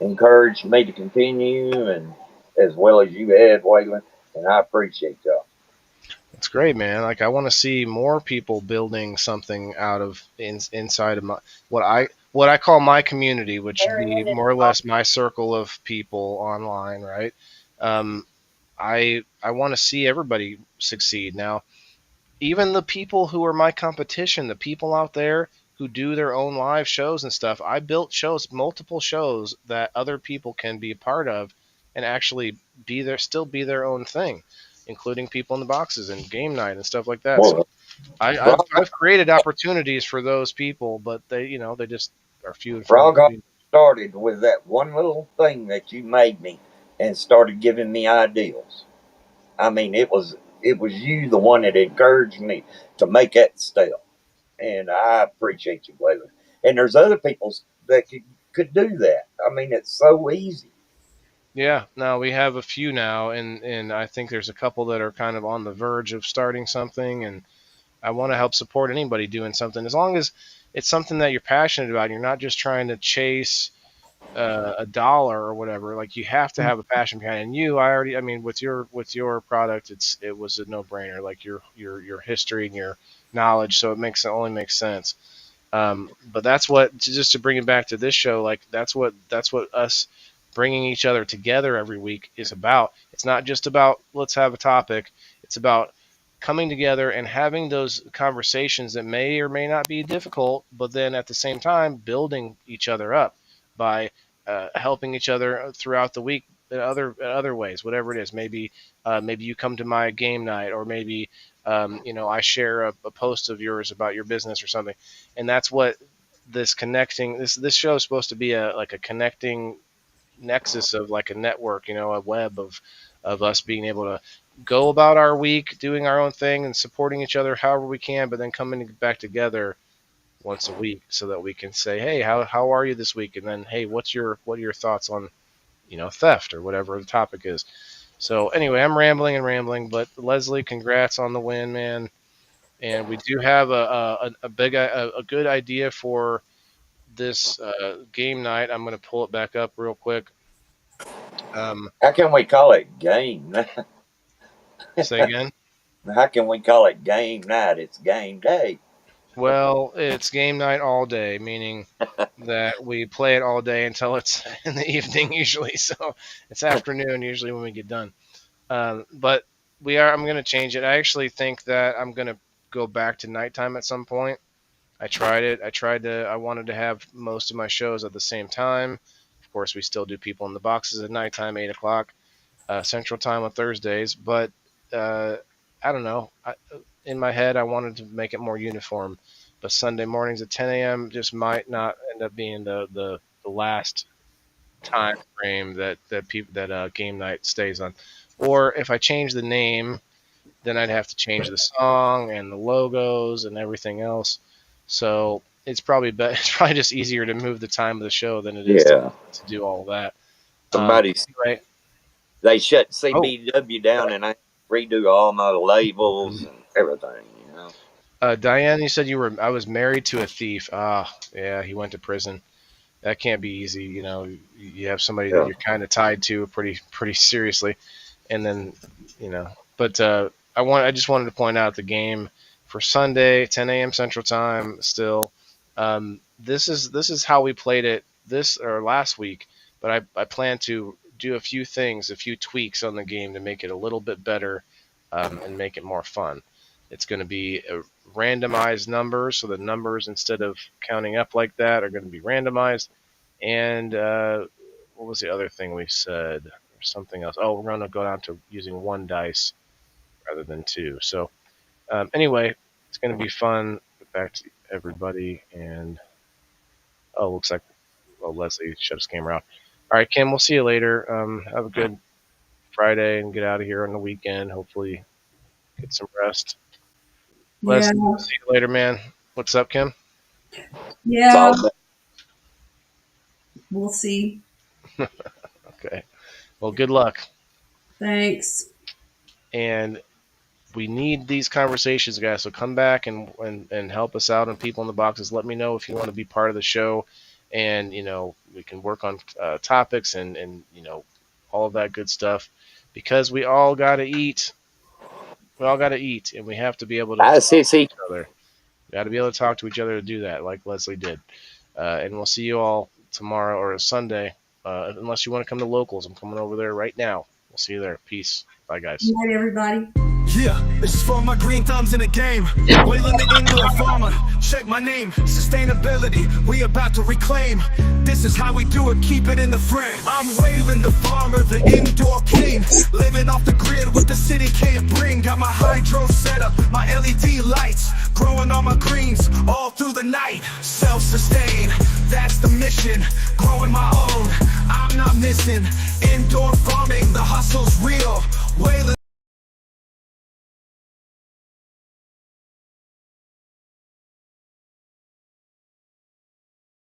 encouraged me to continue, and as well as you have, Waylon, and I appreciate y'all. It's great, man. Like, I want to see more people building something out of inside of my what I call my community, which would be more or less my circle of people online, right? I want to see everybody succeed. Now, even the people who are my competition, the people out there who do their own live shows and stuff, I built multiple shows that other people can be a part of and actually still be their own thing, including People in the Boxes and Game Night and stuff like that. So I've created opportunities for those people, but they just are few and far between. Started with that one little thing that you made me and started giving me ideals. I mean, it was you, the one that encouraged me to make that step. And I appreciate you, Waylon. And there's other people that could do that. I mean, it's so easy. Yeah, no, we have a few now, and I think there's a couple that are kind of on the verge of starting something, and I want to help support anybody doing something, as long as it's something that you're passionate about. You're not just trying to chase a dollar or whatever. Like, you have to have a passion behind it. And with your product, it was a no-brainer. Like, your history and your knowledge, so it only makes sense. But that's what, just to bring it back to this show, like that's what us bringing each other together every week is about. It's not just about let's have a topic. It's about coming together and having those conversations that may or may not be difficult, but then at the same time building each other up by helping each other throughout the week in other ways, whatever it is. Maybe you come to my game night, or maybe I share a post of yours about your business or something, and that's what this show is supposed to be, a connecting nexus of, like, a network, a web of us being able to go about our week doing our own thing and supporting each other however we can, but then coming back together once a week so that we can say, hey, how are you this week? And then, hey, what are your thoughts on theft or whatever the topic is. So anyway, I'm rambling, but Leslie, congrats on the win, man. And we do have a good idea for this game night. I'm going to pull it back up real quick. How can we call it game night? Say again? How can we call it game night? It's game day. Well, it's game night all day, meaning that we play it all day until it's in the evening usually. So it's afternoon usually when we get done. But I'm going to change it. I actually think that I'm going to go back to nighttime at some point. I tried it. I wanted to have most of my shows at the same time. Of course, we still do People in the Boxes at nighttime, 8 o'clock Central Time on Thursdays. But I don't know. In my head, I wanted to make it more uniform. But Sunday mornings at 10 a.m. just might not end up being the last time frame that game night stays on. Or if I change the name, then I'd have to change the song and the logos and everything else. So it's probably just easier to move the time of the show than it is to do all of that. Anyway, they shut CBW down, and I redo all my labels and everything. Diane, you said I was married to a thief. Yeah, he went to prison. That can't be easy. You have somebody that you're kind of tied to pretty seriously, and then But I just wanted to point out the game for Sunday, 10 a.m. Central Time. Still, this is how we played it last week. But I plan to do a few tweaks on the game to make it a little bit better and make it more fun. It's going to be randomized numbers, so the numbers, instead of counting up like that, are going to be randomized. And what was the other thing we said? Or something else. Oh, we're going to go down to using 1 dice rather than 2. So anyway, it's going to be fun. Get back to everybody. And looks like Leslie shut his camera off. All right, Kim, we'll see you later. Have a good Friday and get out of here on the weekend. Hopefully get some rest. Leslie, we'll see you later, man. What's up, Kim? Yeah. We'll see. Okay. Well, good luck. Thanks. And we need these conversations, guys. So come back and help us out on People in the Boxes. Let me know if you want to be part of the show. And, we can work on topics and all of that good stuff. Because we all got to eat. We all got to eat. And we have to be able to talk to each other. We got to be able to talk to each other to do that, like Leslie did. And we'll see you all tomorrow or Sunday. Unless you want to come to Locals. I'm coming over there right now. We'll see you there. Peace. Bye, guys. Good night, everybody. Yeah, this is for my green thumbs in the game. Wailing the indoor farmer. Check my name. Sustainability, we about to reclaim. This is how we do it, keep it in the frame. I'm waving the farmer, the indoor king. Living off the grid, what the city can't bring. Got my hydro set up, my LED lights. Growing all my greens, all through the night. Self-sustain, that's the mission. Growing my own, I'm not missing. Indoor farming, the hustle's real.